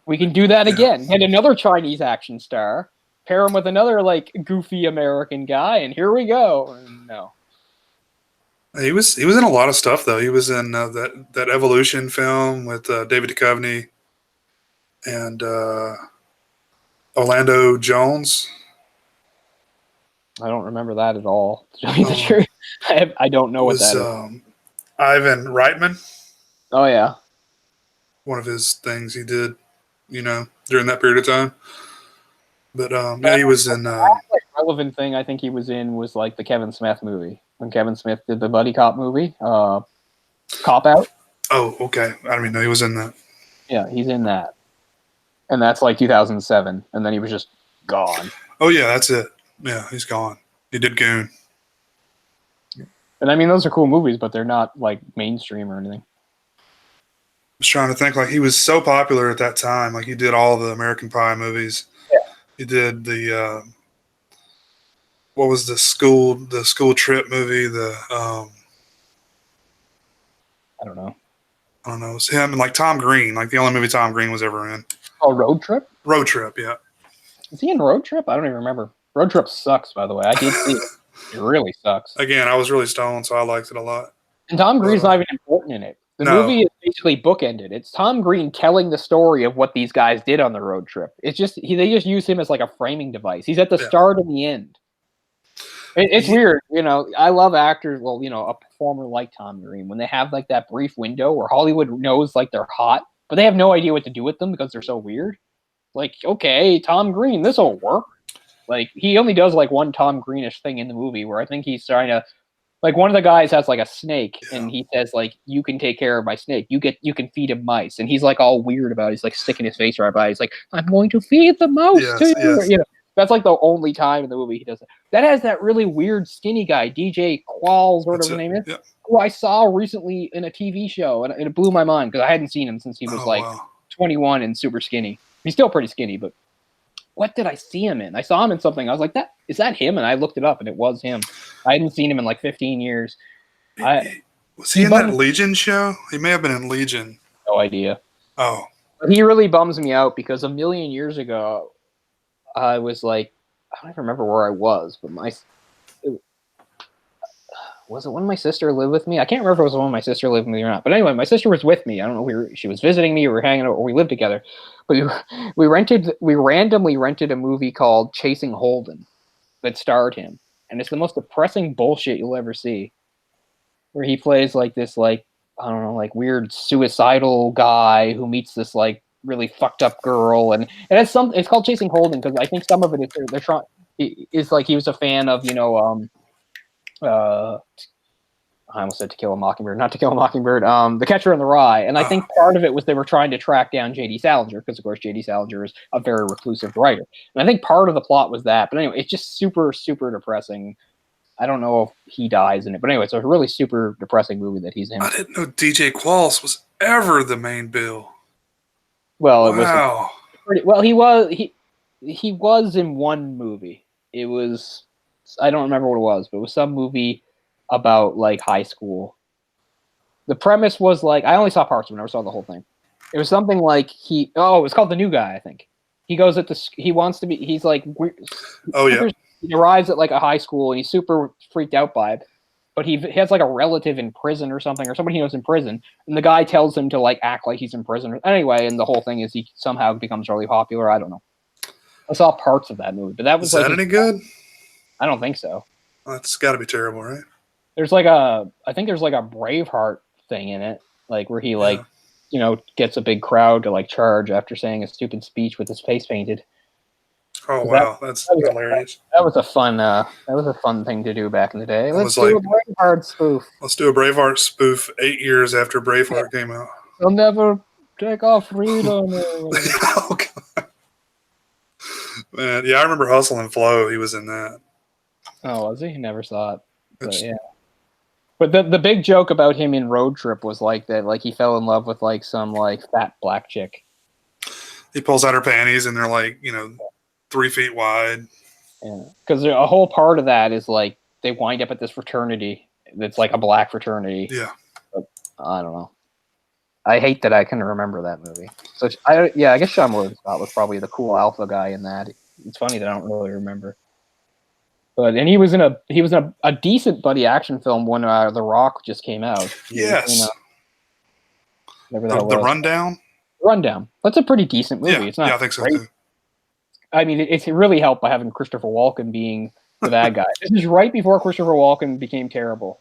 we can do that again. And another Chinese action star, pair him with another like goofy American guy, and here we go. No. He was in a lot of stuff though. He was in that Evolution film with David Duchovny and Orlando Jones. I don't remember that at all. To tell you the truth, I don't know what that is. Ivan Reitman. Oh yeah, one of his things he did, during that period of time. But he was in. Relevant thing I think he was in was like the Kevin Smith movie when Kevin Smith did the buddy cop movie, Cop Out. Oh, okay. I don't even know he was in that. Yeah, he's in that, and that's like 2007, and then he was just gone. Oh yeah, that's it. Yeah, he's gone. He did Goon. And those are cool movies, but they're not like mainstream or anything. I was trying to think, like he was so popular at that time. Like he did all the American Pie movies. Yeah. He did the. What was the school trip movie? I don't know. It was him and like Tom Green, like the only movie Tom Green was ever in. Oh, Road Trip? Road Trip, yeah. Is he in Road Trip? I don't even remember. Road Trip sucks, by the way. I did see it. It really sucks. Again, I was really stoned, so I liked it a lot. And Tom Green's not even important in it. The movie is basically bookended. It's Tom Green telling the story of what these guys did on the road trip. It's just they just use him as like a framing device. He's at the start and the end. It's weird, you know. I love actors. Well, you know, a performer like Tom Green, when they have like that brief window where Hollywood knows like they're hot, but they have no idea what to do with them because they're so weird. Like, okay, Tom Green, this will work. Like, he only does like one Tom Greenish thing in the movie where I think he's trying to, like, one of the guys has like a snake and he says like, you can take care of my snake. You can feed him mice. And he's like all weird about it. He's like sticking his face right by. He's like, I'm going to feed the mouse too. You know, that's like the only time in the movie he does it. That has that really weird skinny guy, DJ Qualls or whatever his name is, who I saw recently in a TV show and it blew my mind because I hadn't seen him since he was 21 and super skinny. He's still pretty skinny, but what did I see him in? I saw him in something. I was like, is that him? And I looked it up, and it was him. I hadn't seen him in like 15 years. Was he in that Legion show? He may have been in Legion. No idea. Oh. But he really bums me out because a million years ago, I was like, I don't even remember where I was, but was it when my sister lived with me? I can't remember if it was when my sister lived with me or not. But anyway, my sister was with me. I don't know. She was visiting me. We were hanging out, or we lived together. But we randomly rented a movie called Chasing Holden that starred him, and it's the most depressing bullshit you'll ever see. Where he plays like this, like, I don't know, like weird suicidal guy who meets this like really fucked up girl, and it's called Chasing Holden because I think some of it is they're trying. It's like he was a fan of, you know, I almost said To Kill a Mockingbird, not To Kill a Mockingbird, The Catcher in the Rye. And I think part of it was they were trying to track down J.D. Salinger, because, of course, J.D. Salinger is a very reclusive writer. And I think part of the plot was that. But anyway, it's just super, super depressing. I don't know if he dies in it. But anyway, it's a really super depressing movie that he's in. I didn't know DJ Qualls was ever the main bill. Well, it was pretty, well, he was in one movie. It was, I don't remember what it was, but it was some movie about like high school. The premise was like, I only saw parts of it, I never saw the whole thing. It was something like it was called The New Guy, I think. He goes he wants to be, he's like, he arrives at like a high school and he's super freaked out by it, but he has like a relative in prison or something, or somebody he knows in prison, and the guy tells him to like act like he's in prison. Anyway, and the whole thing is he somehow becomes really popular. I don't know. I saw parts of that movie, but that was that any good? I don't think so. Well, that's got to be terrible, right? There's like I think there's like a Braveheart thing in it, like where he like, you know, gets a big crowd to like charge after saying a stupid speech with his face painted. Oh wow, that's hilarious. That was a fun thing to do back in the day. Let's do a Braveheart spoof. Let's do a Braveheart spoof 8 years after Braveheart came out. They'll never take our freedom. Oh, God. Man, yeah, I remember Hustle and Flow. He was in that. Oh, was he? Never saw it. But yeah. But the big joke about him in Road Trip was like that, like he fell in love with like some like fat black chick. He pulls out her panties and they're like, you know, 3 feet wide. Yeah, because a whole part of that is like they wind up at this fraternity that's like a black fraternity. Yeah. But I don't know. I hate that I can remember that movie. So I guess Sean William Scott was probably the cool alpha guy in that. It's funny that I don't really remember. But he was in a decent buddy action film when The Rock just came out. Yes. The Rundown. Rundown. That's a pretty decent movie. Yeah, it's not. I think so great. too. I mean, it's really helped by having Christopher Walken being the bad guy. This is right before Christopher Walken became terrible.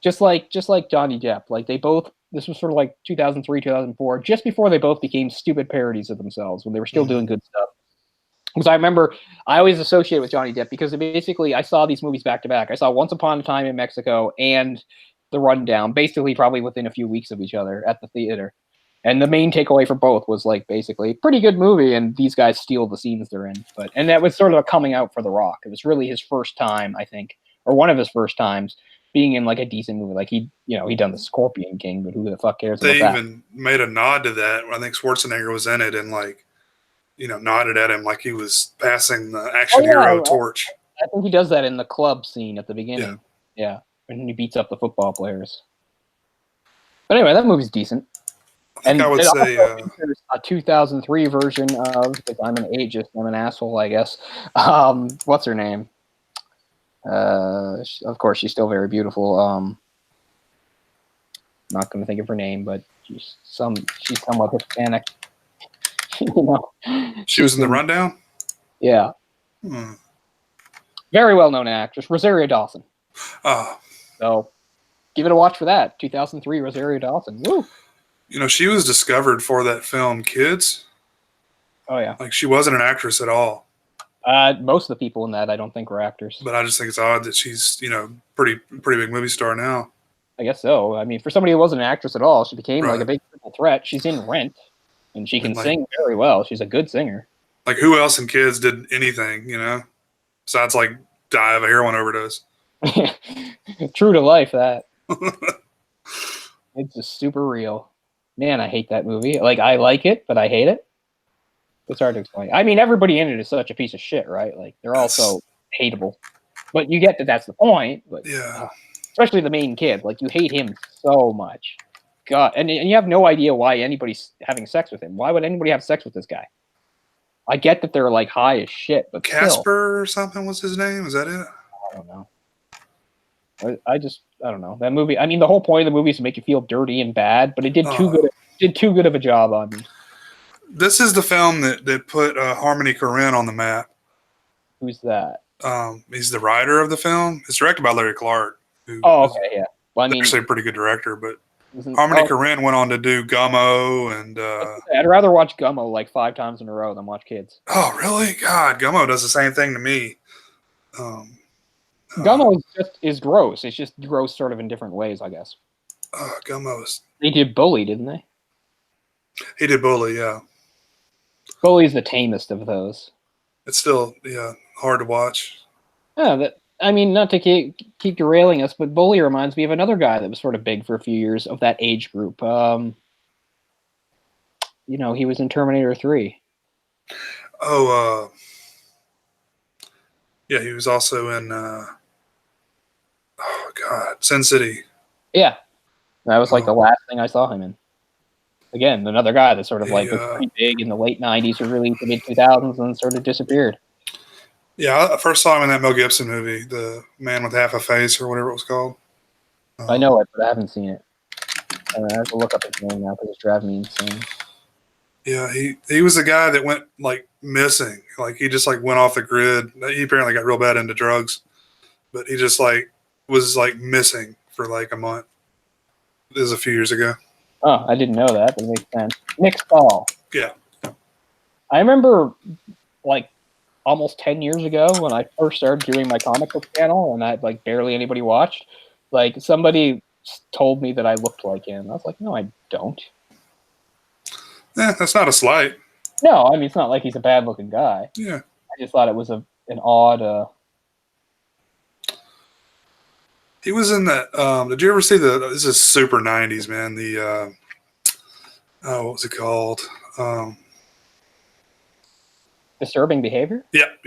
Just like Johnny Depp. Like this was sort of like 2003, 2004, just before they both became stupid parodies of themselves when they were still doing good stuff. Because I remember I always associate with Johnny Depp because basically I saw these movies back to back. I saw Once Upon a Time in Mexico and The Rundown, basically probably within a few weeks of each other at the theater. And the main takeaway for both was like basically pretty good movie, and these guys steal the scenes they're in. And that was sort of a coming out for The Rock. It was really his first time, I think, or one of his first times being in like a decent movie. Like he'd done The Scorpion King, but who the fuck cares about that? They even made a nod to that. I think Schwarzenegger was in it and like, you know, nodded at him like he was passing the action hero torch. I think he does that in the club scene at the beginning. Yeah. And he beats up the football players. But anyway, that movie's decent. I would say there's a 2003 version of, because I'm an ageist, I'm an asshole, I guess. What's her name? Of course, she's still very beautiful. not going to think of her name, but she's somewhat Hispanic. You know, she was in The Rundown. Yeah. Very well known actress, Rosario Dawson. So give it a watch for that. 2003 Rosario Dawson. Woo. You know, she was discovered for that film Kids. Oh yeah. Like she wasn't an actress at all. Most of the people in that I don't think were actors. But I just think it's odd that she's, you know, pretty big movie star now. I guess so. I mean, for somebody who wasn't an actress at all, she became like a big triple threat. She's in Rent, and she can sing very well. She's a good singer. Like who else in Kids did anything, you know, besides like die of a heroin overdose? True to life, that. It's just super real. Man, I hate that movie. Like, I like it, but I hate it. It's hard to explain. I mean, everybody in it is such a piece of shit, right? Like, they're all so hateable. But you get that that's the point. But, especially the main kid. Like, you hate him so much. God. And you have no idea why anybody's having sex with him. Why would anybody have sex with this guy? I get that they're, like, high as shit, but Casper or something was his name? Is that it? I don't know. I don't know. That movie, I mean, the whole point of the movie is to make you feel dirty and bad, but it did too good of a job on me. This is the film that put Harmony Korine on the map. Who's that? He's the writer of the film. It's directed by Larry Clark. Okay, yeah. Well, I mean, actually a pretty good director, but Harmony Korine went on to do Gummo and. I'd rather watch Gummo like 5 times in a row than watch Kids. Oh, really? God, Gummo does the same thing to me. Gummo is gross. It's just gross sort of in different ways, I guess. Gummo's. They did Bully, didn't they? He did Bully, yeah. Bully's the tamest of those. It's still, hard to watch. Yeah, I mean, not to keep derailing us, but Bully reminds me of another guy that was sort of big for a few years of that age group. You know, he was in Terminator 3. Yeah, he was also in, Sin City. Yeah, that was like the last thing I saw him in. Again, another guy that sort of was pretty big in the late 90s or really into mid 2000s and sort of disappeared. Yeah, I first saw him in that Mel Gibson movie, The Man with Half a Face or whatever it was called. I know it, but I haven't seen it. I have to look up his name now because it's driving me insane. Yeah, he was the guy that went like missing. Like he just like went off the grid. He apparently got real bad into drugs, but he just like was like missing for like a month. This is a few years ago. Oh, I didn't know that. That makes sense. Nick Stahl. Yeah. I remember like almost 10 years ago when I first started doing my comic book channel and I like barely anybody watched, like somebody told me that I looked like him. I was like, no, I don't. Yeah, that's not a slight. No, I mean, it's not like he's a bad looking guy. Yeah. I just thought it was an odd... He was in that. Did you ever see this is super 90s, man. The, what was it called? Disturbing Behavior? Yep.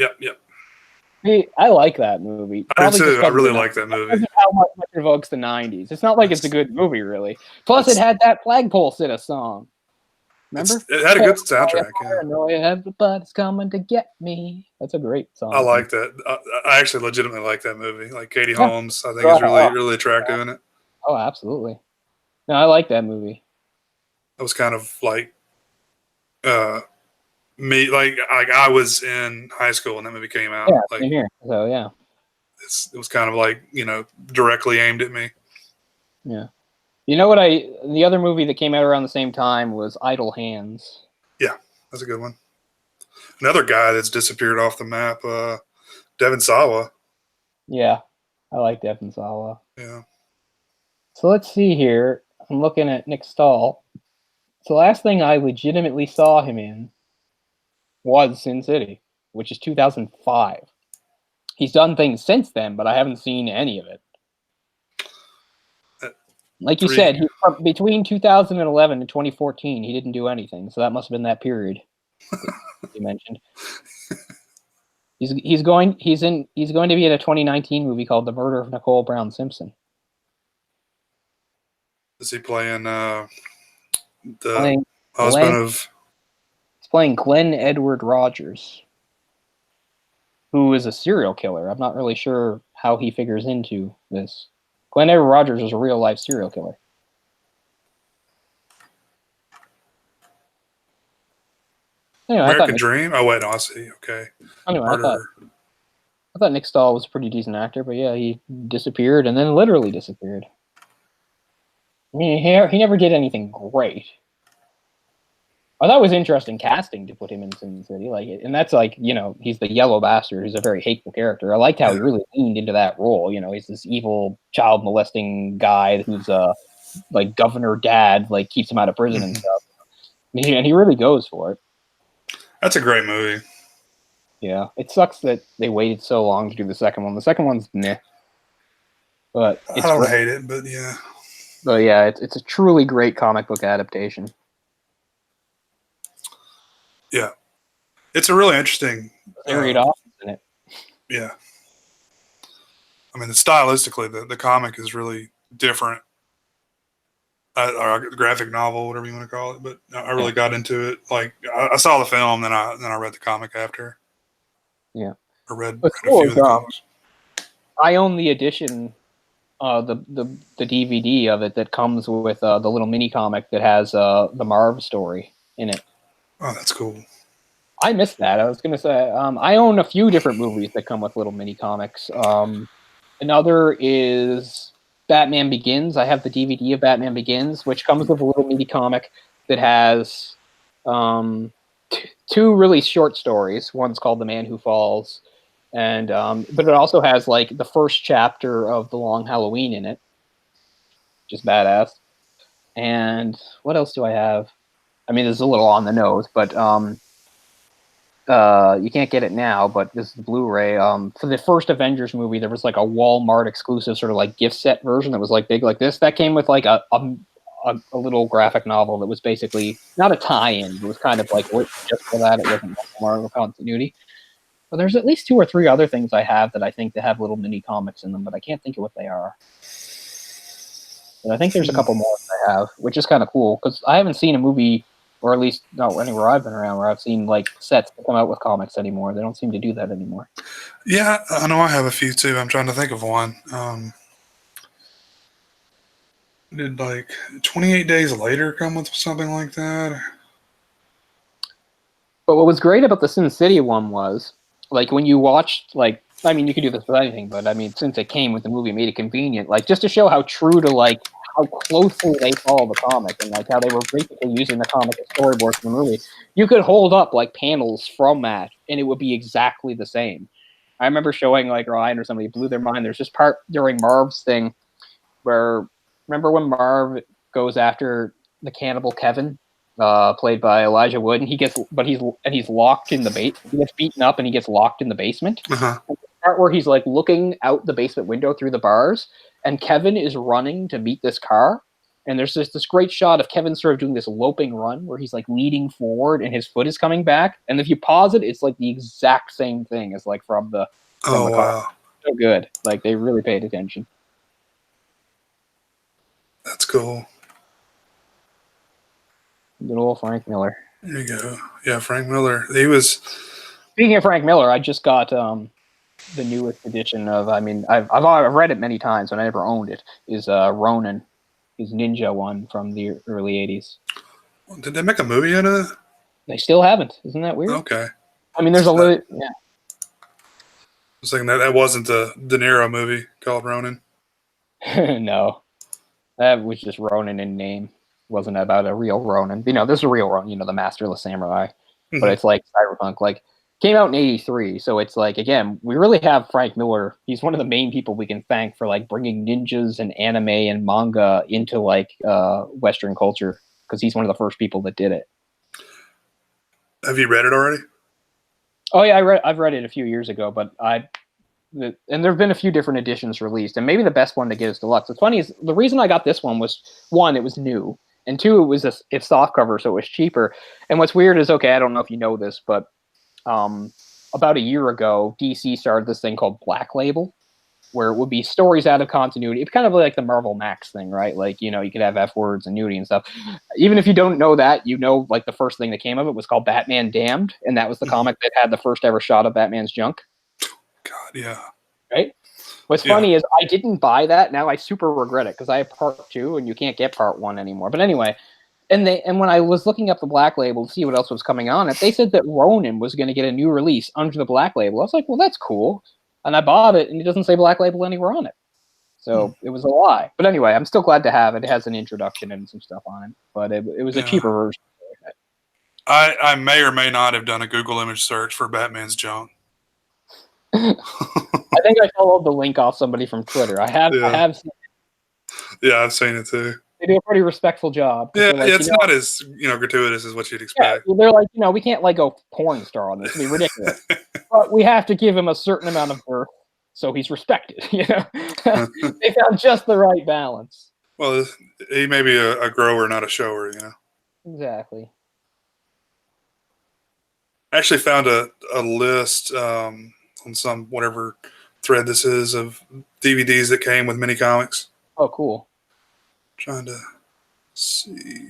I like that movie. I do too. I really like that movie. How much it evokes the 90s. It's not like it's a good movie, really. Plus, it had that Flagpole Sitta song. Remember? It had a good soundtrack. Paranoia, everybody's coming to get me. That's a great song. I like that. I actually legitimately like that movie. Like Katie Holmes, I think is really attractive in it. Oh, absolutely. No, I like that movie. It was kind of like me, like I was in high school when that movie came out. Yeah, like, same here. So yeah, it was kind of like directly aimed at me. Yeah. You know what? The other movie that came out around the same time was Idle Hands. Yeah, that's a good one. Another guy that's disappeared off the map, Devon Sawa. Yeah, I like Devon Sawa. Yeah. So let's see here. I'm looking at Nick Stahl. So the last thing I legitimately saw him in was Sin City, which is 2005. He's done things since then, but I haven't seen any of it. Like you said, between 2011 and 2014, he didn't do anything. So that must have been that period you mentioned. He's going to be in a 2019 movie called The Murder of Nicole Brown Simpson. Is he playing the husband of? He's playing Glenn Edward Rogers, who is a serial killer. I'm not really sure how he figures into this. Glenn Edward Rogers was a real-life serial killer. Anyway, American Dream. Oh wait, no, I see. Okay, anyway, Murderer. I thought Nick Stahl was a pretty decent actor, but yeah, he disappeared and then literally disappeared. I mean, he never did anything great. I thought it was interesting casting to put him in Sin City, like, and that's like, you know, he's the yellow bastard who's a very hateful character. I liked how he really leaned into that role. You know, he's this evil child molesting guy who's like governor dad, like keeps him out of prison and stuff. And he really goes for it. That's a great movie. Yeah, it sucks that they waited so long to do the second one. The second one's meh, but I don't hate it, but yeah. But yeah, it's a truly great comic book adaptation. Yeah, it's a really interesting. Varied options in it. Yeah, I mean, stylistically, the comic is really different. Or a graphic novel, whatever you want to call it, but I really got into it. Like I saw the film, then I read the comic after. Yeah, I read a few of the comics. I own the edition, the DVD of it that comes with the little mini comic that has the Marv story in it. Oh, that's cool. I missed that. I was gonna say I own a few different movies that come with little mini comics. Another is Batman Begins. I have the DVD of Batman Begins, which comes with a little mini comic that has two really short stories. One's called The Man Who Falls, and but it also has like the first chapter of The Long Halloween in it, which is badass. And what else do I have? I mean, this is a little on the nose, but you can't get it now, but this is the Blu-ray. For the first Avengers movie, there was like a Walmart exclusive sort of like gift set version that was like big like this. That came with like a little graphic novel that was basically not a tie-in. It was kind of like just for that. It wasn't Marvel continuity. But there's at least 2 or 3 other things I have that I think that have little mini comics in them, but I can't think of what they are. But I think there's a couple more that I have, which is kind of cool because I haven't seen a movie, or at least not anywhere I've been around, where I've seen like sets that come out with comics anymore. They don't seem to do that anymore. Yeah, I know I have a few too. I'm trying to think of one. Did like 28 Days Later come with something like that? But what was great about the Sin City one was, like, when you watched, like, I mean, you could do this with anything, but I mean, since it came with the movie, it made it convenient, like, just to show how true to, like, how closely they follow the comic and, like, how they were basically using the comic as storyboards from the movie. You could hold up, like, panels from that, and it would be exactly the same. I remember showing, like, Ryan or somebody blew their mind. There's this part during Marv's thing where, remember when Marv goes after the cannibal Kevin, played by Elijah Wood, and he's locked in the base. He gets beaten up and he gets locked in the basement. Uh-huh. The part where he's like looking out the basement window through the bars, and Kevin is running to meet this car. And there's this great shot of Kevin sort of doing this loping run where he's like leading forward and his foot is coming back. And if you pause it, it's like the exact same thing as like from the wow. So good. Like they really paid attention. That's cool. Good old Frank Miller. There you go. Yeah, Frank Miller. He was. Speaking of Frank Miller, I just got the newest edition of. I mean, I've read it many times, but I never owned it. Is Ronin, his ninja one from the early '80s. Did they make a movie out of it? They still haven't. Isn't that weird? Okay. I mean, there's a little. Yeah. I was thinking that wasn't the De Niro movie called Ronin. No, that was just Ronin in name. Wasn't about a real Ronin. You know, there's a real Ronin, you know, the masterless samurai. Mm-hmm. But it's like cyberpunk. Like, came out in '83, so it's like, again, we really have Frank Miller. He's one of the main people we can thank for like bringing ninjas and anime and manga into like Western culture, because he's one of the first people that did it. Have you read it already? Oh yeah, I've read it a few years ago, but and there have been a few different editions released, and maybe the best one to get is deluxe. What's funny is the reason I got this one was, one, it was new, and 2, it's soft cover, so it was cheaper. And what's weird is, okay, I don't know if you know this, but about a year ago, DC started this thing called Black Label, where it would be stories out of continuity. It's kind of like the Marvel Max thing, right? Like, you know, you could have F words and nudity and stuff. Even if you don't know that, you know, like the first thing that came of it was called Batman Damned, and that was the comic that had the first ever shot of Batman's junk. God, yeah. Right? What's funny is I didn't buy that. Now I super regret it because I have part 2 and you can't get part 1 anymore. But anyway, And when I was looking up the Black Label to see what else was coming on it, they said that Ronin was going to get a new release under the Black Label. I was like, well, that's cool. And I bought it, and it doesn't say Black Label anywhere on it. So it was a lie. But anyway, I'm still glad to have it. It has an introduction and some stuff on it. But it was a cheaper version. I may or may not have done a Google image search for Batman's junk. I think I followed the link off somebody from Twitter. I have seen it. Yeah, I've seen it too. They do a pretty respectful job. Yeah, like, it's not as gratuitous as what you'd expect. Yeah, they're like, we can't like go porn star on this. It'd be ridiculous. But we have to give him a certain amount of girth so he's respected. They found just the right balance. Well, he may be a grower, not a shower. Exactly. I actually found a list on some whatever thread this is of DVDs that came with mini comics. Oh, cool. Trying to see.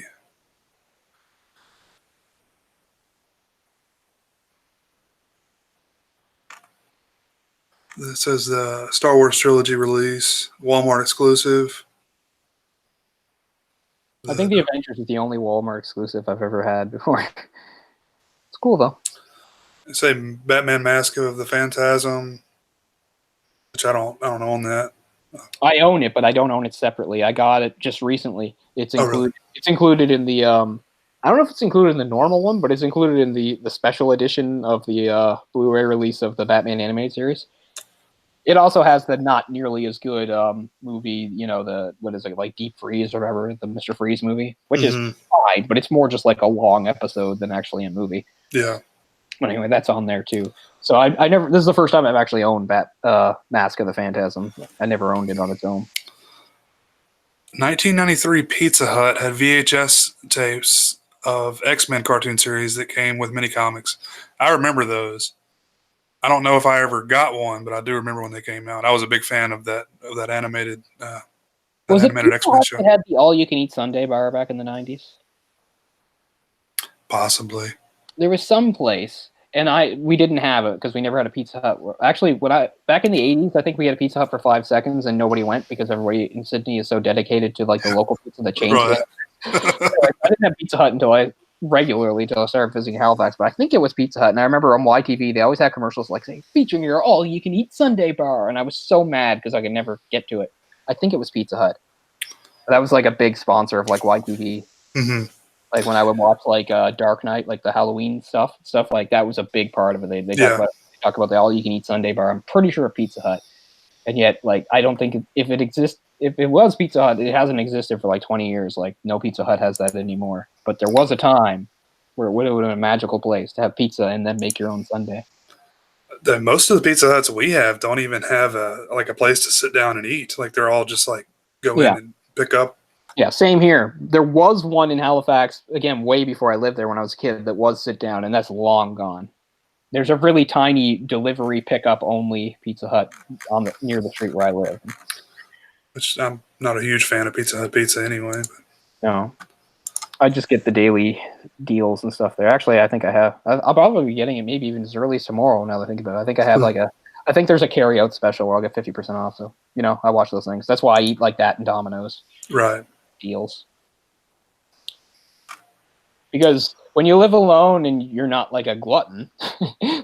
This says the Star Wars trilogy release, Walmart exclusive. I think the Avengers is the only Walmart exclusive I've ever had before. It's cool though. They say Batman Mask of the Phantasm, which I don't own that. I own it, but I don't own it separately. I got it just recently. It's included. Really? It's included in the. I don't know if it's included in the normal one, but it's included in the special edition of the Blu-ray release of the Batman animated series. It also has the not nearly as good movie, what is it, like Deep Freeze or whatever, the Mr. Freeze movie, which is fine, but it's more just like a long episode than actually a movie. Yeah. But anyway, that's on there too. So I never. This is the first time I've actually owned Mask of the Phantasm. I never owned it on its own. 1993 Pizza Hut had VHS tapes of X-Men cartoon series that came with mini comics. I remember those. I don't know if I ever got one, but I do remember when they came out. I was a big fan of that animated animated X-Men show. It had the all-you-can-eat Sunday bar back in the 90s? Possibly. There was some place, and we didn't have it because we never had a Pizza Hut. Actually, back in the 80s, I think we had a Pizza Hut for 5 seconds, and nobody went because everybody in Sydney is so dedicated to like the local pizza that changed it. I didn't have Pizza Hut until I started visiting Halifax, but I think it was Pizza Hut. And I remember on YTV, they always had commercials like saying, featuring your all-you-can-eat Sunday bar. And I was so mad because I could never get to it. I think it was Pizza Hut. That was like a big sponsor of like YTV. Mm-hmm. Like when I would watch like Dark Knight, like the Halloween stuff like that was a big part of it. They talk about the all-you-can-eat Sunday bar. I'm pretty sure of Pizza Hut. And yet, like, I don't think if it was Pizza Hut, it hasn't existed for like 20 years. Like, no Pizza Hut has that anymore. But there was a time where it would have been a magical place to have pizza and then make your own sundae. Most of the Pizza Huts we have don't even have a place to sit down and eat. Like, they're all just like go in and pick up. Yeah, same here. There was one in Halifax, again, way before I lived there when I was a kid, that was sit down, and that's long gone. There's a really tiny delivery pickup only Pizza Hut near the street where I live. Which I'm not a huge fan of Pizza Hut pizza anyway. But. No. I just get the daily deals and stuff there. Actually, I think I have. I'll probably be getting it maybe even as early as tomorrow now that I think about it. I think I have I think there's a carry-out special where I'll get 50% off. So, I watch those things. That's why I eat like that in Domino's. Right. Deals. Because when you live alone and you're not like a glutton,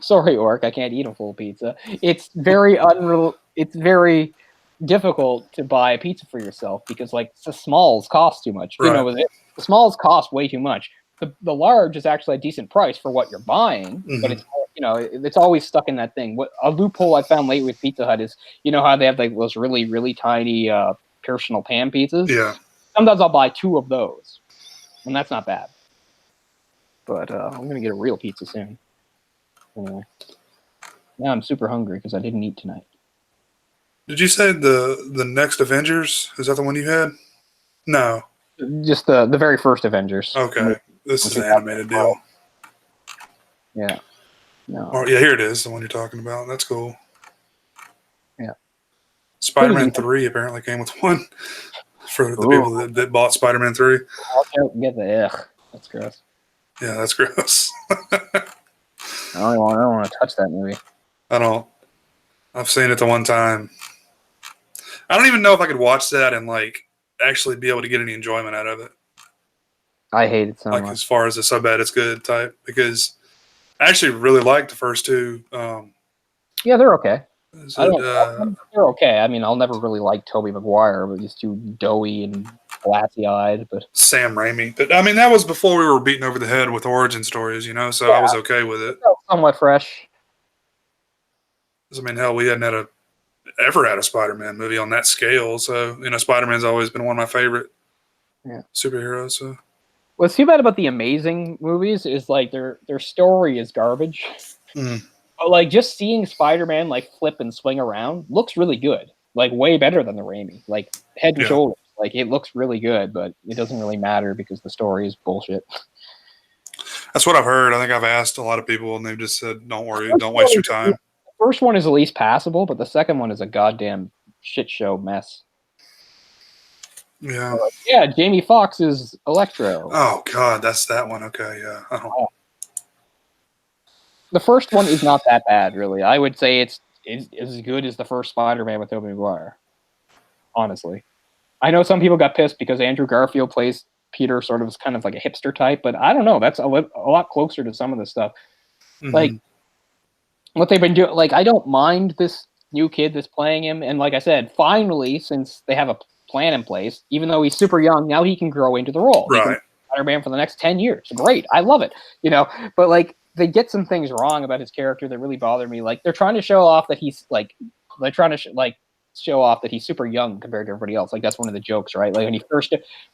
sorry, Orc, I can't eat a full pizza. It's very It's very difficult to buy a pizza for yourself because like the smalls cost too much. Right. The smalls cost way too much. The large is actually a decent price for what you're buying, but it's it's always stuck in that thing. What a loophole I found lately with Pizza Hut is how they have like those really really tiny personal pan pizzas. Yeah. Sometimes I'll buy 2 of those, and that's not bad. But I'm gonna get a real pizza soon. Anyway, now I'm super hungry because I didn't eat tonight. Did you say the next Avengers? Is that the one you had? No. Just the very first Avengers. Okay. This is an animated deal. Yeah. No. Oh, yeah, here it is, the one you're talking about. That's cool. Yeah. Spider-Man 3 apparently came with one for the people that bought Spider-Man 3. Get the that's gross. Yeah, that's gross. I don't want to touch that movie. I don't. I've seen it the one time. I don't even know if I could watch that and like actually be able to get any enjoyment out of it. I hate it so Like much. as far as the so bad it's good type, because I actually really liked the first two. Yeah, they're okay. Is I it, don't. They're okay. I mean, I'll never really like Tobey Maguire, but he's too doughy and glassy-eyed. But Sam Raimi. But I mean, that was before we were beaten over the head with origin stories, so I yeah, was okay with it. somewhat fresh. I mean, hell, we hadn't ever had a Spider-Man movie on that scale. So, Spider-Man's always been one of my favorite superheroes. So, What's too bad about the Amazing movies is like their story is garbage. But like just seeing Spider-Man like flip and swing around looks really good. Like way better than the Raimi. Like head and shoulders. Like it looks really good, but it doesn't really matter because the story is bullshit. That's what I've heard. I think I've asked a lot of people, and they've just said, "Don't worry, don't waste your time." The first one is at least passable, but the second one is a goddamn shit show mess. Yeah. Yeah, Jamie Foxx is Electro. Oh God, that's that one. Okay, yeah. The first one is not that bad, really. I would say it's as good as the first Spider-Man with Tobey Maguire. Honestly, I know some people got pissed because Andrew Garfield plays Peter, sort of as kind of like a hipster type, but I don't know. That's a lot closer to some of the stuff. Like what they've been doing. Like I don't mind this new kid that's playing him, and like I said, finally, since they have a plan in place, even though he's super young, now he can grow into the role. Right. He can be Spider-Man for the next 10 years. Great. I love it. But like they get some things wrong about his character that really bother me. Like they're trying to show off that he's like they're trying to show off that he's super young compared to everybody else. Like that's one of the jokes, right? Like when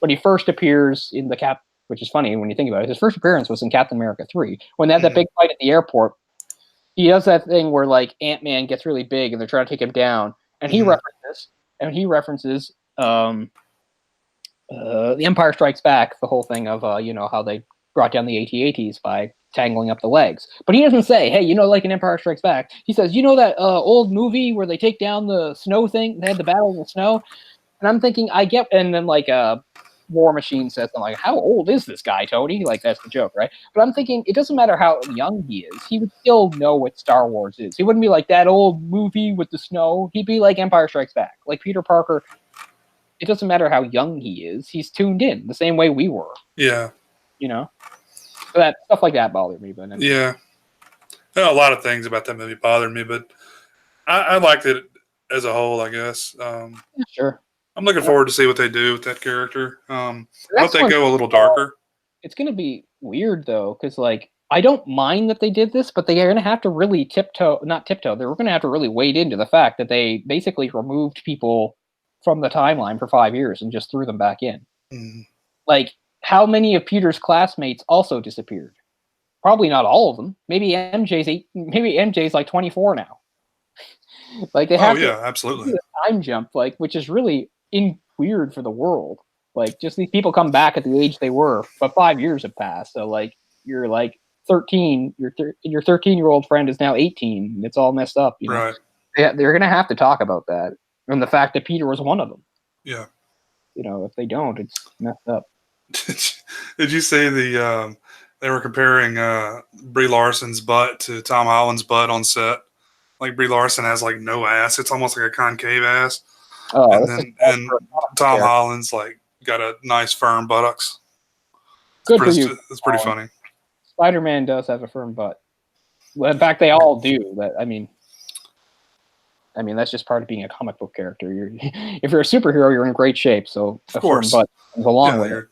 he first appears in the Cap, which is funny when you think about it. His first appearance was in Captain America 3 when they had that big fight at the airport. He does that thing where like Ant-Man gets really big and they're trying to take him down, and he references The Empire Strikes Back, the whole thing of how they brought down the AT-ATs by tangling up the legs. But he doesn't say, hey, like in Empire Strikes Back, he says, that old movie where they take down the snow thing? They had the battle in the snow. And I'm thinking, and then like War Machine says, I'm like, how old is this guy, Tony? Like, that's the joke, right? But I'm thinking, it doesn't matter how young he is. He would still know what Star Wars is. He wouldn't be like that old movie with the snow. He'd be like Empire Strikes Back. Like Peter Parker, it doesn't matter how young he is. He's tuned in the same way we were. Yeah. So that stuff like that bothered me. But anyway. Yeah. A lot of things about that movie bothered me, but I liked it as a whole, I guess. Sure. I'm looking forward to see what they do with that character. I hope they go a little darker. It's going to be weird, though, because, like, I don't mind that they did this, but they are going to have to really not tiptoe, they're going to have to really wade into the fact that they basically removed people from the timeline for 5 years and just threw them back in. Like, how many of Peter's classmates also disappeared? Probably not all of them. Maybe MJ's like 24 now. Like they have absolutely a time jump, like, which is really weird for the world. Like, just these people come back at the age they were, but 5 years have passed. So like you're like 13, your 13-year-old friend is now 18. And it's all messed up. Right. They're gonna have to talk about that and the fact that Peter was one of them. Yeah. If they don't, it's messed up. Did you say they were comparing Brie Larson's butt to Tom Holland's butt on set? Like Brie Larson has like no ass; it's almost like a concave ass. Oh, and Tom Holland's like got a nice firm buttocks. Good for you. It's pretty funny. Spider-Man does have a firm butt. Well, in fact, they all do. But I mean, that's just part of being a comic book character. If you're a superhero, you're in great shape. So of course, firm butt comes along with it.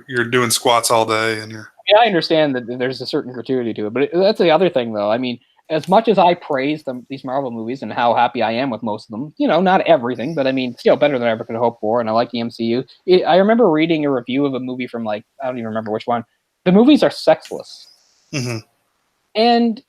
You're doing squats all day, and you're. I understand that there's a certain gratuity to it, but that's the other thing, though. I mean, as much as I praise these Marvel movies and how happy I am with most of them, not everything, but I mean, still better than I ever could hope for, and I like the MCU. I remember reading a review of a movie from, like, I don't even remember which one. The movies are sexless. And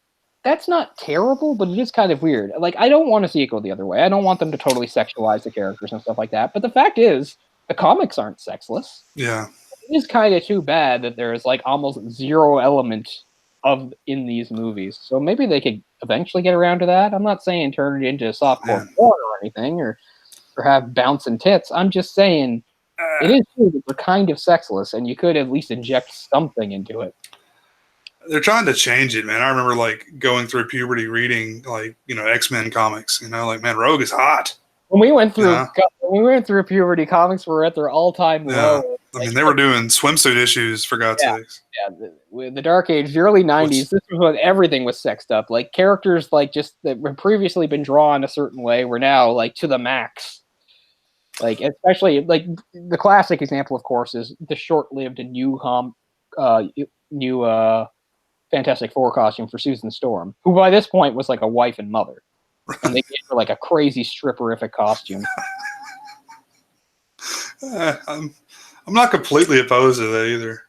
that's not terrible, but it is kind of weird. Like, I don't want to see it go the other way. I don't want them to totally sexualize the characters and stuff like that, but the fact is, the comics aren't sexless. Yeah. It is kind of too bad that there is, like, almost zero element in these movies. So maybe they could eventually get around to that. I'm not saying turn it into softcore porn or anything, or have bouncing tits. I'm just saying it is true that they're kind of sexless, and you could at least inject something into it. They're trying to change it, man. I remember like going through puberty reading like, X-Men comics, like, man, Rogue is hot. When we went through puberty, comics were at their all-time low. I mean, they were doing swimsuit issues for God's sakes. Yeah, the Dark Age, the early '90s. This was when everything was sexed up. Like characters, like just that were previously been drawn a certain way, were now like to the max. Like especially like the classic example, of course, is the short-lived new Fantastic Four costume for Susan Storm, who by this point was like a wife and mother, and they gave her like a crazy stripperific costume. I'm not completely opposed to that either,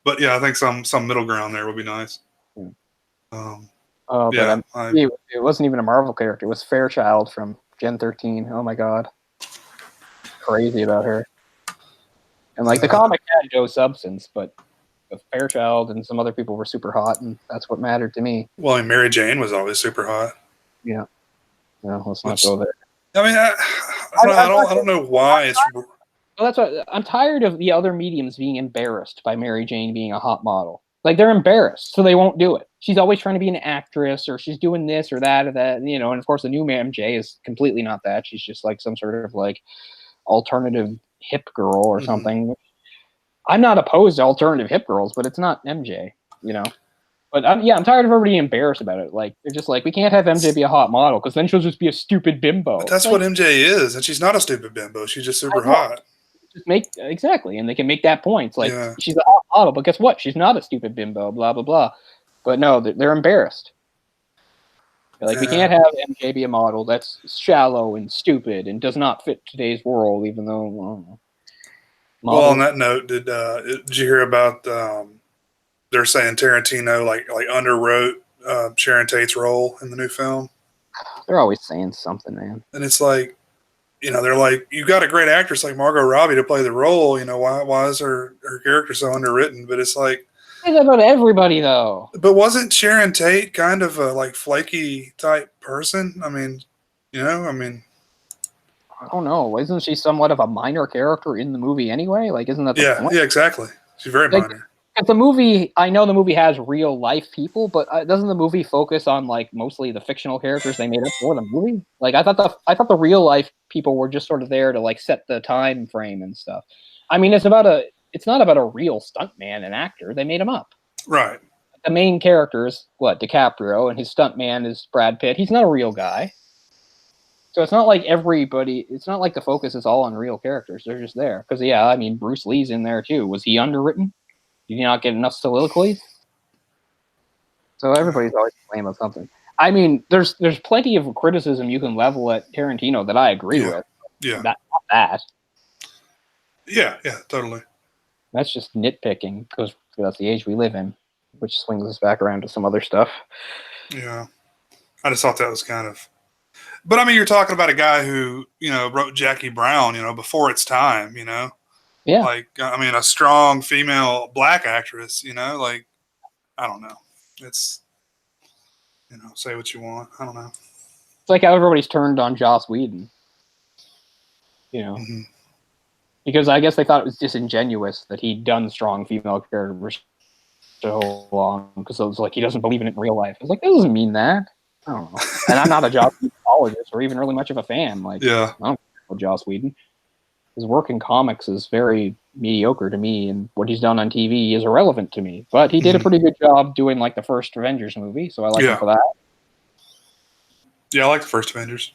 but yeah, I think some middle ground there would be nice. But it wasn't even a Marvel character; it was Fairchild from Gen 13. Oh my god, crazy about her. And like the comic had no substance, but Fairchild and some other people were super hot, and that's what mattered to me. Well, and Mary Jane was always super hot. Yeah. No, let's not go there. I mean, I don't know why it's. Well, that's what I'm tired of the other mediums being embarrassed by Mary Jane being a hot model. Like they're embarrassed, so they won't do it. She's always trying to be an actress, or she's doing this or that, you know. And of course, the new MJ is completely not that. She's just like some sort of like alternative hip girl or something. I'm not opposed to alternative hip girls, but it's not MJ, you know. But I'm tired of everybody embarrassed about it. Like they're just like, we can't have MJ be a hot model because then she'll just be a stupid bimbo. But that's what MJ is, and she's not a stupid bimbo. She's just super hot. Just exactly, and they can make that point. It's like she's a hot model, but guess what? She's not a stupid bimbo. Blah blah blah. But no, they're embarrassed. They're like we can't have MJ be a model. That's shallow and stupid and does not fit today's world. Even though, well, on that note, did you hear about? They're saying Tarantino like underwrote Sharon Tate's role in the new film. They're always saying something, man. And it's like, you know, they're like, you got a great actress like Margot Robbie to play the role. You know, why is her character so underwritten? But it's like, it's about everybody though. But wasn't Sharon Tate kind of a like flaky type person? I mean, you know, I don't know. Isn't she somewhat of a minor character in the movie anyway? Like, isn't that the point? Yeah, exactly. She's very minor. The movie, I know the movie has real life people, but doesn't the movie focus on like mostly the fictional characters they made up for the movie? Like I thought the real life people were just sort of there to like set the time frame and stuff. I mean, it's not about a real stuntman and actor. They made him up. Right. The main character is DiCaprio, and his stuntman is Brad Pitt. He's not a real guy. So it's not like it's not like the focus is all on real characters. They're just there. Because I mean, Bruce Lee's in there too. Was he underwritten? Did you not get enough soliloquies? So everybody's always complaining about something. I mean, there's plenty of criticism you can level at Tarantino that I agree with. Yeah. Not that. Yeah, totally. That's just nitpicking because that's the age we live in, which swings us back around to some other stuff. Yeah. I just thought that was kind of... But, I mean, you're talking about a guy who, you know, wrote Jackie Brown, you know, before its time, you know? Yeah. Like, I mean, a strong female black actress, you know? Like, I don't know. It's, you know, say what you want. I don't know. It's like how everybody's turned on Joss Whedon. You know? Mm-hmm. Because I guess they thought it was disingenuous that he'd done strong female characters so long. Because it was like, he doesn't believe in it in real life. I was like, that doesn't mean that. I don't know. And I'm not a Joss Whedon apologist or even really much of a fan. Like, I don't know Joss Whedon. His work in comics is very mediocre to me, and what he's done on TV is irrelevant to me. But he did a pretty good job doing like the first Avengers movie, so I like him for that. Yeah, I like the first Avengers.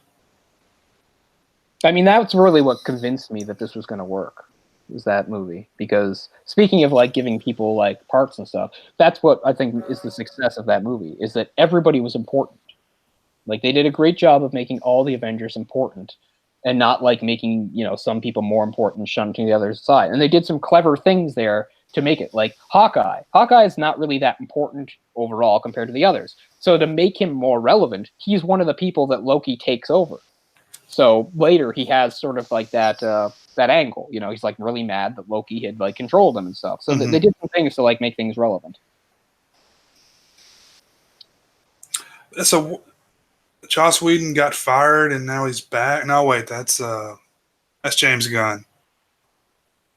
I mean, that's really what convinced me that this was going to work, was that movie. Because speaking of like giving people like parts and stuff, that's what I think is the success of that movie, is that everybody was important. Like they did a great job of making all the Avengers important. And not like making, you know, some people more important and shunting the other side. And they did some clever things there to make it. Like Hawkeye. Hawkeye is not really that important overall compared to the others. So to make him more relevant, he's one of the people that Loki takes over. So later he has sort of like that angle. You know, he's like really mad that Loki had like controlled him and stuff. So they did some things to like make things relevant. So Joss Whedon got fired and now he's back. No, wait, that's James Gunn.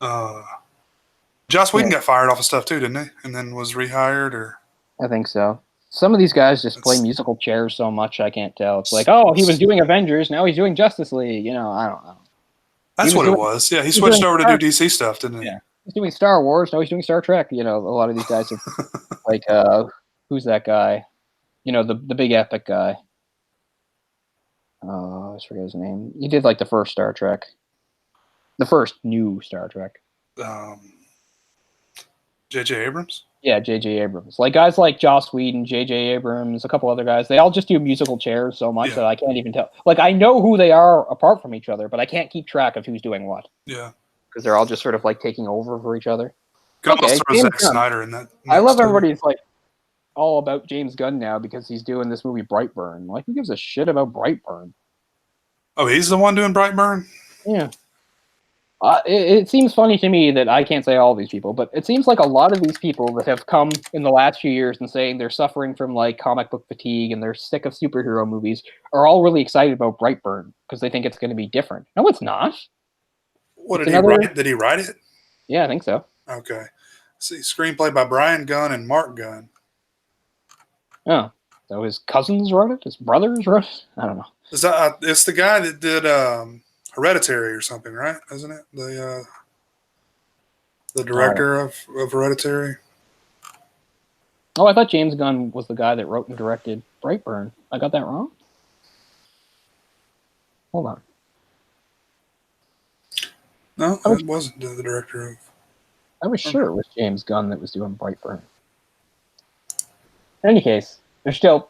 Joss Whedon got fired off of stuff too, didn't he? And then was rehired, or? I think so. Some of these guys just play musical chairs so much I can't tell. It's like, oh, he was doing Avengers, now he's doing Justice League. You know, I don't know. That's what it was. Yeah, he switched over to do DC stuff, didn't he? Yeah, he's doing Star Wars. No, he's doing Star Trek. You know, a lot of these guys are like, who's that guy? You know, the big epic guy. I forget his name. He did like the first Star Trek, the first new Star Trek. J.J. Abrams. Yeah, J.J. Abrams. Like guys like Joss Whedon, J.J. Abrams, a couple other guys. They all just do musical chairs so much that I can't even tell. Like I know who they are apart from each other, but I can't keep track of who's doing what. Yeah, because they're all just sort of like taking over for each other. Could almost throw Zack Snyder in that. I love everybody's like all about James Gunn now because he's doing this movie Brightburn. Like, who gives a shit about Brightburn? Oh, he's the one doing Brightburn? Yeah. It seems funny to me that I can't say all these people, but it seems like a lot of these people that have come in the last few years and saying they're suffering from like comic book fatigue and they're sick of superhero movies are all really excited about Brightburn because they think it's going to be different. No, it's not. What did he write? Did he write it? Yeah, I think so. Okay. See, screenplay by Brian Gunn and Mark Gunn. Oh, so his cousins wrote it? His brothers wrote it? I don't know. It's the guy that did Hereditary or something, right? Isn't it? The director of Hereditary. Oh, I thought James Gunn was the guy that wrote and directed Brightburn. I got that wrong? Hold on. No, it wasn't the director of... I was sure it was James Gunn that was doing Brightburn. In any case, there's still...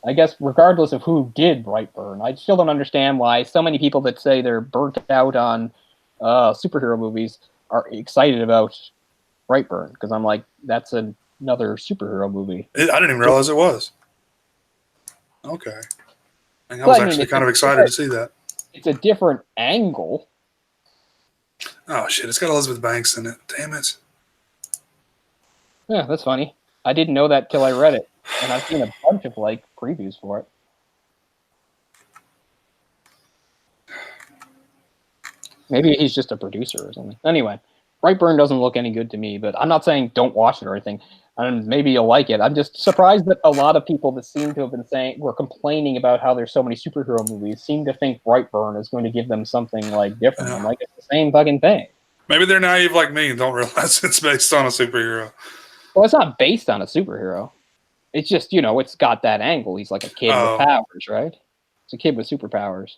I guess regardless of who did Brightburn, I still don't understand why so many people that say they're burnt out on superhero movies are excited about Brightburn. Because I'm like, that's another superhero movie. I didn't even realize it was. Okay. I was actually kind of excited to see that. It's a different angle. Oh, shit. It's got Elizabeth Banks in it. Damn it. Yeah, that's funny. I didn't know that till I read it. And I've seen a bunch of like previews for it. Maybe he's just a producer or something. Anyway, Brightburn doesn't look any good to me, but I'm not saying don't watch it or anything. And maybe you'll like it. I'm just surprised that a lot of people that seem to have been were complaining about how there's so many superhero movies seem to think Brightburn is going to give them something like different. I'm like, it's the same fucking thing. Maybe they're naive like me and don't realize it's based on a superhero. Well, it's not based on a superhero. It's just, you know, it's got that angle. He's like a kid with powers, right? It's a kid with superpowers.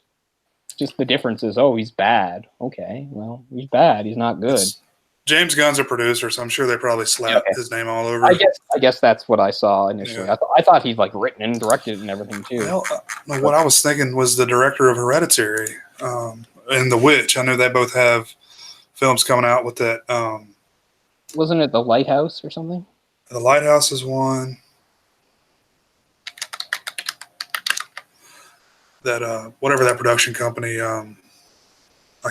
Just the difference is, oh, he's bad. Okay, well, he's bad. He's not good. James Gunn's a producer, so I'm sure they probably slapped his name all over it. I guess that's what I saw initially. Yeah. I thought he'd like written and directed and everything too. Well, what I was thinking was the director of Hereditary and The Witch. I know they both have films coming out with that. Wasn't it The Lighthouse or something? The Lighthouse is one. That whatever that production company, I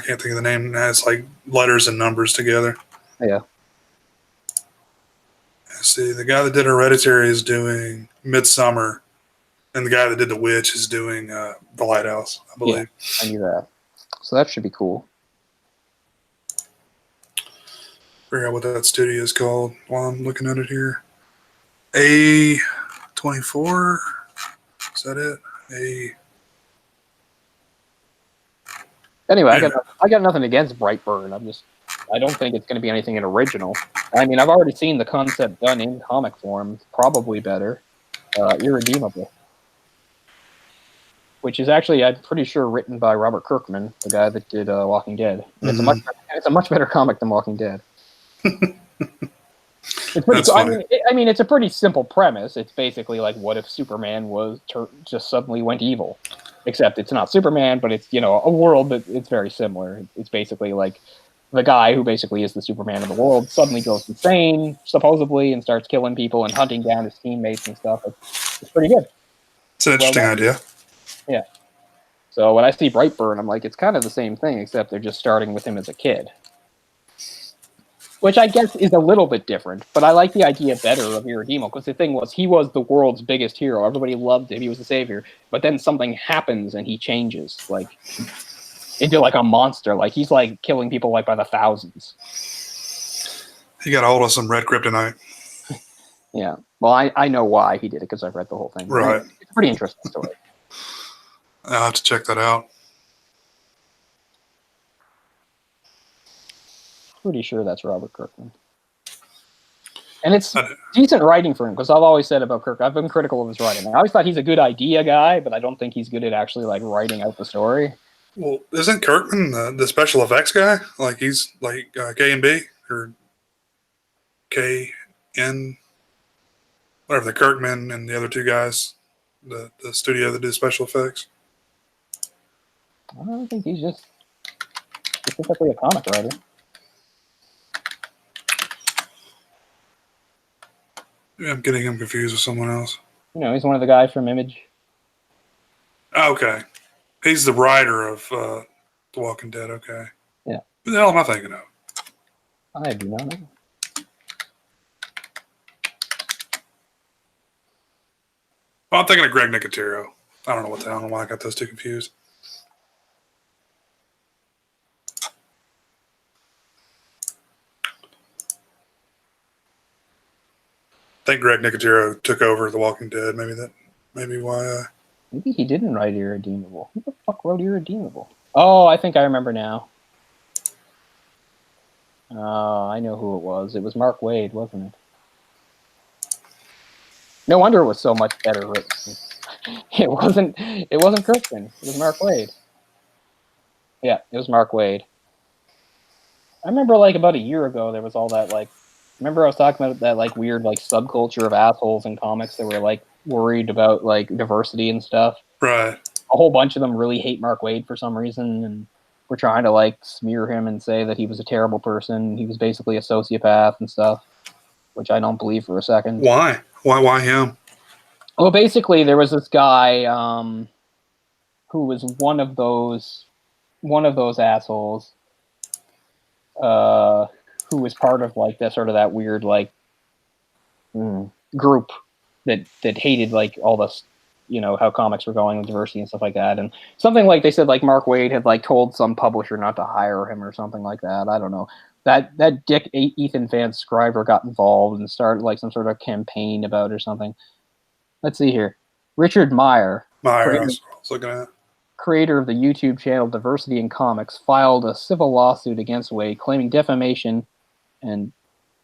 can't think of the name. It's like letters and numbers together. Yeah. Let's see, the guy that did Hereditary is doing Midsummer, and the guy that did The Witch is doing The Lighthouse, I believe. Yeah, I knew that. So that should be cool. Figure out what that studio is called while I'm looking at it here. A24? Is that it? Anyway, I got nothing against Brightburn. I don't think it's going to be anything original. I mean, I've already seen the concept done in comic form, probably better. Irredeemable. Which is actually, I'm pretty sure, written by Robert Kirkman, the guy that did Walking Dead. And it's a much better comic than Walking Dead. It's pretty cool. I mean, it's a pretty simple premise. It's basically like, what if Superman just suddenly went evil? Except it's not Superman, but it's, you know, a world that it's very similar. It's basically like the guy who basically is the Superman of the world suddenly goes insane, supposedly, and starts killing people and hunting down his teammates and stuff. It's pretty good. It's an interesting idea. Yeah. So when I see Brightburn, I'm like, it's kind of the same thing, except they're just starting with him as a kid. Which I guess is a little bit different, but I like the idea better of Irredeemable, because the thing was, he was the world's biggest hero. Everybody loved him. He was the savior. But then something happens and he changes, like, into like a monster. Like, he's like killing people like by the thousands. He got a hold of some red kryptonite. Yeah. Well, I know why he did it, because I've read the whole thing. Right. It's a pretty interesting story. I'll have to check that out. pretty sure that's Robert Kirkman. And it's decent writing for him, because I've always said about Kirk, I've been critical of his writing. I always thought he's a good idea guy, but I don't think he's good at actually like writing out the story. Well, isn't Kirkman the special effects guy? Like he's like K&B or KN, whatever, the Kirkman and the other two guys, the studio that did special effects. I don't think he's just specifically a comic writer. I'm getting him confused with someone else. He's one of the guys from Image. Okay. He's the writer of The Walking Dead, okay. Yeah. Who the hell am I thinking of? I do not know. Well, I'm thinking of Greg Nicotero. I don't know why I got those two confused. I think Greg Nicotero took over The Walking Dead. Maybe why. Maybe he didn't write Irredeemable. Who the fuck wrote Irredeemable? Oh, I think I remember now. Oh, I know who it was. It was Mark Waid, wasn't it? No wonder it was so much better written. It wasn't Kirkman. It was Mark Waid. Yeah, it was Mark Waid. I remember like about a year ago there was all that like. Remember I was talking about that like weird like subculture of assholes in comics that were like worried about like diversity and stuff. Right. A whole bunch of them really hate Mark Waid for some reason, and were trying to like smear him and say that he was a terrible person. He was basically a sociopath and stuff, which I don't believe for a second. Why? Why him? Well, basically there was this guy who was one of those assholes who was part of like that sort of that weird like group that hated like all this, how comics were going with diversity and stuff like that. And something like they said like Mark Waid had like told some publisher not to hire him or something like that. I don't know. That dick Ethan Van Sciver got involved and started like some sort of campaign about it or something. Let's see here. Richard Meyer, I was looking at. Creator of the YouTube channel Diversity in Comics, filed a civil lawsuit against Waid claiming defamation and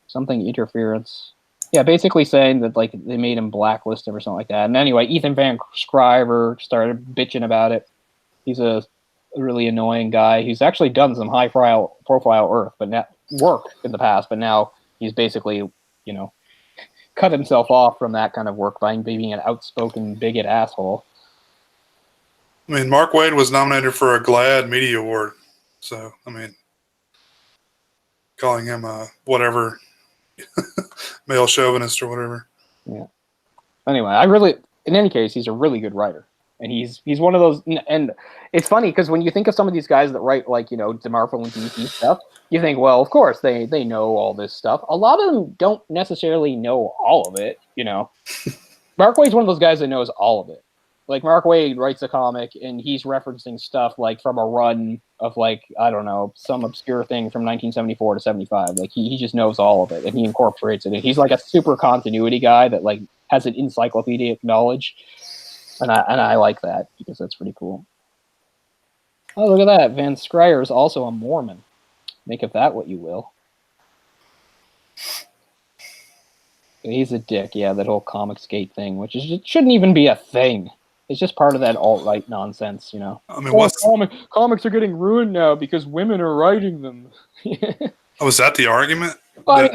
something interference. Yeah, basically saying that like they made him blacklisted or something like that. And anyway, Ethan Van Sciver started bitching about it. He's a really annoying guy. He's actually done some high profile work in the past, but now he's basically, cut himself off from that kind of work by being an outspoken bigot asshole. I mean, Mark Waid was nominated for a GLAAD Media Award. So, I mean, calling him a whatever, male chauvinist or whatever. Yeah. Anyway, in any case, he's a really good writer. And he's one of those, and it's funny because when you think of some of these guys that write like, DeMarco and DC stuff, you think, well, of course they know all this stuff. A lot of them don't necessarily know all of it, Mark Waid's one of those guys that knows all of it. Like Mark Waid writes a comic and he's referencing stuff like from a run of like, I don't know, some obscure thing from 1974 to 75. Like he just knows all of it and he incorporates it. And he's like a super continuity guy that like has an encyclopedic knowledge. And I like that because that's pretty cool. Oh, look at that. Van Sciver is also a Mormon. Make of that what you will. He's a dick, yeah, that whole Comicsgate thing, which is it shouldn't even be a thing. It's just part of that alt-right nonsense, I mean, comics are getting ruined now because women are writing them. Oh, is that the argument? Well,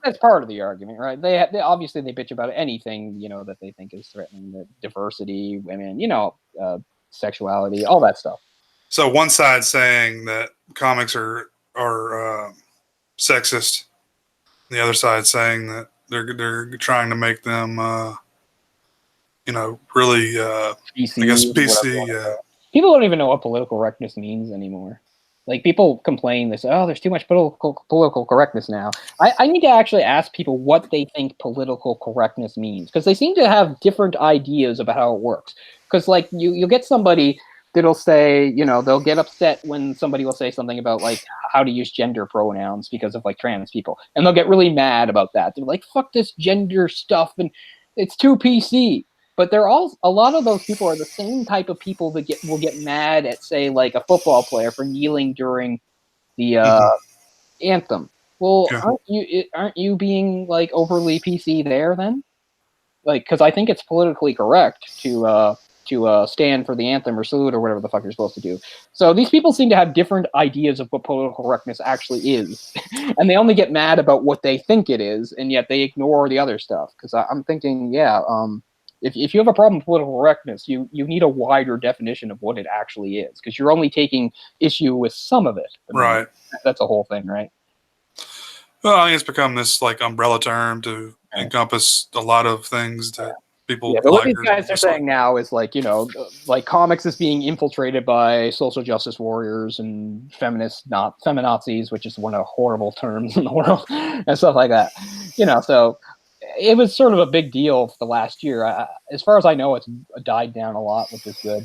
that's part of the argument, right? They obviously they bitch about anything, that they think is threatening the diversity, women, sexuality, all that stuff. So one side saying that comics are sexist, the other side saying that they're trying to make them, really, PC, I guess PC. Yeah. People don't even know what political correctness means anymore. Like people complain, they say, "Oh, there's too much political correctness now." I need to actually ask people what they think political correctness means because they seem to have different ideas about how it works. Because like you'll get somebody that'll say, they'll get upset when somebody will say something about like how to use gender pronouns because of like trans people, and they'll get really mad about that. They're like, "Fuck this gender stuff," and it's too PC. But a lot of those people are the same type of people that will get mad at, say, like a football player for kneeling during the Anthem. Well, Yeah. aren't you being like overly PC there then? Like, because I think it's politically correct to stand for the anthem or salute or whatever the fuck you're supposed to do. So these people seem to have different ideas of what political correctness actually is, and they only get mad about what they think it is, and yet they ignore the other stuff. Because I'm thinking, if you have a problem with political correctness, you need a wider definition of what it actually is, because you're only taking issue with some of it. I mean, Right. That's a whole thing, right? Well, I think it's become this like umbrella term to encompass a lot of things that people but what like these or guys are dislike. saying now is like, like comics is being infiltrated by social justice warriors and feminazis, which is one of the horrible terms in the world, and stuff like that. So it was sort of a big deal for the last year. As far as I know, it's died down a lot, which is good.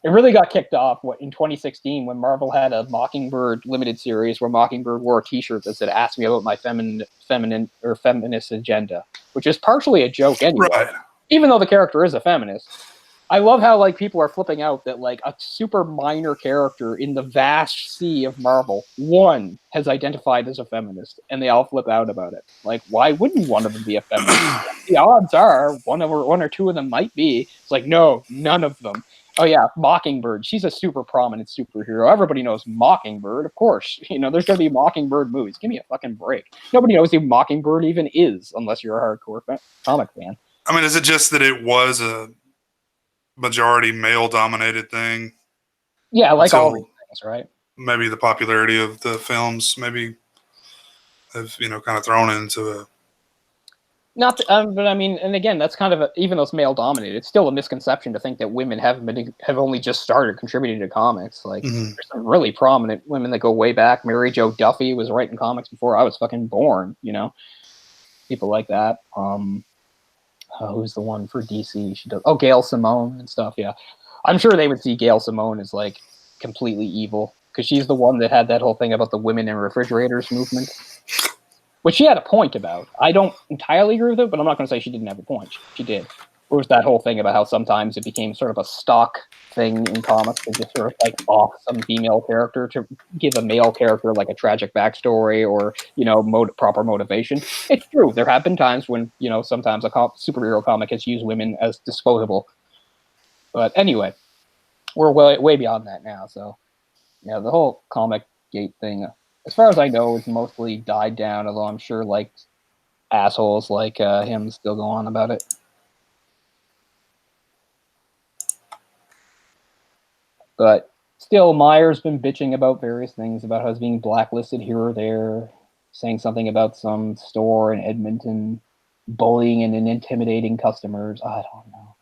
It really got kicked off in 2016 when Marvel had a Mockingbird limited series where Mockingbird wore a T-shirt that said "Ask me about my feminist agenda," which is partially a joke anyway. Right. Even though the character is a feminist, I love how like people are flipping out that like a super minor character in the vast sea of Marvel, one has identified as a feminist, and they all flip out about it. Like, why wouldn't one of them be a feminist? The odds are one or two of them might be. It's like, no, none of them. Oh yeah, Mockingbird. She's a super prominent superhero. Everybody knows Mockingbird, of course. There's gonna be Mockingbird movies. Give me a fucking break. Nobody knows who Mockingbird even is unless you're a hardcore comic fan. I mean, is it just that it was a majority male dominated thing? Yeah, like all these things, right? Maybe the popularity of the films maybe have kind of thrown into a. Not, but I mean, and again, that's kind of even though it's male dominated, it's still a misconception to think that women have only just started contributing to comics. Like, there's some really prominent women that go way back. Mary Jo Duffy was writing comics before I was fucking born. People like that. Who's the one for DC? She does. Oh, Gail Simone and stuff. Yeah, I'm sure they would see Gail Simone as like completely evil because she's the one that had that whole thing about the women in refrigerators movement. Which she had a point about. I don't entirely agree with it, but I'm not going to say she didn't have a point. She did. It was that whole thing about how sometimes it became sort of a stock thing in comics to just sort of like off some female character to give a male character like a tragic backstory or, proper motivation. It's true. There have been times when, sometimes a superhero comic has used women as disposable. But anyway, we're way beyond that now. So, yeah, the whole comic gate thing, as far as I know, it's mostly died down, although I'm sure like assholes like him still go on about it. But still, Meyer's been bitching about various things, about how he's being blacklisted here or there, saying something about some store in Edmonton bullying and intimidating customers. I don't know.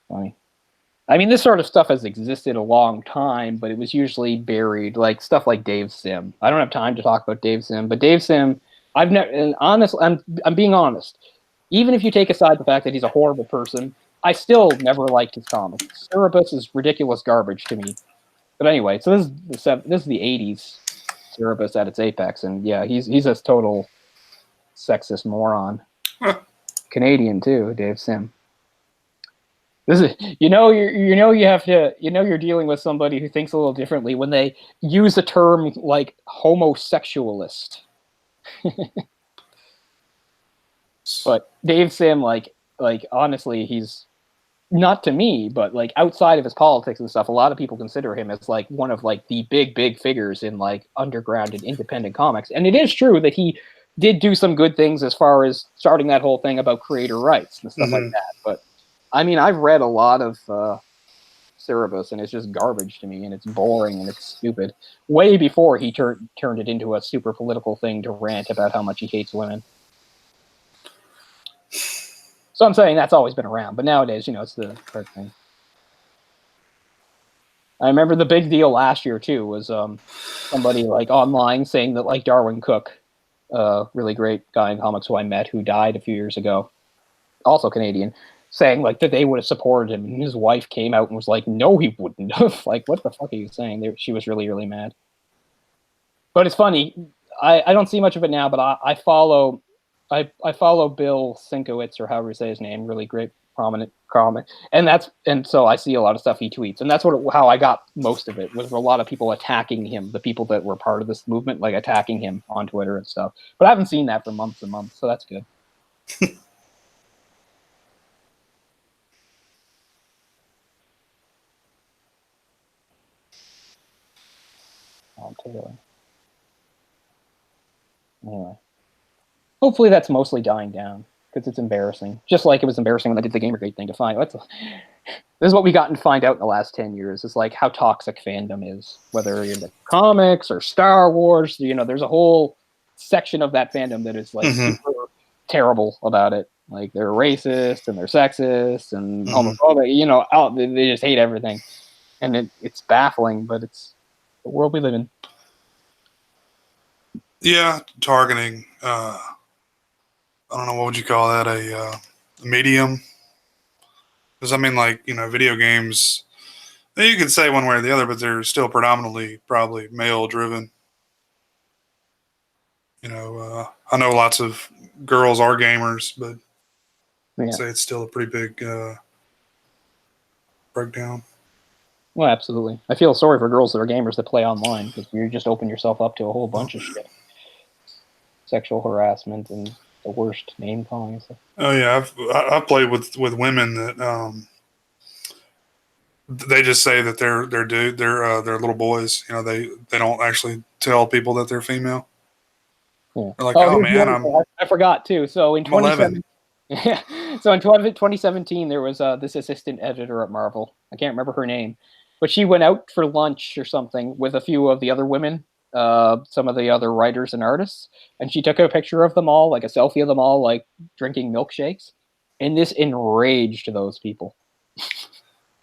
Funny. I mean, this sort of stuff has existed a long time, but it was usually buried, like stuff like Dave Sim. I don't have time to talk about Dave Sim, but Dave Sim, I've never, and honest, I'm being honest. Even if you take aside the fact that he's a horrible person, I still never liked his comics. Cerebus is ridiculous garbage to me. But anyway, so this is the '80s Cerebus at its apex, and yeah, he's a total sexist moron. Canadian too, Dave Sim. This is, you're dealing with somebody who thinks a little differently when they use a term like homosexualist. But Dave Sim, like honestly, he's not to me, but like outside of his politics and stuff, a lot of people consider him as like one of like the big figures in like underground and independent comics. And it is true that he did do some good things as far as starting that whole thing about creator rights and stuff like that. But I mean, I've read a lot of Cerebus, and it's just garbage to me, and it's boring, and it's stupid. Way before he turned it into a super political thing to rant about how much he hates women. So I'm saying that's always been around, but nowadays, it's the third thing. I remember the big deal last year, too, was somebody like online saying that like Darwin Cook, really great guy in comics who I met who died a few years ago, also Canadian, saying like that they would have supported him, and his wife came out and was like, "No, he wouldn't have." Like, what the fuck are you saying? She was really, really mad. But it's funny. I don't see much of it now, but I follow Bill Sienkiewicz, or however you say his name. Really great prominent comment, and so I see a lot of stuff he tweets, and that's how I got most of it, was a lot of people attacking him, the people that were part of this movement, like attacking him on Twitter and stuff. But I haven't seen that for months and months, so that's good. Taylor. Anyway, hopefully that's mostly dying down, because it's embarrassing. Just like it was embarrassing when I did the Gamergate thing to find. This is what we got to find out in the last 10 years. Is like how toxic fandom is, whether you're into comics or Star Wars. There's a whole section of that fandom that is like super terrible about it. Like they're racist and they're sexist and homophobic. They just hate everything, and it's baffling, but it's the world we live in. Yeah, targeting. I don't know, what would you call that? A medium? Because I mean, like, video games. You could say one way or the other, but they're still predominantly probably male driven. I know lots of girls are gamers, but I'd say it's still a pretty big breakdown. Well, absolutely. I feel sorry for girls that are gamers that play online, because you just open yourself up to a whole bunch of shit. Sexual harassment and the worst name calling. Oh yeah, I've played with women that they just say that they're little boys. They don't actually tell people that they're female. Yeah. They're like, oh man, I forgot too. So in 2017, yeah. So in 2017, there was this assistant editor at Marvel. I can't remember her name, but she went out for lunch or something with a few of the other women, some of the other writers and artists, and she took a picture of them all, like a selfie of them all, like drinking milkshakes, and this enraged those people.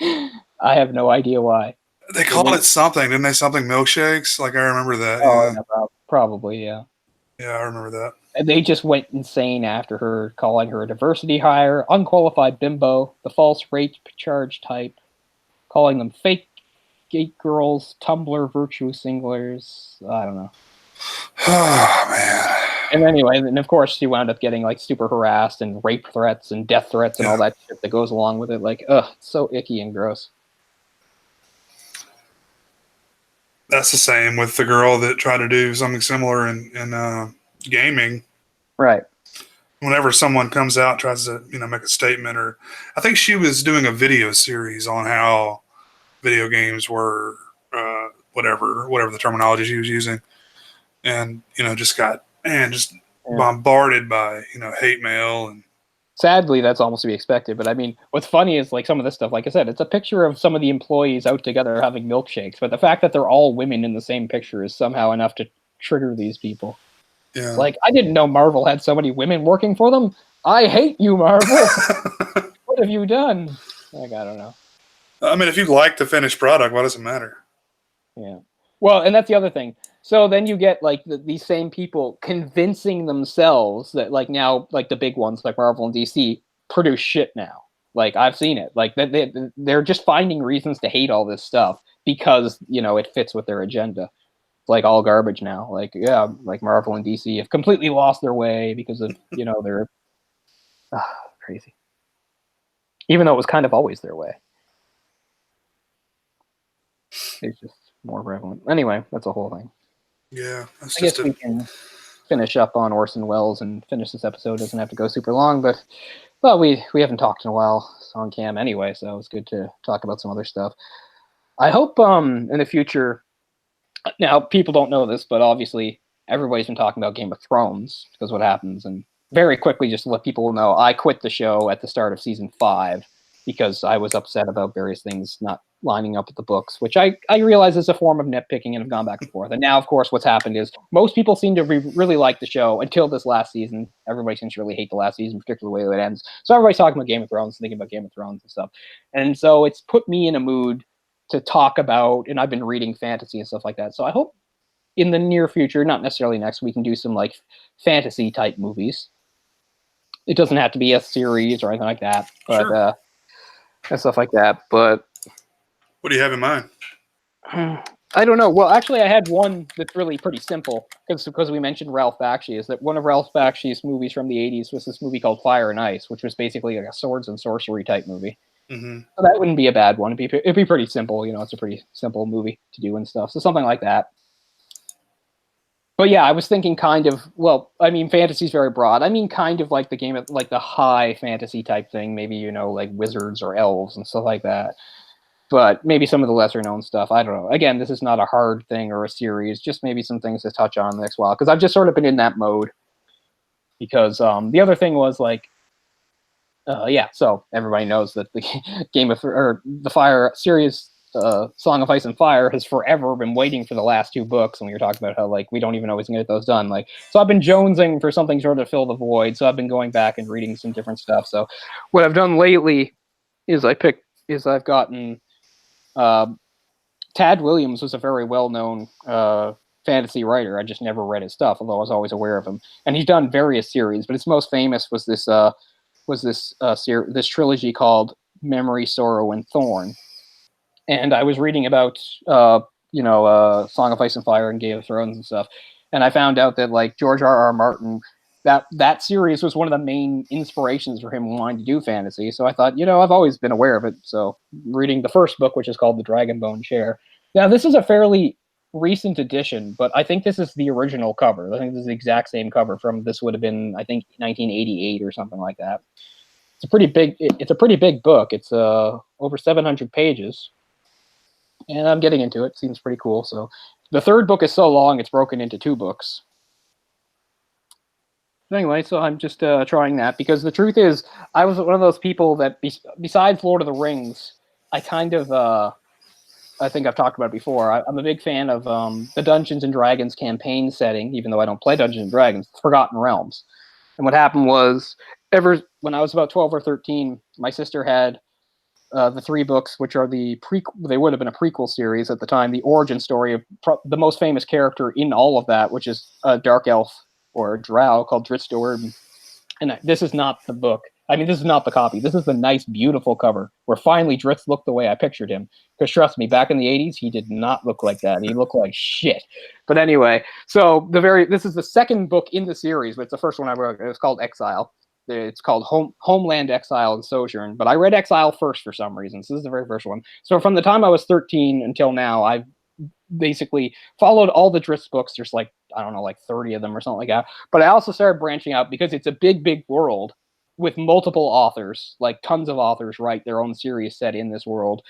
I have no idea why. They called it something, didn't they? Something milkshakes. Like I remember that. Oh, yeah, probably, yeah. Yeah, I remember that. And they just went insane after her, calling her a diversity hire, unqualified bimbo, the false rape charge type, calling them fake gay girls, Tumblr virtue singlers. I don't know. Oh man. And anyway, and of course she wound up getting like super harassed and rape threats and death threats and all that shit that goes along with it. Like, ugh, it's so icky and gross. That's the same with the girl that tried to do something similar in gaming. Right. Whenever someone comes out and tries to, make a statement, or I think she was doing a video series on how video games were, whatever the terminology she was using, and just got bombarded by hate mail. And sadly, that's almost to be expected. But I mean, what's funny is like some of this stuff. Like I said, it's a picture of some of the employees out together having milkshakes, but the fact that they're all women in the same picture is somehow enough to trigger these people. Yeah. Like, I didn't know Marvel had so many women working for them. I hate you, Marvel. What have you done? Like, I don't know. I mean, if you like the finished product, why does it matter? Yeah. Well, and that's the other thing. So then you get like these same people convincing themselves that like now, like the big ones like Marvel and DC produce shit now. Like I've seen it. Like they're just finding reasons to hate all this stuff because it fits with their agenda. Like all garbage now. Like, yeah, like Marvel and DC have completely lost their way because of they're crazy. Even though it was kind of always their way. It's just more prevalent. Anyway, that's a whole thing. Yeah, I guess we can finish up on Orson Welles and finish this episode. It doesn't have to go super long, but we haven't talked in a while on cam anyway, so it's good to talk about some other stuff. I hope in the future. Now, people don't know this, but obviously everybody's been talking about Game of Thrones because what happens. And very quickly, just to let people know, I quit the show at the start of season 5 because I was upset about various things not lining up with the books, which I realize is a form of nitpicking and have gone back and forth. And now, of course, what's happened is most people seem to really like the show until this last season. Everybody seems to really hate the last season, particularly the way it ends. So everybody's talking about Game of Thrones, thinking about Game of Thrones and stuff. And so it's put me in a mood to talk about, and I've been reading fantasy and stuff like that. So I hope in the near future, not necessarily next, we can do some like fantasy type movies. It doesn't have to be a series or anything like that, but sure. And stuff like that. But what do you have in mind? I don't know. Well, actually, I had one that's really pretty simple because we mentioned Ralph Bakshi. Is that one of Ralph Bakshi's movies from the '80s was this movie called Fire and Ice, which was basically like a swords and sorcery type movie. Mm-hmm. So that wouldn't be a bad one. It'd be pretty simple. You know, it's a pretty simple movie to do and stuff. So something like that. But yeah, I was thinking kind of. Well, I mean, fantasy's very broad. I mean, kind of like the game of like the high fantasy type thing. Maybe like wizards or elves and stuff like that. But maybe some of the lesser known stuff. I don't know. Again, this is not a hard thing or a series. Just maybe some things to touch on the next while because I've just sort of been in that mode. Because the other thing was like, yeah. So everybody knows that the the Fire series, Song of Ice and Fire, has forever been waiting for the last two books. And we were talking about how like we don't even always get those done. Like, so I've been jonesing for something sort of to fill the void. So I've been going back and reading some different stuff. So what I've done lately is I've gotten. Tad Williams was a very well-known fantasy writer. I just never read his stuff, although I was always aware of him. And he's done various series, but his most famous was this trilogy called Memory, Sorrow, and Thorn. And I was reading about Song of Ice and Fire and Game of Thrones and stuff, and I found out that like George R.R. Martin. That series was one of the main inspirations for him wanting to do fantasy. So I thought, I've always been aware of it. So reading the first book, which is called The Dragonbone Chair. Now, this is a fairly recent edition, but I think this is the original cover. I think this is the exact same cover from this would have been, I think, 1988 or something like that. It's a pretty big book. It's over 700 pages. And I'm getting into it. Seems pretty cool. So the third book is so long, it's broken into two books. Anyway, so I'm just trying that because the truth is, I was one of those people that, besides Lord of the Rings, I kind of, I think I've talked about it before. I'm a big fan of the Dungeons and Dragons campaign setting, even though I don't play Dungeons and Dragons, Forgotten Realms. And what happened was, when I was about 12 or 13, my sister had the three books, which are they would have been a prequel series at the time, the origin story of the most famous character in all of that, which is a dark elf or a drow called Drizzt Do'Urden. And this is not the book. I mean, this is not the copy. This is the nice, beautiful cover where finally Drizzt looked the way I pictured him. Because trust me, back in the 80s, he did not look like that. He looked like shit. But anyway, so this is the second book in the series, but it's the first one I wrote. It was called Exile. It's called Homeland, Exile, and Sojourn. But I read Exile first for some reason. So this is the very first one. So from the time I was 13 until now, I've basically followed all the Drizzt books. There's like, I don't know, like 30 of them or something like that. But I also started branching out because it's a big, big world with multiple authors, like tons of authors write their own series set in this world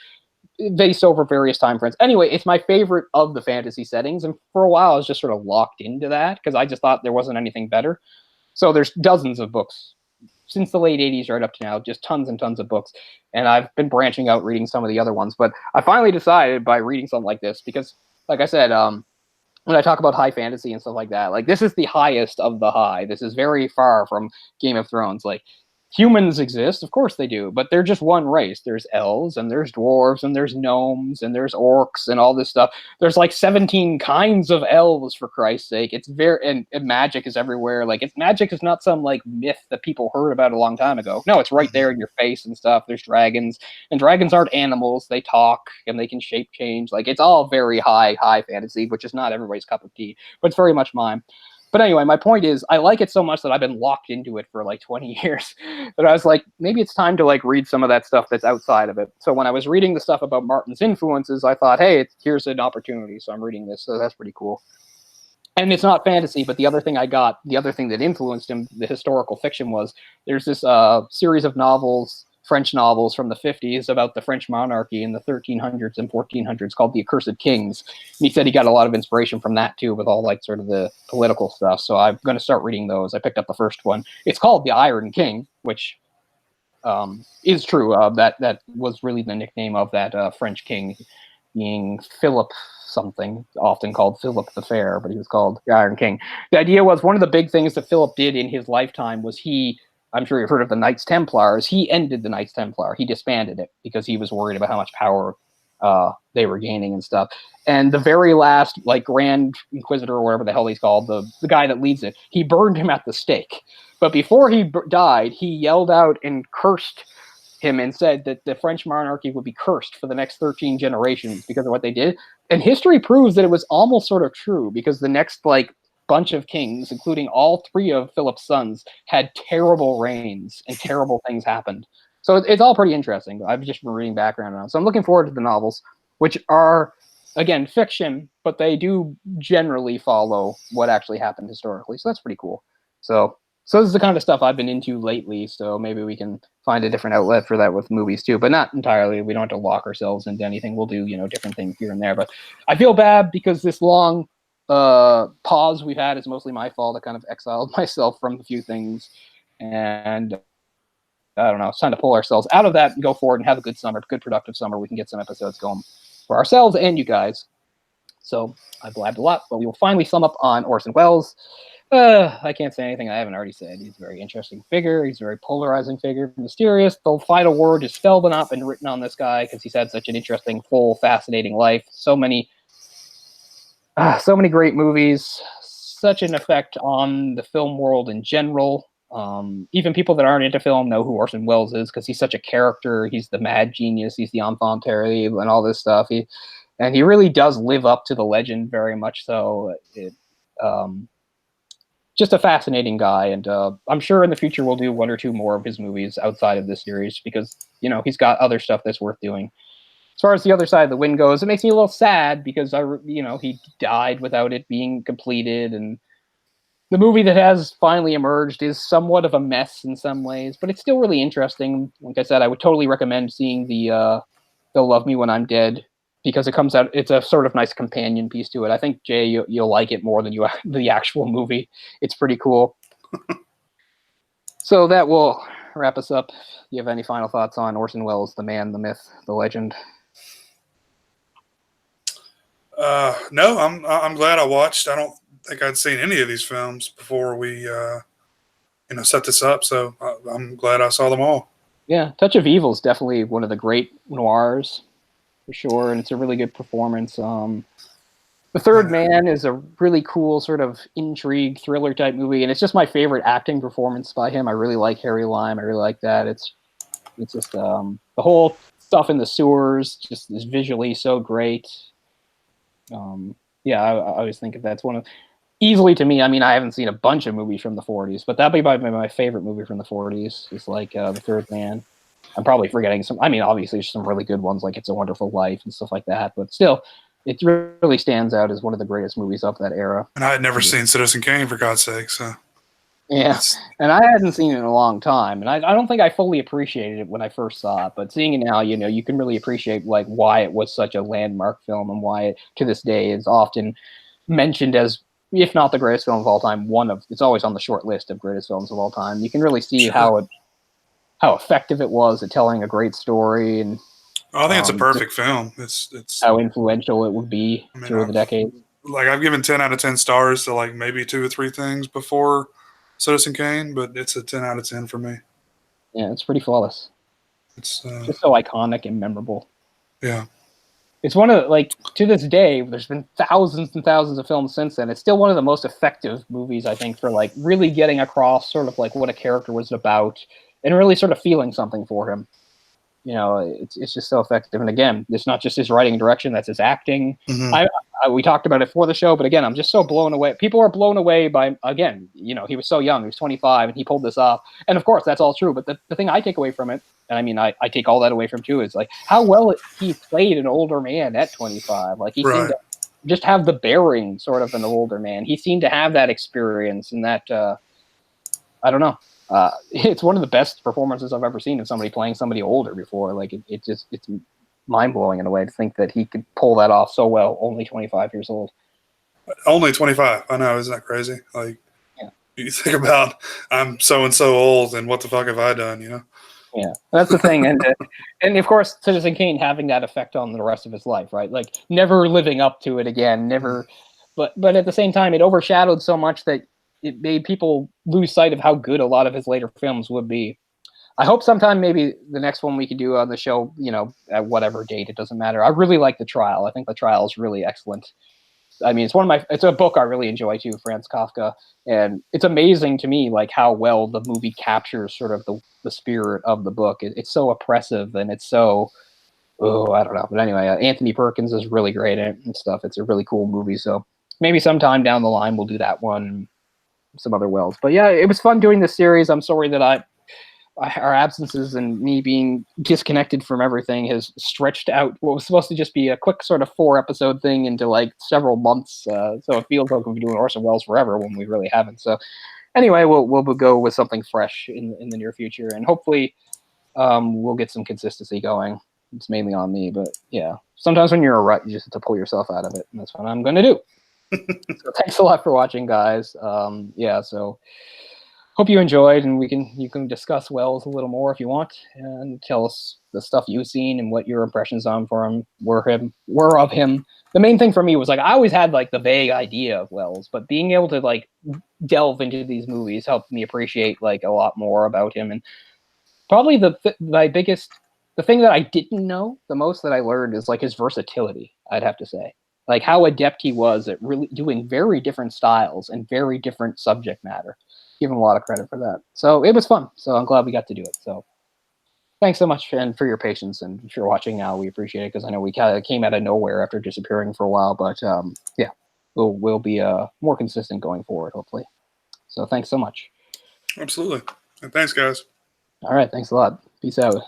based over various time frames. Anyway, it's my favorite of the fantasy settings. And for a while, I was just sort of locked into that because I just thought there wasn't anything better. So there's dozens of books since the late 80s right up to now, just tons and tons of books. And I've been branching out reading some of the other ones. But I finally decided by reading something like this, because like I said, when I talk about high fantasy and stuff like that, like this is the highest of the high. This is very far from Game of Thrones. Like humans exist, of course they do, but they're just one race. There's elves and there's dwarves and there's gnomes and there's orcs and all this stuff. There's like 17 kinds of elves, for Christ's sake. It's and magic is everywhere. Like magic is not some like myth that people heard about a long time ago. No, it's right there in your face and stuff. There's dragons, and dragons aren't animals. They talk and they can shape change. Like it's all very high fantasy, which is not everybody's cup of tea, but it's very much mine. But anyway, my point is, I like it so much that I've been locked into it for like 20 years that I was like, maybe it's time to like read some of that stuff that's outside of it. So when I was reading the stuff about Martin's influences, I thought, hey, here's an opportunity. So I'm reading this. So that's pretty cool. And it's not fantasy, but the other thing that influenced him, the historical fiction, was there's this series of novels, French novels from the 50s about the French monarchy in the 1300s and 1400s called The Accursed Kings. And he said he got a lot of inspiration from that too, with all like sort of the political stuff. So I'm going to start reading those. I picked up the first one. It's called The Iron King, which is true. That was really the nickname of that French king, being Philip something, often called Philip the Fair, but he was called the Iron King. The idea was one of the big things that Philip did in his lifetime was I'm sure you've heard of the Knights Templars. He ended the Knights Templar. He disbanded it because he was worried about how much power they were gaining and stuff. And the very last, like, Grand Inquisitor or whatever the hell he's called, the guy that leads it, he burned him at the stake. But before he died, he yelled out and cursed him and said that the French monarchy would be cursed for the next 13 generations because of what they did. And history proves that it was almost sort of true, because the next like bunch of kings, including all 3 of Philip's sons, had terrible reigns and terrible things happened. So it's all pretty interesting. I've just been reading background on it. So I'm looking forward to the novels, which are, again, fiction, but they do generally follow what actually happened historically. So that's pretty cool. So this is the kind of stuff I've been into lately. So maybe we can find a different outlet for that with movies too, but not entirely. We don't have to lock ourselves into anything. We'll do, different things here and there. But I feel bad because this long pause we've had is mostly my fault. I kind of exiled myself from a few things, and I don't know. It's time to pull ourselves out of that and go forward and have a good summer, good productive summer. We can get some episodes going for ourselves and you guys. So I blabbed a lot, but we will finally sum up on Orson Welles. I can't say anything I haven't already said. He's a very interesting figure. He's a very polarizing figure, mysterious. The final word is still not been written on this guy because he's had such an interesting, full, fascinating life. So many great movies, such an effect on the film world in general. Even people that aren't into film know who Orson Welles is because he's such a character. He's the mad genius. He's the enfant terrible and all this stuff. He really does live up to the legend very much so. Just a fascinating guy, and I'm sure in the future we'll do 1 or 2 more of his movies outside of this series because, he's got other stuff that's worth doing. As far as The Other Side of the Wind goes, it makes me a little sad because, he died without it being completed, and the movie that has finally emerged is somewhat of a mess in some ways, but it's still really interesting. Like I said, I would totally recommend seeing the They'll Love Me When I'm Dead, because it comes out, it's a sort of nice companion piece to it. I think, Jay, you'll like it more than the actual movie. It's pretty cool. So that will wrap us up. Do you have any final thoughts on Orson Welles, the man, the myth, the legend? No, I'm glad I watched. I don't think I'd seen any of these films before we set this up, so I'm glad I saw them all. Yeah, Touch of Evil is definitely one of the great noirs, for sure, and it's a really good performance. The Third Man is a really cool sort of intrigue thriller type movie, and it's just my favorite acting performance by him. I really like Harry Lime. I really like that. It's just the whole stuff in the sewers just is visually so great. Yeah, I always think that's one of, easily to me. I mean, I haven't seen a bunch of movies from the 40s, but that'd be my favorite movie from the 40s. Is like The Third Man. I'm probably forgetting some. I mean, obviously, there's some really good ones like It's a Wonderful Life and stuff like that, but still, it really stands out as one of the greatest movies of that era. And I had never seen Citizen Kane, for God's sake. So yeah, and I hadn't seen it in a long time, and I don't think I fully appreciated it when I first saw it. But seeing it now, you can really appreciate like why it was such a landmark film and why it, to this day, is often mentioned as, if not the greatest film of all time, it's always on the short list of greatest films of all time. You can really see how effective it was at telling a great story, and I think it's a perfect film. It's how influential it would be through the decades. Like, I've given 10 out of 10 stars to like maybe 2 or 3 things before Citizen Kane, but it's a 10 out of 10 for me. Yeah, it's pretty flawless. It's just so iconic and memorable. Yeah. It's one of, like, to this day, there's been thousands and thousands of films since then. It's still one of the most effective movies, I think, for, like, really getting across sort of, like, what a character was about and really sort of feeling something for him. It's just so effective. And again, it's not just his writing and direction, that's his acting. Mm-hmm. We talked about it for the show, but again, I'm just so blown away. People are blown away by, again, he was so young. He was 25, and he pulled this off. And, of course, that's all true. But the thing I take away from it, and I mean, I take all that away from too, is like how well he played an older man at 25. Like he seemed to just have the bearing sort of an older man. He seemed to have that experience and that, I don't know. It's one of the best performances I've ever seen of somebody playing somebody older before. Like it's mind blowing in a way to think that he could pull that off so well, only 25 years old. Only 25. I know. Isn't that crazy? Like, yeah. You think about, I'm so old and what the fuck have I done, Yeah, that's the thing, and of course, Citizen Kane having that effect on the rest of his life, right? Like never living up to it again, never. But at the same time, it overshadowed so much that it made people lose sight of how good a lot of his later films would be. I hope sometime maybe the next one we could do on the show, at whatever date, it doesn't matter. I really like The Trial. I think The Trial is really excellent. I mean, it's a book I really enjoy too, Franz Kafka, and it's amazing to me like how well the movie captures sort of the spirit of the book. It's so oppressive and it's so, I don't know. But anyway, Anthony Perkins is really great at it and stuff. It's a really cool movie. So maybe sometime down the line we'll do that one, some other Wells. But yeah, it was fun doing this series. I'm sorry that our absences and me being disconnected from everything has stretched out what was supposed to just be a quick sort of 4-episode thing into like several months. So it feels like we've been doing Orson Welles forever when we really haven't. So anyway, we'll go with something fresh in the near future, and hopefully we'll get some consistency going. It's mainly on me, but yeah, sometimes when you're a rut, you just have to pull yourself out of it, and that's what I'm going to do. So thanks a lot for watching, guys. Yeah, so hope you enjoyed, and you can discuss Wells a little more if you want, and tell us the stuff you've seen and what your impressions on for him were of him. The main thing for me was like I always had like the vague idea of Wells, but being able to like delve into these movies helped me appreciate like a lot more about him. And probably the thing that I didn't know the most that I learned is like his versatility. I'd have to say, like how adept he was at really doing very different styles and very different subject matter. Give him a lot of credit for that. So it was fun. So I'm glad we got to do it. So thanks so much and for your patience, and if you're watching now, we appreciate it because I know we kind of came out of nowhere after disappearing for a while, but yeah, we'll be more consistent going forward, hopefully. So thanks so much. Absolutely. And thanks, guys. All right. Thanks a lot. Peace out.